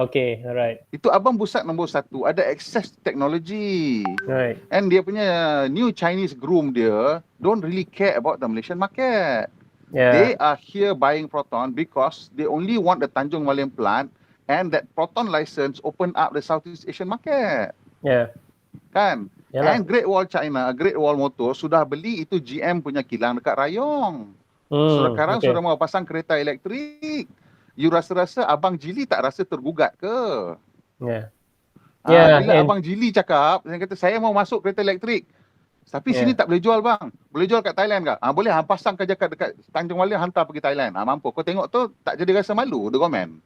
Okay, alright. Itu Abang Busat nombor 1 ada access to technology. Right. And dia punya new Chinese groom dia don't really care about the Malaysian market. They are here buying Proton because they only want the Tanjung Malian plant, and that Proton license open up the Southeast Asian market. Kan? And Great Wall China, Great Wall Motor sudah beli itu GM punya kilang dekat Rayong. Sekarang sudah mau pasang kereta elektrik. You rasa-rasa Abang Jili tak rasa tergugat ke? Bila Abang Jili cakap, dia kata saya mau masuk kereta elektrik. Tapi sini tak boleh jual bang. Boleh jual kat Thailand ke? Boleh, pasang kerja dekat Tanjung Malian, hantar pergi Thailand. Mampu. Kau tengok tu tak jadi rasa malu, the comment.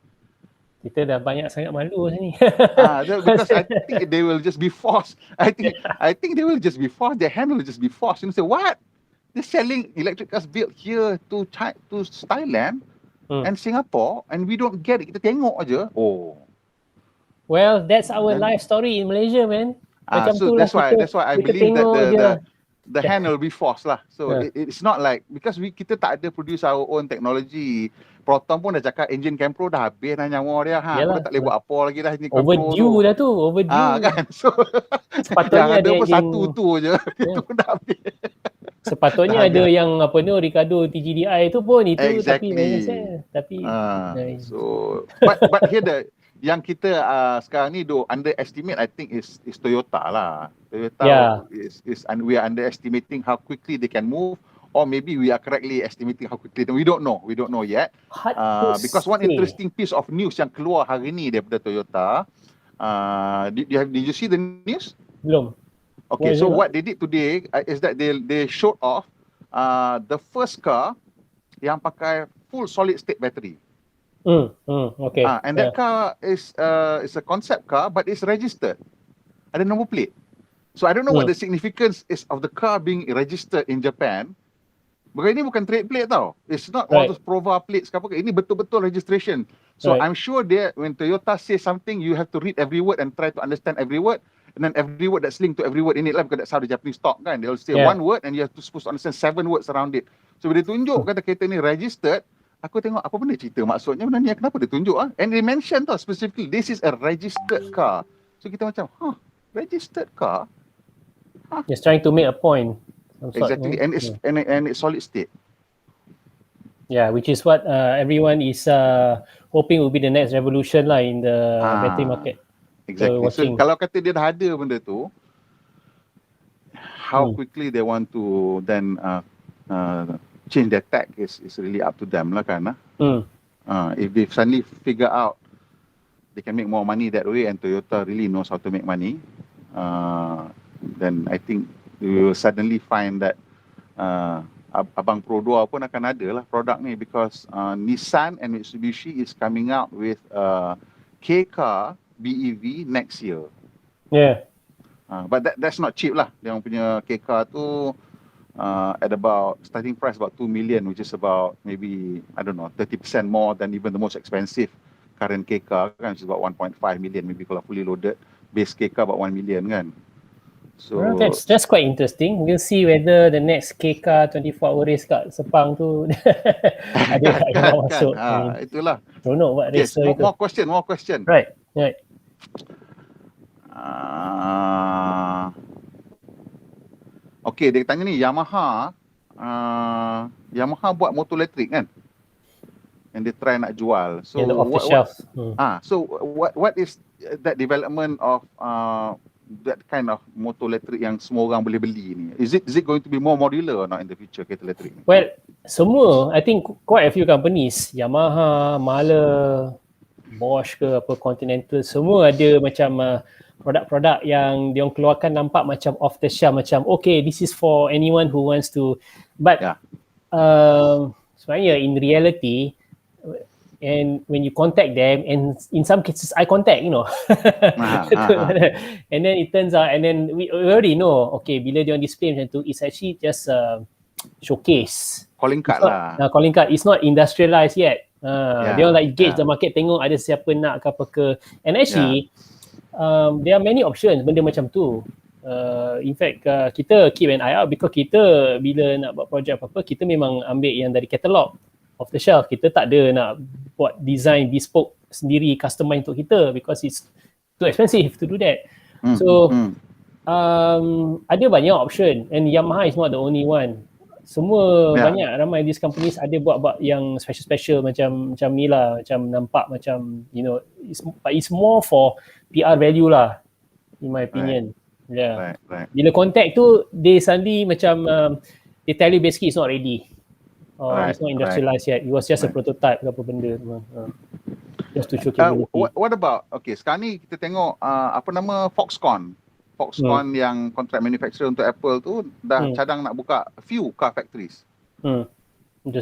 Kita dah banyak sangat malu sini. Because I think they will just be forced. I think they will just be forced. Their hand will just be forced. You know, say what? They're selling electric cars built here to Thailand and Singapore, and we don't get it. Kita tengok aja. Well, that's our life story in Malaysia, man. Macam So tu lah that's why I kita believe that tengok je. the hand will be forced lah. So it's not like, because kita tak ada produce our own technology. Proton pun dah cakap engine Campro dah habis dah nyawa dia. Aku dah tak boleh buat apa lagi dah engine Campro tu. Overdue dah tu, overdue. Kan. So Sepatutnya yang ada ada pun engine, satu tu je. Itu pun dah habis. sepatutnya ada yang apa ni, Ricardo TGDI tu pun itu, Exactly. tapi So but here yang kita sekarang ni underestimate, I think is Toyota lah. Toyota is and we are underestimating how quickly they can move, or maybe we are correctly estimating how quickly. We don't know yet. Because one interesting piece of news yang keluar hari ni daripada Toyota, did you see the news? belum. Okay, so what they did today is that they showed off the first car yang pakai full solid state battery. Okay. And that car is a concept car, but it's registered. Ada number plate. So I don't know what the significance is of the car being registered in Japan. Because ini bukan trade plate tau. It's not all those Prova plates ke apa. Ini betul-betul registration. So I'm sure when Toyota says something, you have to read every word and try to understand every word. And then every word that's linked to every word in it lah, because that's how the Japanese talk kan. They'll say one word and you have to supposed to understand 7 words around it. So bila dia tunjuk kata kereta ni registered, aku tengok apa benda cerita maksudnya benda ni, kenapa dia tunjuk And they mention tau specifically, this is a registered car. So kita macam, registered car? Just trying to make a point. Exactly, and it's solid state. Yeah, which is what everyone is hoping will be the next revolution lah in the battery market. Exactly. So kalau kata dia dah ada benda tu, how quickly they want to then change their tech is really up to them lah kan. If they suddenly figure out they can make more money that way, and Toyota really knows how to make money, then I think we will suddenly find that Abang Pro 2 pun akan ada lah produk ni, because Nissan and Mitsubishi is coming out with K-car BEV next year. Yeah. But that's not cheap lah. Dia punya K-car tu at about starting price about 2 million, which is about maybe, I don't know, 30% more than even the most expensive current K-car kan, which is about 1.5 million maybe kalau fully loaded. Base K-car about 1 million kan. So that's quite interesting. We'll see whether the next K-car 24 hour race kat Sepang tu ada yang masuk. Itulah. Don't know what race itu. More question. Right. Okay, dia tanya ni, Yamaha buat motor elektrik kan, and dia try nak jual. So off the shelf. So what is that development of that kind of motor elektrik yang semua orang boleh beli ni? Is it going to be more modular or not in the future, kereta elektrik ni? Well, semua, I think quite a few companies, Yamaha, Mahler, Bosch ke apa, Continental, semua ada macam produk-produk yang dia orang keluarkan nampak macam off the shelf, macam okay, this is for anyone who wants to, but sebenarnya in reality, and when you contact them, and in some cases I contact, and then it turns out, and then we already know, okay, bila dia orang display macam tu, it's actually just showcase. Calling card lah. Calling card, it's not industrialized yet. Dia orang like gauge the market, tengok ada siapa nak ke apa ke. And actually, there are many options benda macam tu. In fact, kita keep an eye out, because kita bila nak buat projek apa-apa, kita memang ambil yang dari katalog, off the shelf. Kita tak ada nak buat design bespoke sendiri, customize untuk kita, because it's too expensive to do that. So ada banyak option, and Yamaha is not the only one. Semua banyak, ramai these companies ada buat yang special macam ni lah, macam nampak macam it's more for PR value lah, in my opinion. Right. Bila contact tu, they suddenly macam they tell you basically it's not ready. It's not industrialized yet. It was just a prototype ke apa benda. Just to show capability. What about, okay, sekarang ni kita tengok apa nama Foxconn yang contract manufacturer untuk Apple tu dah cadang nak buka a few car factories.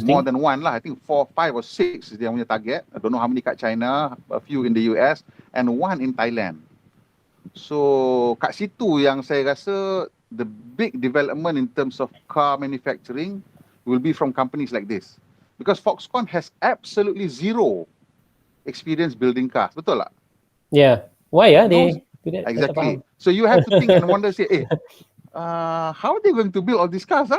More than one lah. I think 4, 5 or 6 is dia punya target. I don't know how many kat China, a few in the US, and one in Thailand. So kat situ yang saya rasa the big development in terms of car manufacturing will be from companies like this. Because Foxconn has absolutely zero experience building cars. Betul tak? Yeah. Why they Tidak Exactly. faham. So you have to think and wonder, say, how are they going to build all these cars,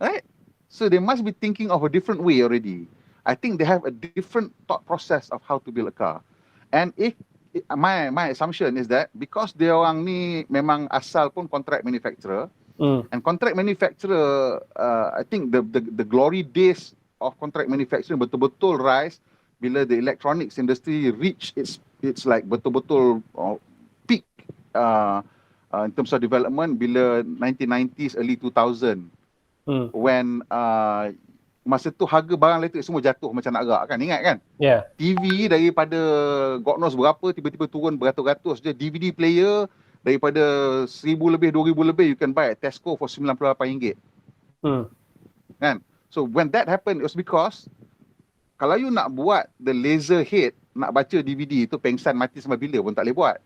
right? So they must be thinking of a different way already. I think they have a different thought process of how to build a car. And if my assumption is that because dia orang ni memang asal pun contract manufacturer, and contract manufacturer, I think the glory days of contract manufacturing betul-betul rise bila the electronics industry reach its like betul-betul peak in terms of development bila 1990s, early 2000, when masa tu harga barang elektrik semua jatuh macam nak gerak kan, ingat kan? Yeah. TV daripada God knows berapa tiba-tiba turun beratus-ratus je. DVD player daripada 1,000 lebih, 2,000 lebih, you can buy at Tesco for RM98. Kan? So when that happened, it was because kalau you nak buat the laser head, nak baca DVD tu pengsan mati sampai bila pun tak boleh buat.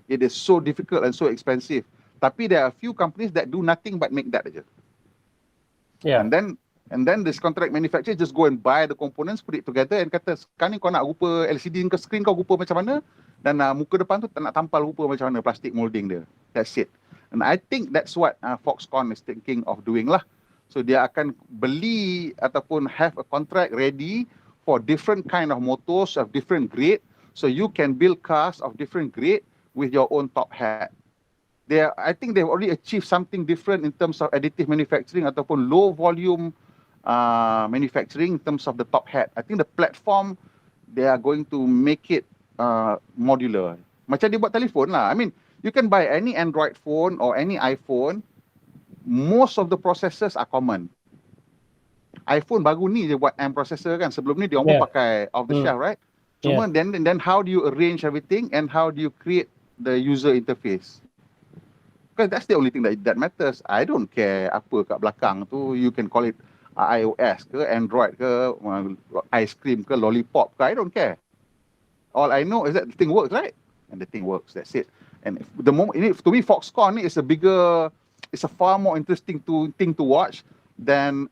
It is so difficult and so expensive. Tapi there are a few companies that do nothing but make that aja. Yeah. And then this contract manufacturer just go and buy the components, put it together and kata, sekarang ni kau nak rupa LCD ke screen kau rupa macam mana, dan muka depan tu tak nak tampal rupa macam mana, plastic molding dia. That's it. And I think that's what Foxconn is thinking of doing lah. So dia akan beli ataupun have a contract ready for different kind of motors of different grade, so you can build cars of different grade with your own top hat. I think they've already achieved something different in terms of additive manufacturing ataupun low volume manufacturing in terms of the top hat. I think the platform, they are going to make it modular. Macam dia buat telefon lah. I mean, you can buy any Android phone or any iPhone. Most of the processors are common. iPhone baru ni je buat ARM processor kan. Sebelum ni dia orang pun pakai off the shelf, right? Cuma then how do you arrange everything and how do you create the user interface? Because that's the only thing that matters. I don't care apa kat belakang tu. You can call it iOS ke, Android ke, ice cream ke, lollipop ke, I don't care. All I know is that the thing works, right? And the thing works, that's it. And the moment, to me, Foxconn is it's a far more interesting thing to watch than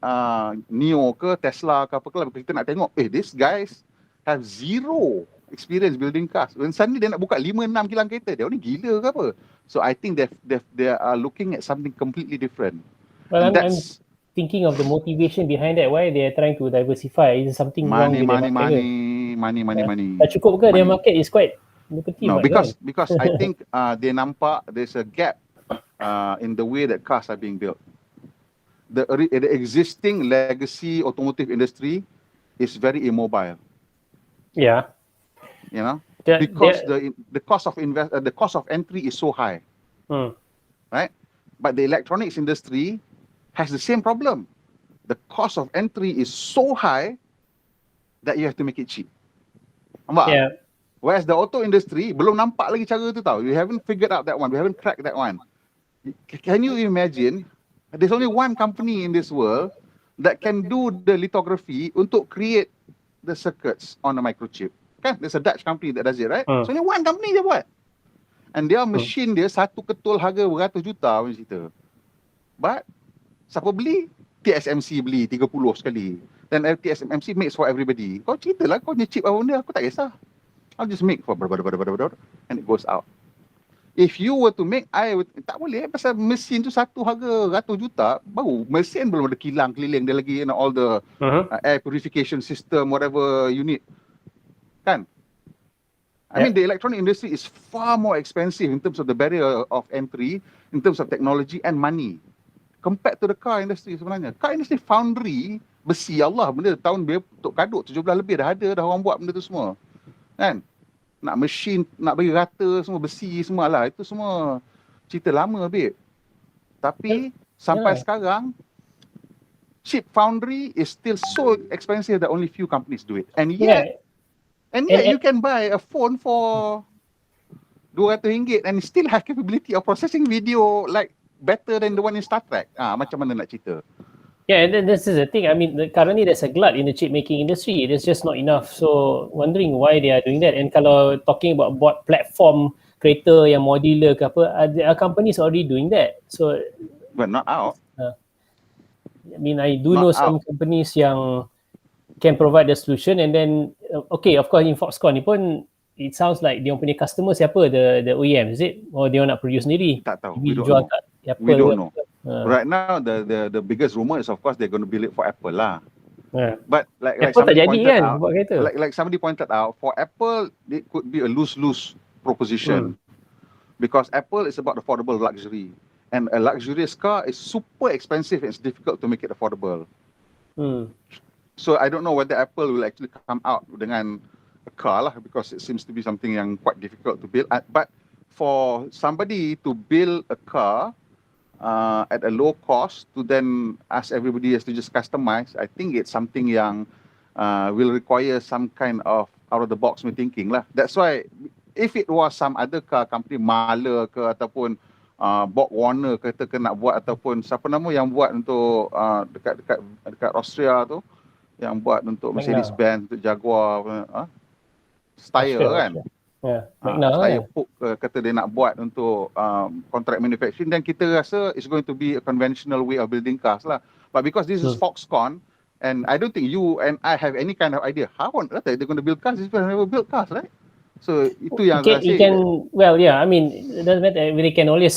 Neo ke, Tesla ke apa ke lah. Kita nak tengok, these guys have zero experience building cars. When suddenly dia nak buka 5-6 kilang kereta, dia ni gila ke apa? So I think they are looking at something completely different. Well, I'm thinking of the motivation behind that. Why they are trying to diversify? Is something wrong with their market? Money. Tak cukup ke? Their market is quite lucrative. No, because I think they nampak there's a gap in the way that cars are being built. The existing legacy automotive industry is very immobile. Yeah. You know, because the cost of entry is so high, right? But the electronics industry has the same problem. The cost of entry is so high that you have to make it cheap. Nampak? Yeah. Whereas the auto industry belum nampak lagi cara tu tau. We haven't figured out that one. We haven't cracked that one. Can you imagine? There's only one company in this world that can do the lithography untuk create the circuits on a microchip. Kan? There's a Dutch company that does it, right? So only one company je buat. And their machine dia satu ketul harga beratus juta macam cerita. But siapa beli? TSMC beli 30 sekali. Then TSMC makes for everybody. Kau ceritalah kau punya chip apa benda, aku tak kisah. I'll just make for and it goes out. If you were to make, tak boleh pasal mesin tu satu harga ratus juta, baru mesin belum ada kilang keliling dia lagi, and all the air purification system, whatever you need. Kan? I mean, the electronic industry is far more expensive in terms of the barrier of entry, in terms of technology and money, compared to the car industry sebenarnya. Car industry foundry, besi, Allah, benda tahun untuk kadut 17 lebih dah ada, dah orang buat benda tu semua. Kan? Nak mesin, nak bagi rata semua, besi semua lah. Itu semua cerita lama, babe. Tapi sampai sekarang, chip foundry is still so expensive that only few companies do it. And yet you can buy a phone for RM200 and still have capability of processing video like better than the one in Star Trek. Macam mana nak cerita? Yeah, and then this is the thing. I mean, currently there's a glut in the chip making industry. It is just not enough. So wondering why they are doing that. And kalau talking about buat platform kereta yang modular ke apa, there are companies already doing that. So, but not out. I mean, I do know some companies yang can provide the solution, and then okay, of course in Foxconn ni pun it sounds like dia punya customer siapa, the OEM, is it? Or dia nak produce sendiri? Tak tahu. Maybe We don't jual know. kat Apple We don't ke know. apa. Right now, the biggest rumor is of course they're going to build it for Apple lah. But Like Apple tak somebody jadi pointed kan out, buat kereta. like somebody pointed out, for Apple it could be a lose-lose proposition because Apple is about affordable luxury, and a luxurious car is super expensive and it's difficult to make it affordable. So I don't know whether Apple will actually come out dengan a car lah, because it seems to be something yang quite difficult to build. But for somebody to build a car at a low cost to then ask everybody has to just customize, I think it's something yang will require some kind of out of the box thinking lah. That's why if it was some other car company, Mahler ke ataupun Bob Warner kata ke nak buat, ataupun siapa nama yang buat untuk dekat Austria tu, yang buat untuk Mercedes-Benz, untuk Jaguar, Steyr kan. Steyr kata dia nak buat untuk contract manufacturing, dan kita rasa it's going to be a conventional way of building cars lah. But because this is Foxconn, and I don't think you and I have any kind of idea how on earth they're going to build cars. These people have never built cars, right? So itu yang saya say. Well, yeah, I mean, it doesn't matter. They can always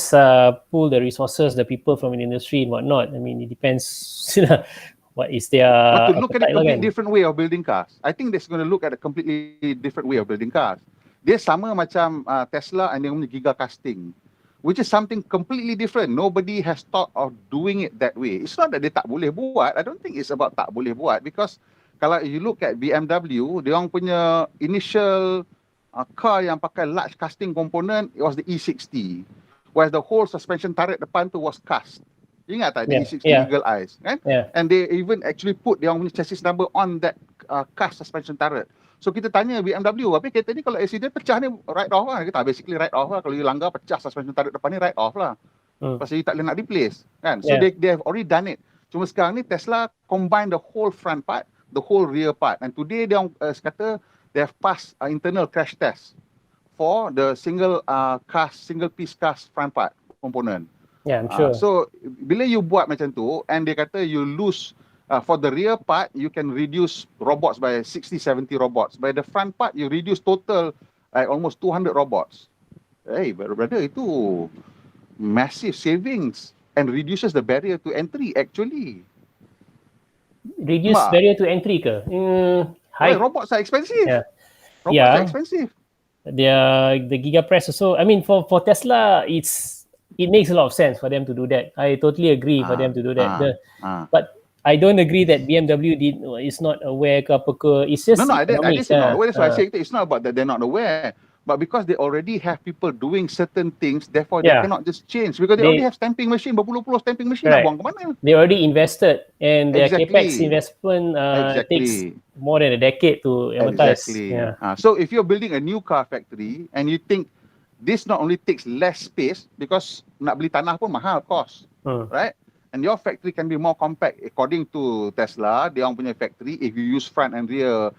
pull the resources, the people from the industry and whatnot. I mean, it depends. What is their But to look at a completely different way of building cars, I think they're going to look at a completely different way of building cars. Dia sama macam Tesla and dia punya giga casting, which is something completely different. Nobody has thought of doing it that way. It's not that dia tak boleh buat. I don't think it's about tak boleh buat, because kalau you look at BMW, dia orang punya initial car yang pakai large casting component, it was the E60, whereas the whole suspension turret depan tu was cast. Ingat tak, the E60 Eagle Eyes kan? And they even actually put dia orang punya chassis number on that cast suspension turret. So kita tanya BMW, tapi kereta ni kalau accident pecah ni write off lah. Kita basically write off lah. Kalau you langgar pecah suspension turret depan ni, write off lah. Pasal you tak boleh nak replace kan. So they have already done it. Cuma sekarang ni Tesla combine the whole front part, the whole rear part. And today dia kata they have passed internal crash test for the single piece cast front part component. Yeah, I'm sure. So bila you buat macam tu, and dia kata you lose for the rear part, you can reduce robots by 60-70 robots. By the front part, you reduce total almost 200 robots. Hey, brother, itu massive savings and reduces the barrier to entry actually. Reduce barrier to entry ke? Robots are expensive. Robots are expensive. The Giga Press also, I mean, for Tesla, it makes a lot of sense for them to do that. I totally agree for them to do that. But I don't agree that BMW is not aware ke apa ke. It's just I didn't say not aware. That's why I say it's not about that they're not aware, but because they already have people doing certain things, therefore they cannot just change, because they already have stamping machine, berpuluh-puluh stamping machine. Nak buang ke mana? They already invested, and their capex investment takes more than a decade to amortize. So if you're building a new car factory and you think this not only takes less space, because nak beli tanah pun mahal cost, right? And your factory can be more compact. According to Tesla, dia orang punya factory, if you use front and rear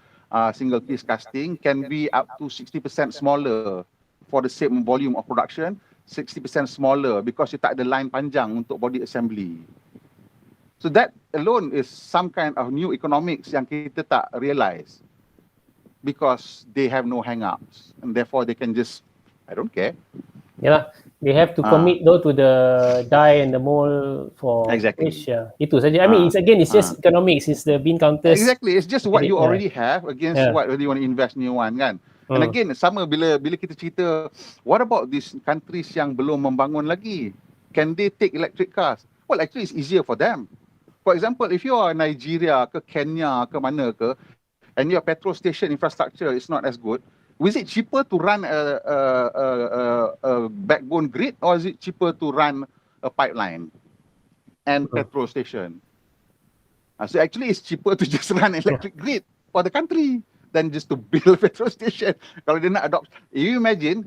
single piece casting, can be up to 60% smaller for the same volume of production, 60% smaller because you tak ada line panjang untuk body assembly. So that alone is some kind of new economics yang kita tak realise, because they have no hang-ups and therefore they can just, I don't care. Yalah, they have to commit though to the die and the mold for Malaysia. Itu saja. I mean, it's just economics. It's the bean counters. Exactly. It's just what you already have against what you want to invest new one kan. And again, sama bila kita cerita, what about these countries yang belum membangun lagi? Can they take electric cars? Well, actually, it's easier for them. For example, if you are Nigeria ke Kenya ke mana ke, and your petrol station infrastructure is not as good, is it cheaper to run a backbone grid, or is it cheaper to run a pipeline and petrol station? So actually, it's cheaper to just run electric grid for the country than just to build a petrol station. Kalau dia nak adopt, you imagine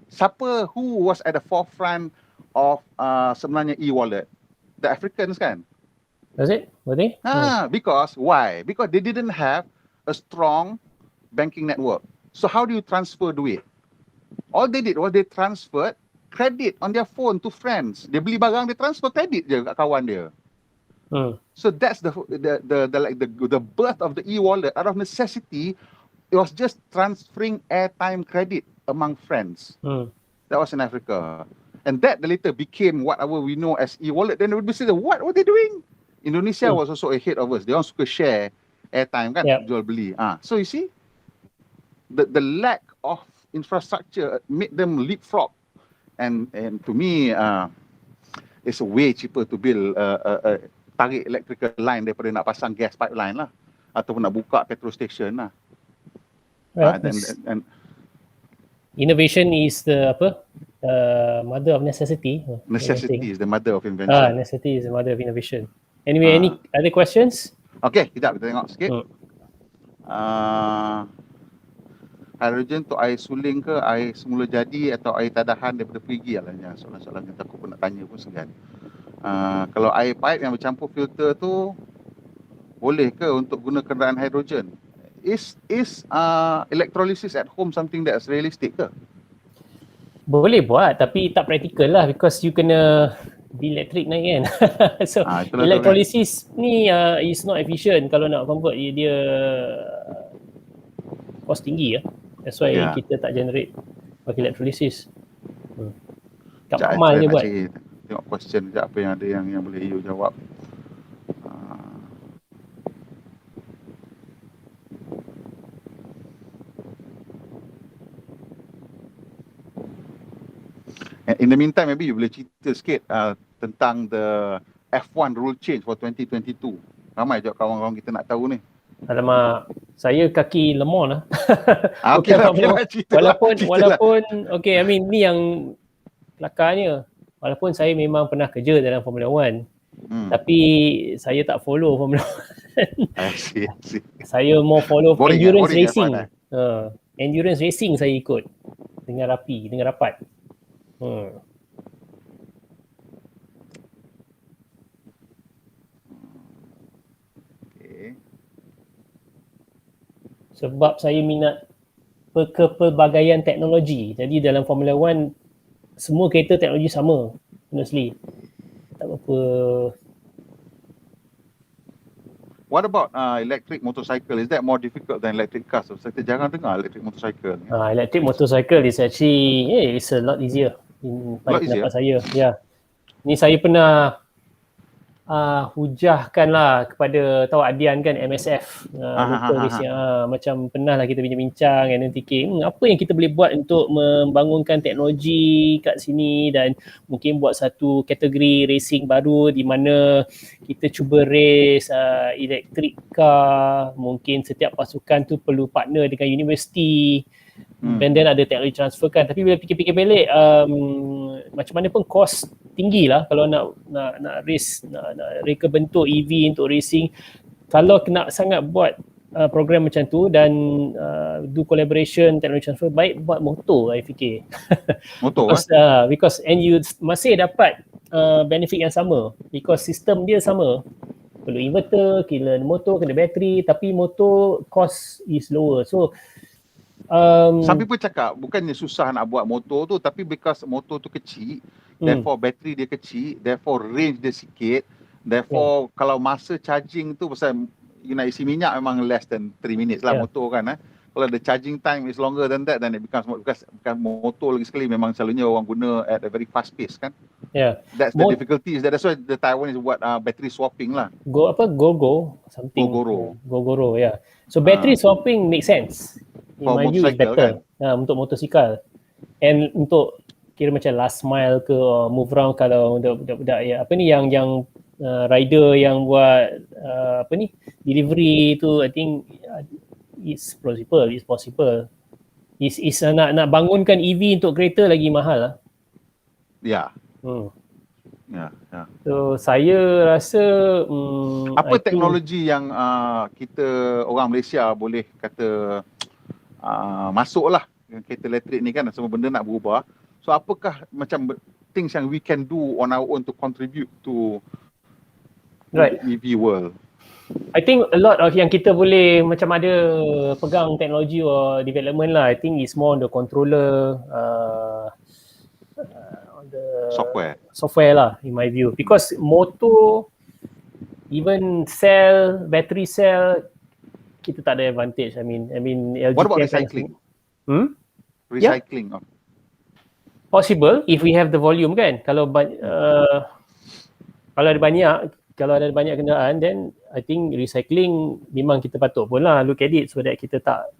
who was at the forefront of sebenarnya e-wallet? The Africans kan? Was it? Were they? Because why? Because they didn't have a strong banking network. So how do you transfer duit? All they did was they transferred credit on their phone to friends. Dia beli barang, dia transfer credit je kat kawan dia. So that's the birth of the e-wallet. Out of necessity, it was just transferring airtime credit among friends. That was in Africa. And that later became whatever we know as e-wallet. Then we say, what were they doing? Indonesia was also ahead of us. They all suka share airtime kan, jual beli. So you see, the lack of infrastructure made them leapfrog. And to me, it's way cheaper to build tarik electrical line daripada nak pasang gas pipeline lah, ataupun nak buka petrol station lah. And innovation is the mother of necessity. Necessity is the mother of invention. Necessity is the mother of innovation. Anyway, any other questions? Okay, kejap kita tengok sikit. Hydrogen tu air suling ke, air semula jadi atau air tadahan daripada perigi lah. Soalan-soalan yang aku pun nak tanya pun segan. Kalau air pipe yang bercampur filter tu, boleh ke untuk guna kenderaan hydrogen? Is electrolysis at home something that's realistic ke? Boleh buat tapi tak praktikal lah, because you kena bil elektrik naik kan. So electrolysis ni is not efficient. Kalau nak convert dia cost tinggi . That's why kita tak generate pakai electrolysis. Tak mahal je buat. Tengok question sekejap apa yang ada yang boleh you jawab. In the meantime, maybe you boleh cerita sikit tentang the F1 rule change for 2022. Ramai je kawan-kawan kita nak tahu ni. Alamak, saya kaki lemah lah. Okay lah, walaupun okay, I mean ni yang kelakarnya. Walaupun saya memang pernah kerja dalam Formula 1, tapi saya tak follow Formula 1. I see. Saya more follow endurance racing. Endurance racing saya ikut dengan rapat. Sebab saya minat kepelbagaian teknologi. Jadi dalam Formula 1 semua kereta teknologi sama, honestly. Tak apa. What about electric motorcycle? Is that more difficult than electric cars? So, saya jarang dengar electric motorcycle. Electric motorcycle is actually it's a lot easier. Pada pendapat saya. Ni saya pernah hujahkan lah kepada tahu Adian kan, MSF macam pernah lah kita bincang-bincang and then fikir apa yang kita boleh buat untuk membangunkan teknologi kat sini dan mungkin buat satu kategori racing baru di mana kita cuba race electric car, mungkin setiap pasukan tu perlu partner dengan universiti. And then ada teknologi transfer kan, tapi bila fikir-fikir balik macam mana pun cost tinggi lah kalau nak race, nak reka bentuk EV untuk racing. Kalau nak sangat buat program macam tu dan do collaboration teknologi transfer, baik buat motor saya fikir. Motor because and you masih dapat benefit yang sama because sistem dia sama. Perlu inverter, kena motor, kena bateri, tapi motor cost is lower. So some people cakap bukannya susah nak buat motor tu, tapi because motor tu kecil, therefore bateri dia kecil, therefore range dia sikit, therefore kalau masa charging tu pasal you nak isi minyak memang less than 3 minutes lah motor kan. Kalau the charging time is longer than that, then it becomes bukan motor lagi sekali, memang selalunya orang guna at a very fast pace kan. That's the difficulty. That's why the Taiwan is buat battery swapping lah. Gogoro. So battery swapping makes sense. In my view is better kan? Untuk motosikal. And untuk kira macam last mile ke move round, kalau budak-budak yang rider yang buat delivery tu, I think it's possible. It's nak bangunkan EV untuk kereta lagi mahal lah. So saya rasa apa teknologi yang kita orang Malaysia boleh kata masuk lah kereta elektrik ni kan, semua benda nak berubah. So apakah macam things yang we can do on our own to contribute to EV world? I think a lot of yang kita boleh macam ada pegang teknologi or development lah, I think is more on the controller, on the software lah in my view. Because motor, even battery cell, kita tak ada advantage. I mean LG. What about recycling? recycling of? Possible if we have the volume kan. Kalau ada banyak kenderaan, then I think recycling memang kita patut pun lah look at it so that kita tak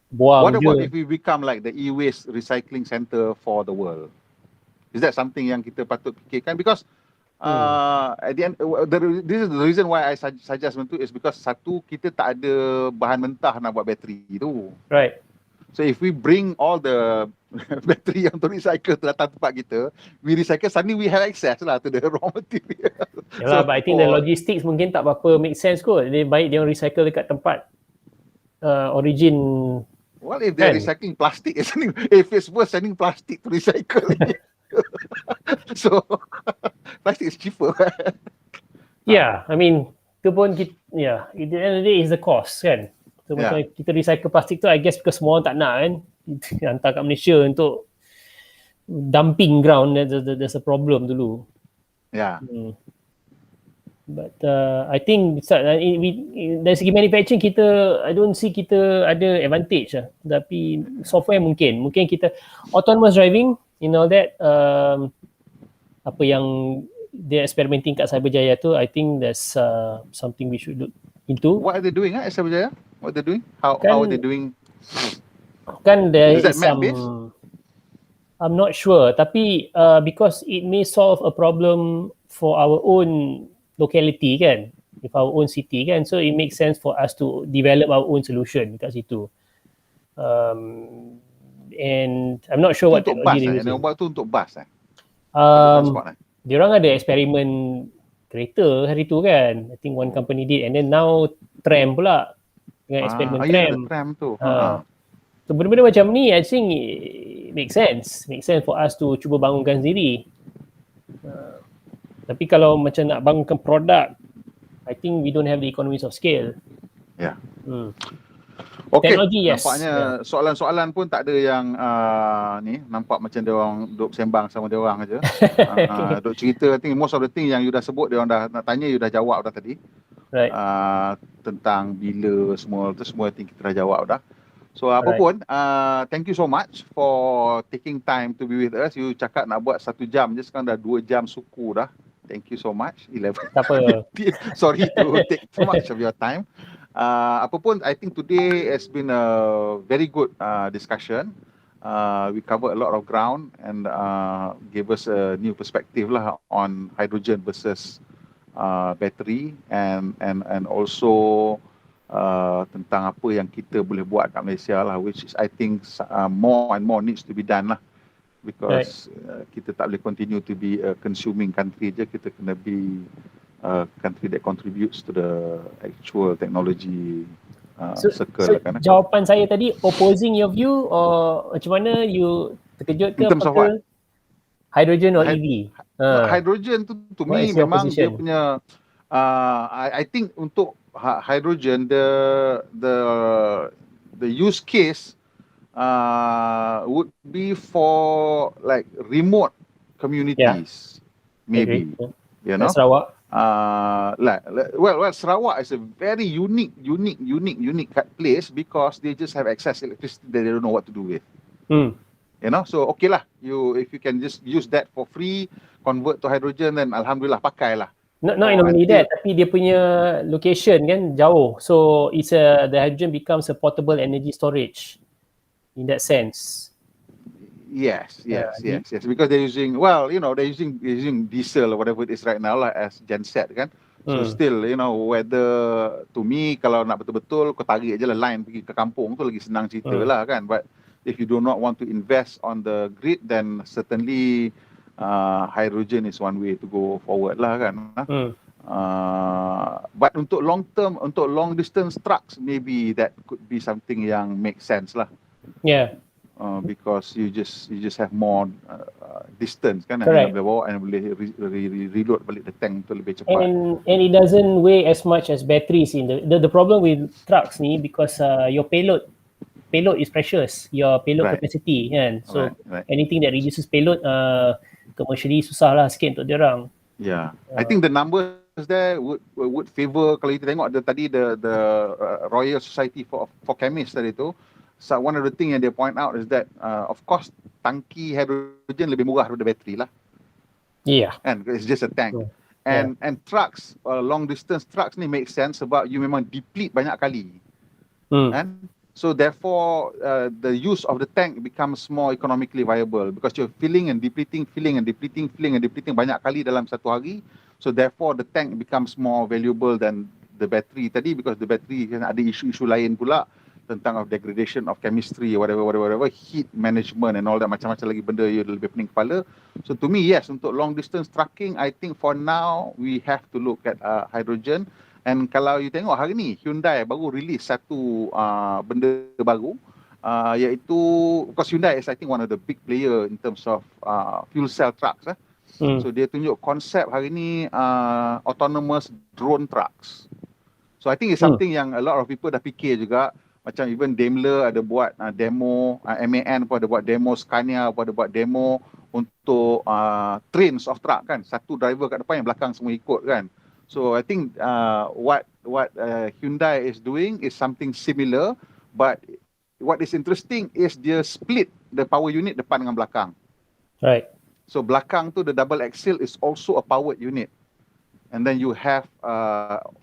buang What about je. if we become like the e-waste recycling center for the world? Is that something yang kita patut fikirkan? Because at the end, this is the reason why I suggest itu is because satu, kita tak ada bahan mentah nak buat bateri tu. Right. So if we bring all the bateri yang untuk recycle tu datang tempat kita, we recycle, suddenly we have access lah to the raw material. Yalah, but I think the logistics mungkin tak berapa make sense kot. Dia baik dia recycle dekat tempat origin. Well, if they're recycling plastic, if it's worth sending plastic to recycle. So plastic is cheaper. Yeah, I mean, tu pun at the end of the day is the cost kan. So macam kita recycle plastik tu, I guess because semua orang tak nak kan, hantar kat Malaysia untuk dumping ground, there's a problem dulu. Yeah. But I think dari segi manufacturing kita, I don't see kita ada advantage lah. Tapi software mungkin kita autonomous driving, you know that apa yang dia experimenting kat Cyberjaya tu, I think that's something we should look into. What are they doing at Cyberjaya? What they're doing? How are they doing? Kan there is that some map-based? I'm not sure, tapi because it may solve a problem for our own locality kan, with our own city kan, so it makes sense for us to develop our own solution kat situ. And I'm not sure what untuk bus yang buat tu untuk bus diorang ada eksperimen kereta hari tu kan, I think one company did, and then now tram pula dengan eksperimen tram tu. So benda-benda macam ni I think make sense for us to cuba bangunkan sendiri. Tapi kalau macam nak bangunkan produk, I think we don't have the economies of scale. Yeah. Okay, teknologi, yes. Nampaknya soalan-soalan pun tak ada yang ni, nampak macam dia orang duk sembang sama dia orang aja. Duk cerita, I think most of the thing yang you dah sebut, dia orang dah nak tanya, you dah jawab dah tadi. Right. Tentang bila semua tu, semua thing kita dah jawab dah. So apa pun, thank you so much for taking time to be with us. You cakap nak buat 1 jam je, sekarang dah 2 jam suku dah. Thank you so much. 11. Tak apa. Sorry to take too much of your time. Apa pun, I think today has been a very good discussion. We covered a lot of ground and gave us a new perspective lah on hydrogen versus battery and also tentang apa yang kita boleh buat kat Malaysia lah, which is I think more and more needs to be done lah, because kita tak boleh continue to be a consuming country je, kita kena be country that contributes to the actual technology circle. Kan? Jawapan saya tadi opposing your view, or macam mana, you terkejut ke? In terms of what? Hydrogen or EV? Hydrogen tu to me memang dia punya I think untuk hydrogen the use case would be for like remote communities, maybe. You know, Sarawak. Well, Sarawak is a very unique place because they just have access to electricity that they don't know what to do with. You know, so okay lah. If you can just use that for free, convert to hydrogen, then alhamdulillah pakai lah. Not only that, tapi dia punya location kan jauh, so the hydrogen becomes a portable energy storage in that sense. Yes. Because they're using, they're using diesel or whatever it is right now lah as genset kan. So still, whether to me kalau nak betul-betul kau tarik aje lah line pergi ke kampung tu lagi senang cerita lah kan. But if you do not want to invest on the grid, then certainly hydrogen is one way to go forward lah kan. But untuk long term, untuk long distance trucks, maybe that could be something yang make sense lah. Yeah. Because you just have more distance kan, and boleh bawa and boleh reload balik the tank tu lebih cepat. And it doesn't weigh as much as batteries in the problem with trucks ni, because your payload is precious, your payload capacity kan. So anything that reduces payload commercially susah lah sikit untuk diorang. Yeah, I think the numbers there would favor, kalau kita tengok tadi the Royal Society for Chemists tadi tu, so one of the things yang they point out is that of course tangki hydrogen lebih murah daripada bateri lah. Yeah. And it's just a tank. Yeah. And trucks, long distance trucks ni make sense sebab you memang deplete banyak kali. And so therefore the use of the tank becomes more economically viable because you're filling and depleting banyak kali dalam satu hari. So therefore the tank becomes more valuable than the battery tadi because the battery kan ada isu-isu lain pula tentang of degradation of chemistry whatever, heat management and all that, macam-macam lagi benda you lebih pening kepala. So to me, yes, untuk long distance trucking, I think for now we have to look at hydrogen. And kalau you tengok hari ni Hyundai baru release satu benda baru, iaitu because Hyundai is I think one of the big player in terms of fuel cell trucks. So dia tunjuk konsep hari ni autonomous drone trucks. So I think it's something yang a lot of people dah fikir juga. Macam even Daimler ada buat demo, MAN pun ada buat demo, Scania pun ada buat demo untuk trains of truck kan. Satu driver kat depan, yang belakang semua ikut kan. So I think what Hyundai is doing is something similar, but what is interesting is dia split the power unit depan dengan belakang. Right. So belakang tu the double axle is also a powered unit. And then you have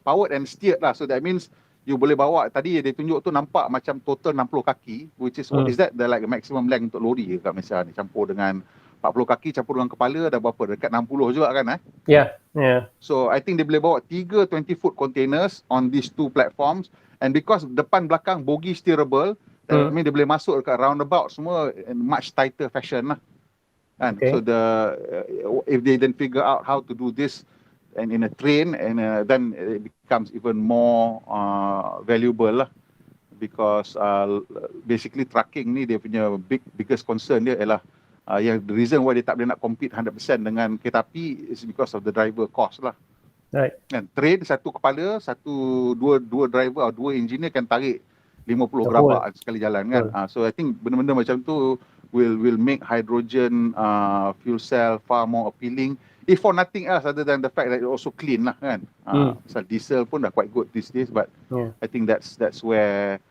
powered and steered lah. So that means you boleh bawa, tadi dia tunjuk tu nampak macam total 60 kaki, which is what is that? The like maximum length untuk lori kat Malaysia ni, campur dengan 40 kaki, campur dengan kepala, dah berapa? Dekat 60 juga kan Yeah. So I think dia boleh bawa 3 20-foot containers on these two platforms, and because depan belakang bogie steerable, that means dia boleh masuk dekat roundabout semua in much tighter fashion lah. And so if they then figure out how to do this and in a train, and then it becomes even more valuable lah, because basically trucking ni dia punya biggest concern dia ialah yang the reason why dia tak boleh nak compete 100% dengan kereta api is because of the driver cost lah. Right. And train satu kepala, dua driver atau dua engineer kan tarik 50 gerabak sekali jalan kan. So I think benda-benda macam tu will make hydrogen fuel cell far more appealing. If for nothing else other than the fact that it also clean lah kan. So diesel pun dah quite good these days, but I think that's where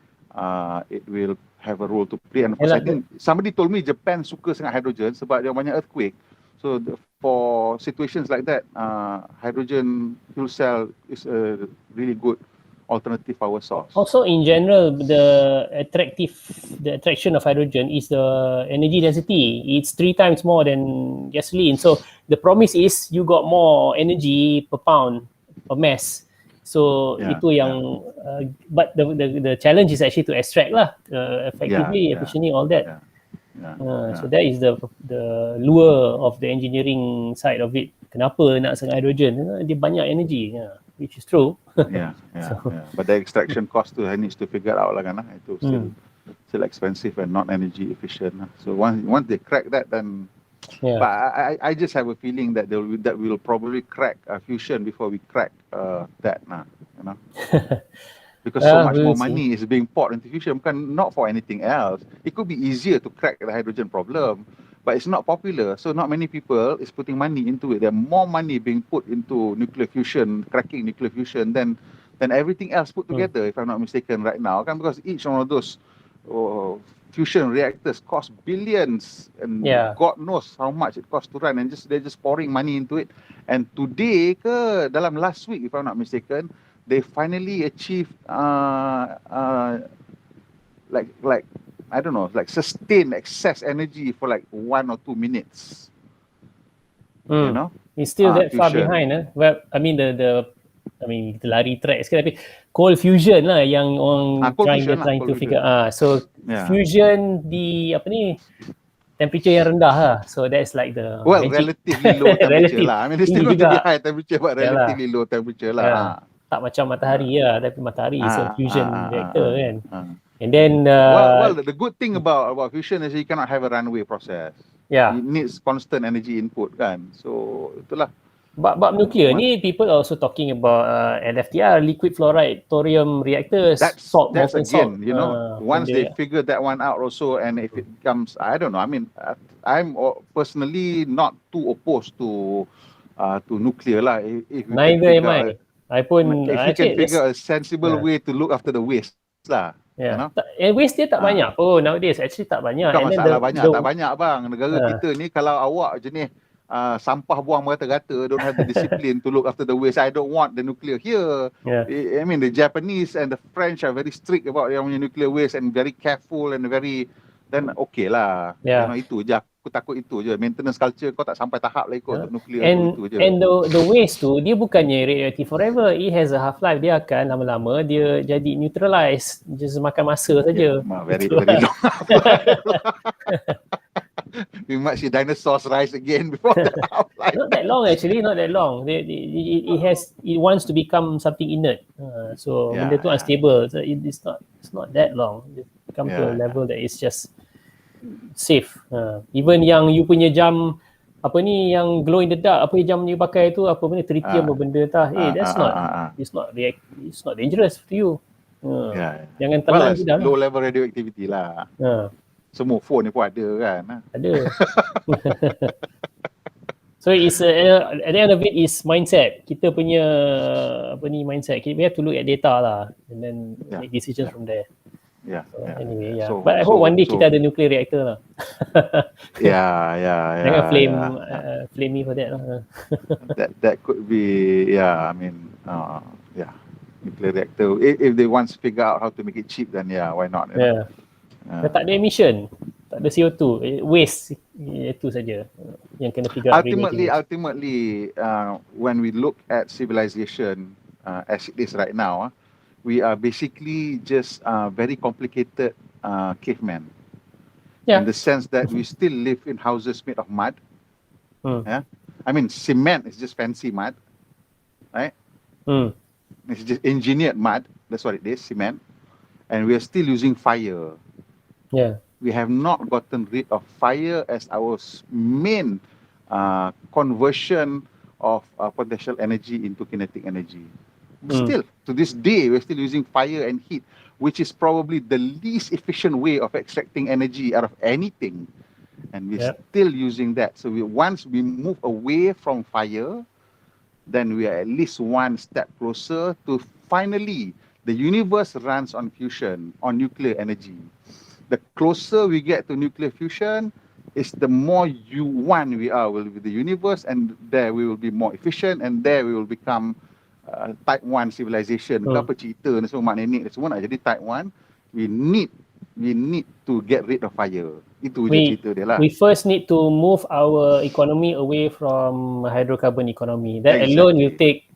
it will have a role to play. And of course, I think somebody told me Japan suka sangat hydrogen sebab dia banyak earthquake. So for situations like that, hydrogen fuel cell is a really good alternative power source. Also, in general, the attraction of hydrogen is the energy density. It's 3 times more than gasoline. So the promise is you got more energy per pound per mass. So itu yang, but the challenge is actually to extract lah effectively, efficiently, all that. So that is the lure of the engineering side of it. Kenapa nak sangat hydrogen? Dia banyak energy, which is true. But the extraction cost tu needs to figure out lah kan. Itu still expensive and not energy efficient. So once they crack that, then but I just have a feeling that we'll probably crack fusion before we crack that you know. Because so much more money is being poured into fusion, not for anything else. It could be easier to crack the hydrogen problem, but it's not popular. So not many people is putting money into it. There are more money being put into nuclear fusion, cracking nuclear fusion than everything else put together, if I'm not mistaken right now. Because each one of those fusion reactors cost billions, and God knows how much it costs to run, and they're just pouring money into it. And today, dalam last week, if I'm not mistaken, they finally achieved like I don't know, like sustained excess energy for like 1 or 2 minutes. You know, it's still that far behind. Well, I mean kita lari track sekali, tapi cold fusion lah yang orang trying to figure. So fusion di temperature yang rendah lah. So that's like the relatively low temperature lah. I mean, it's still going to be high temperature, but relatively low temperature lah. Tak macam matahari lah, tapi matahari is a fusion reactor kan. And then the good thing about fusion is you cannot have a runaway process. It needs constant energy input kan. So itulah. But nuclear ni, people are also talking about LFTR, liquid fluoride thorium reactors. That's again, you know, once they figure that one out also, and if it becomes, I don't know. I mean, I'm personally not too opposed to nuclear lah. Neither am I. I pun if you can figure a sensible way to look after the waste lah. You know? Waste dia tak banyak pun nowadays. Actually tak banyak. Bukan And then masalah banyak, tak banyak bang. Negara kita ni kalau awak jenis sampah buang merata-rata, don't have the discipline to look after the waste. I don't want the nuclear here. I mean the Japanese and the French are very strict about their nuclear waste and very careful and very, then okay lah. You know, itu je. Aku takut itu je. Maintenance culture kau tak sampai tahap lah ikut untuk nuclear tu, itu je. And the waste tu dia bukannya radioactive forever. It has a half life. Dia akan lama-lama dia jadi neutralize. Just makan masa saja. Very long. We might see dinosaurs rise again before the half life. Not that long actually, not that long. It wants to become something inert. So benda tu unstable. So it's not that long. It come to a level that is just safe. Even yang you punya jam apa ni yang glow in the dark, apa jam you pakai tu apa benda tritium apa benda tah. It's not dangerous to you. Jangan telan sudah. Low level radioactivity lah. Semua phone ni pun ada kan. Ada. So it's at the end of it is mindset. Kita punya mindset. We have to look at data lah and then make decisions from there. Anyway, but I hope one day kita ada nuclear reactor lah. Jangan flame me for that lah. That could be, I mean, nuclear reactor. If they once figure out how to make it cheap, then why not? Tak ada emission, tak ada CO2, waste itu saja yang kena figure out. Ultimately, when we look at civilization as it is right now, we are basically just very complicated cavemen. In the sense that we still live in houses made of mud. I mean, cement is just fancy mud, right? It's just engineered mud. That's what it is, cement. And we are still using fire. We have not gotten rid of fire as our main conversion of potential energy into kinetic energy. Still, to this day, we're still using fire and heat, which is probably the least efficient way of extracting energy out of anything. And we're still using that. So once we move away from fire, then we are at least one step closer to finally, the universe runs on fusion, on nuclear energy. The closer we get to nuclear fusion, is the more one we are with the universe, and there we will be more efficient, and there we will become type 1 civilization. Apa cerita ni semua mak nenek semua nak jadi type 1, we need to get rid of fire. Itu je cerita dia lah. We first need to move our economy away from hydrocarbon economy. That alone will take,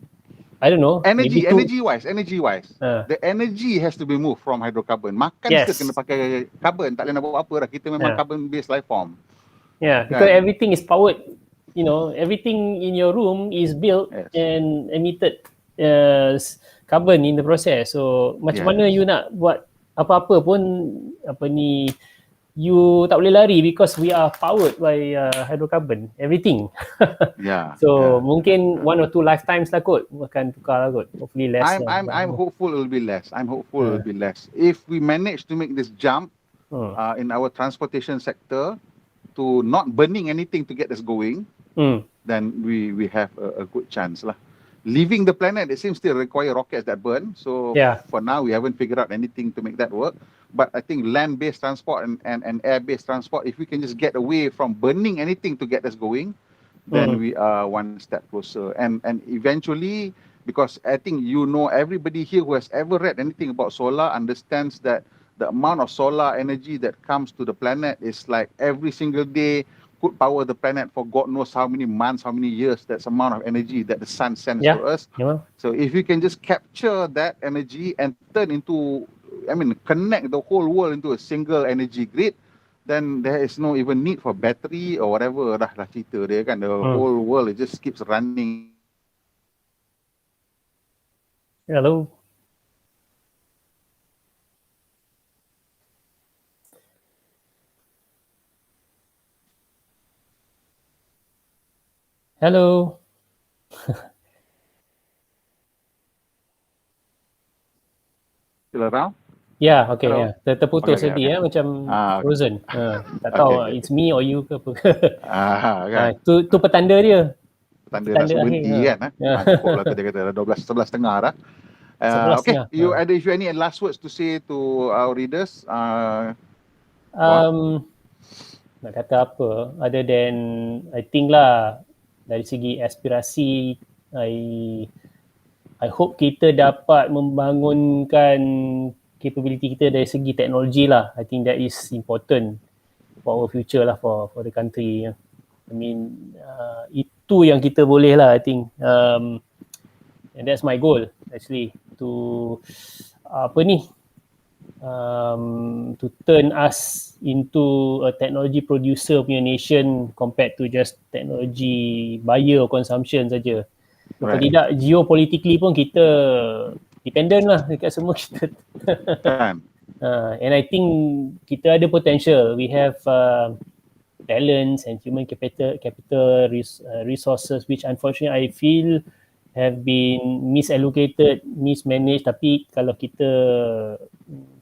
I don't know. Energy wise. The energy has to be moved from hydrocarbon. Makan kita kena pakai carbon. Tak boleh nak buat apa dah. Kita memang carbon based life form. Because everything is powered. You know, everything in your room is built and emitted carbon in the process. So macam mana you nak buat apa-apa pun you tak boleh lari because we are powered by hydrocarbon, everything. Mungkin 1 or 2 lifetimes lah kot akan tukar lah kot. Hopefully less. I'm hopeful it will be less. If we manage to make this jump in our transportation sector to not burning anything to get us going, then we have a good chance lah. Leaving the planet, it seems still require rockets that burn. So for now, we haven't figured out anything to make that work. But I think land-based transport and air-based transport, if we can just get away from burning anything to get us going, then we are one step closer. And eventually, because I think everybody here who has ever read anything about solar understands that the amount of solar energy that comes to the planet is like every single day could power the planet for God knows how many months, how many years. That's the amount of energy that the sun sends to us. So if you can just capture that energy and connect the whole world into a single energy grid, then there is no even need for battery or whatever. Dah cerita dia kan. The whole world, it just keeps running. Hello. Hello. Still around? Yeah, okay. Terputus tadi macam frozen. Tak tahu it's me or you ke apa. Kan. Tu petanda dia. Petanda dah berhenti kan. Cukup lah tadi kata 11:30 dah. Okay, Sebelasnya. if you any last words to say to our readers, Nak kata apa other than I think lah dari segi aspirasi I hope kita dapat membangunkan capability kita dari segi teknologi lah. I think that is important for our future lah, for the country. I mean itu yang kita boleh lah, I think. And that's my goal actually, to to turn us into a technology producer punya nation compared to just technology buyer or consumption saja. So, kalau tidak, geopolitically pun kita dependent lah dekat semua kita. And I think kita ada potential. We have talents and human capital resources which unfortunately I feel have been misallocated, mismanaged. Tapi kalau kita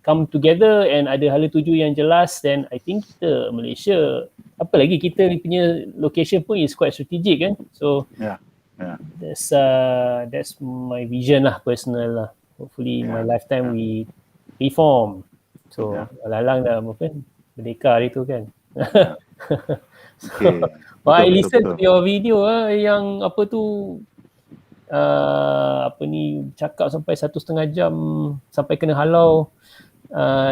come together and ada hala tuju yang jelas, then I think kita Malaysia, apa lagi, kita punya location pun is quite strategic kan. So that's my vision lah, personal lah. Hopefully in my lifetime we reform. So lalang dah apa merdeka hari tu kan. Okay. But I listen to your video yang apa tu cakap sampai 1.5 jam sampai kena halau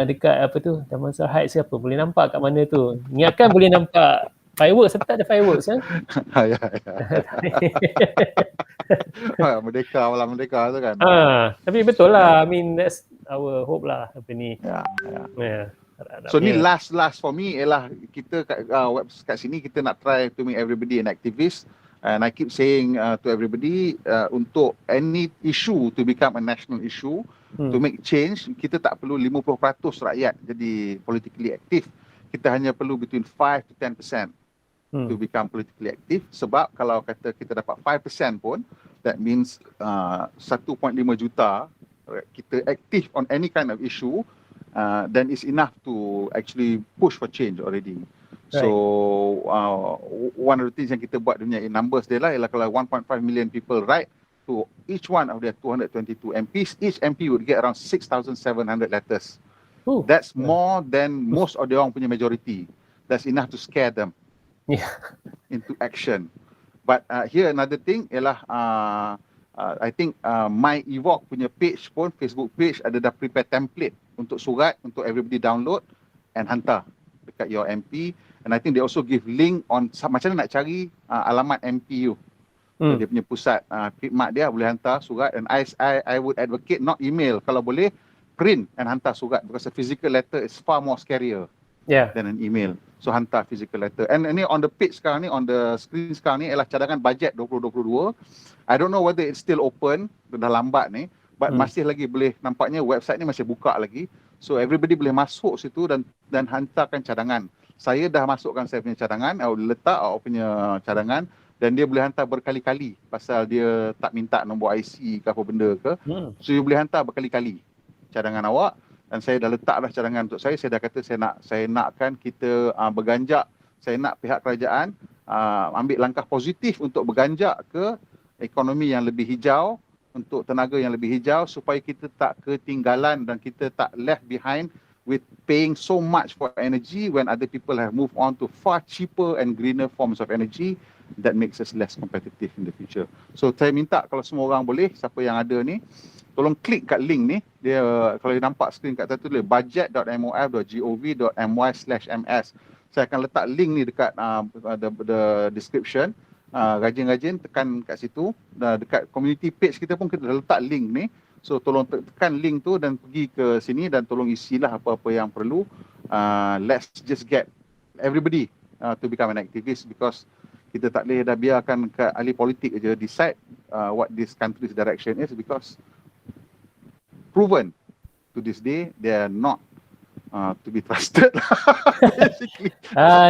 dekat apa tu Taman Sarhad, siapa boleh nampak kat mana tu? Ingatkan boleh nampak fireworks, tapi tak ada fireworks kan? Merdeka, malam merdeka tu kan. Tapi betul lah, I mean that's our hope lah apa ni. So ni last for me ialah kita kat sini kita nak try to make everybody an activist. And I keep saying to everybody, untuk any issue to become a national issue, to make change, kita tak perlu 50% rakyat jadi politically active. Kita hanya perlu between 5 to 10% to become politically active. Sebab kalau kata kita dapat 5% pun, that means 1.5 juta kita active on any kind of issue, then it's enough to actually push for change already. Right. So one of the things yang kita buat punya numbers dia lah ialah kalau 1.5 million people write to each one of their 222 MPs, each MP would get around 6,700 letters. That's more than most of the orang punya majority. That's enough to scare them into action. But here another thing ialah I think my Evoke punya page pun, Facebook page ada dah prepare template untuk surat untuk everybody download and hantar dekat your MP. And I think they also give link on macam mana nak cari alamat MP you. So, dia punya pusat khidmat dia boleh hantar surat. And I would advocate not email, kalau boleh print and hantar surat, because a physical letter is far more scarier than an email. So hantar physical letter. And ini on the page sekarang ni, on the screen sekarang ni ialah cadangan bajet 2022. I don't know whether it's still open, dah lambat ni, but masih lagi boleh, nampaknya website ni masih buka lagi. So everybody boleh masuk situ dan hantarkan cadangan. Saya dah masukkan saya punya cadangan, letak awak punya cadangan, dan dia boleh hantar berkali-kali pasal dia tak minta nombor IC ke apa benda ke. So you boleh hantar berkali-kali cadangan awak, dan saya dah letak dah cadangan untuk saya dah kata saya nakkan kita berganjak, saya nak pihak kerajaan ambil langkah positif untuk berganjak ke ekonomi yang lebih hijau, untuk tenaga yang lebih hijau, supaya kita tak ketinggalan dan kita tak left behind with paying so much for energy when other people have moved on to far cheaper and greener forms of energy that makes us less competitive in the future. So saya minta kalau semua orang boleh, siapa yang ada ni, tolong klik kat link ni. Dia kalau nampak skrin kat atas tu tulis budget.mof.gov.my/ms. Saya akan letak link ni dekat the description. Rajin-rajin tekan kat situ. Dekat community page kita pun kita dah letak link ni. So tolong tekan link tu dan pergi ke sini dan tolong isilah apa-apa yang perlu. Let's just get everybody to become an activist, because kita tak boleh dah biarkan ke ahli politik je decide what this country's direction is, because proven to this day they are not to be trusted. Basically,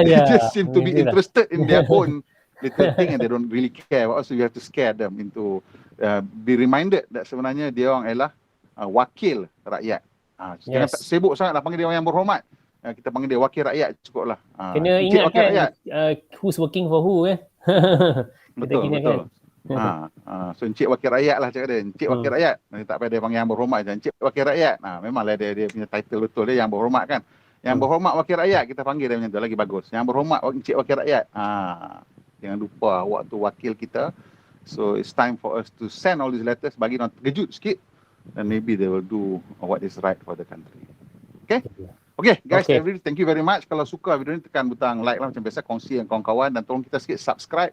they just seem to be interested in their own little thing and they don't really care. Also, you have to scare them into be reminded that sebenarnya dia orang ialah wakil rakyat. Jangan tak sibuk sangat lah panggil dia orang yang berhormat. Kita panggil dia wakil rakyat cukup lah. Kena ingat kan who's working for who Betul. So Encik Wakil Rakyat lah cakap dia. Encik Wakil Rakyat. Nanti tak payah dia panggil Yang Berhormat je. Encik Wakil Rakyat. Memanglah dia punya title betul dia Yang Berhormat kan. Yang Berhormat Wakil Rakyat, kita panggil dia macam tu lagi bagus. Yang Berhormat Encik Wakil Rakyat. Jangan lupa awak tu wakil kita. So it's time for us to send all these letters, bagi orang terkejut sikit, and maybe they will do what is right for the country. Okay guys, everybody, thank you very much. Kalau suka video ni, tekan butang like lah macam biasa, kongsi dengan kawan-kawan, dan tolong kita sikit subscribe.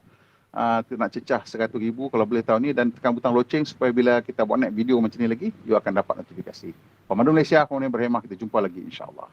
Kita nak cecah 100,000 kalau boleh tahun ni, dan tekan butang loceng supaya bila kita buat next video macam ni lagi, you akan dapat notifikasi. Pemandu Malaysia, Pemandu Berhemah, kita jumpa lagi insyaAllah.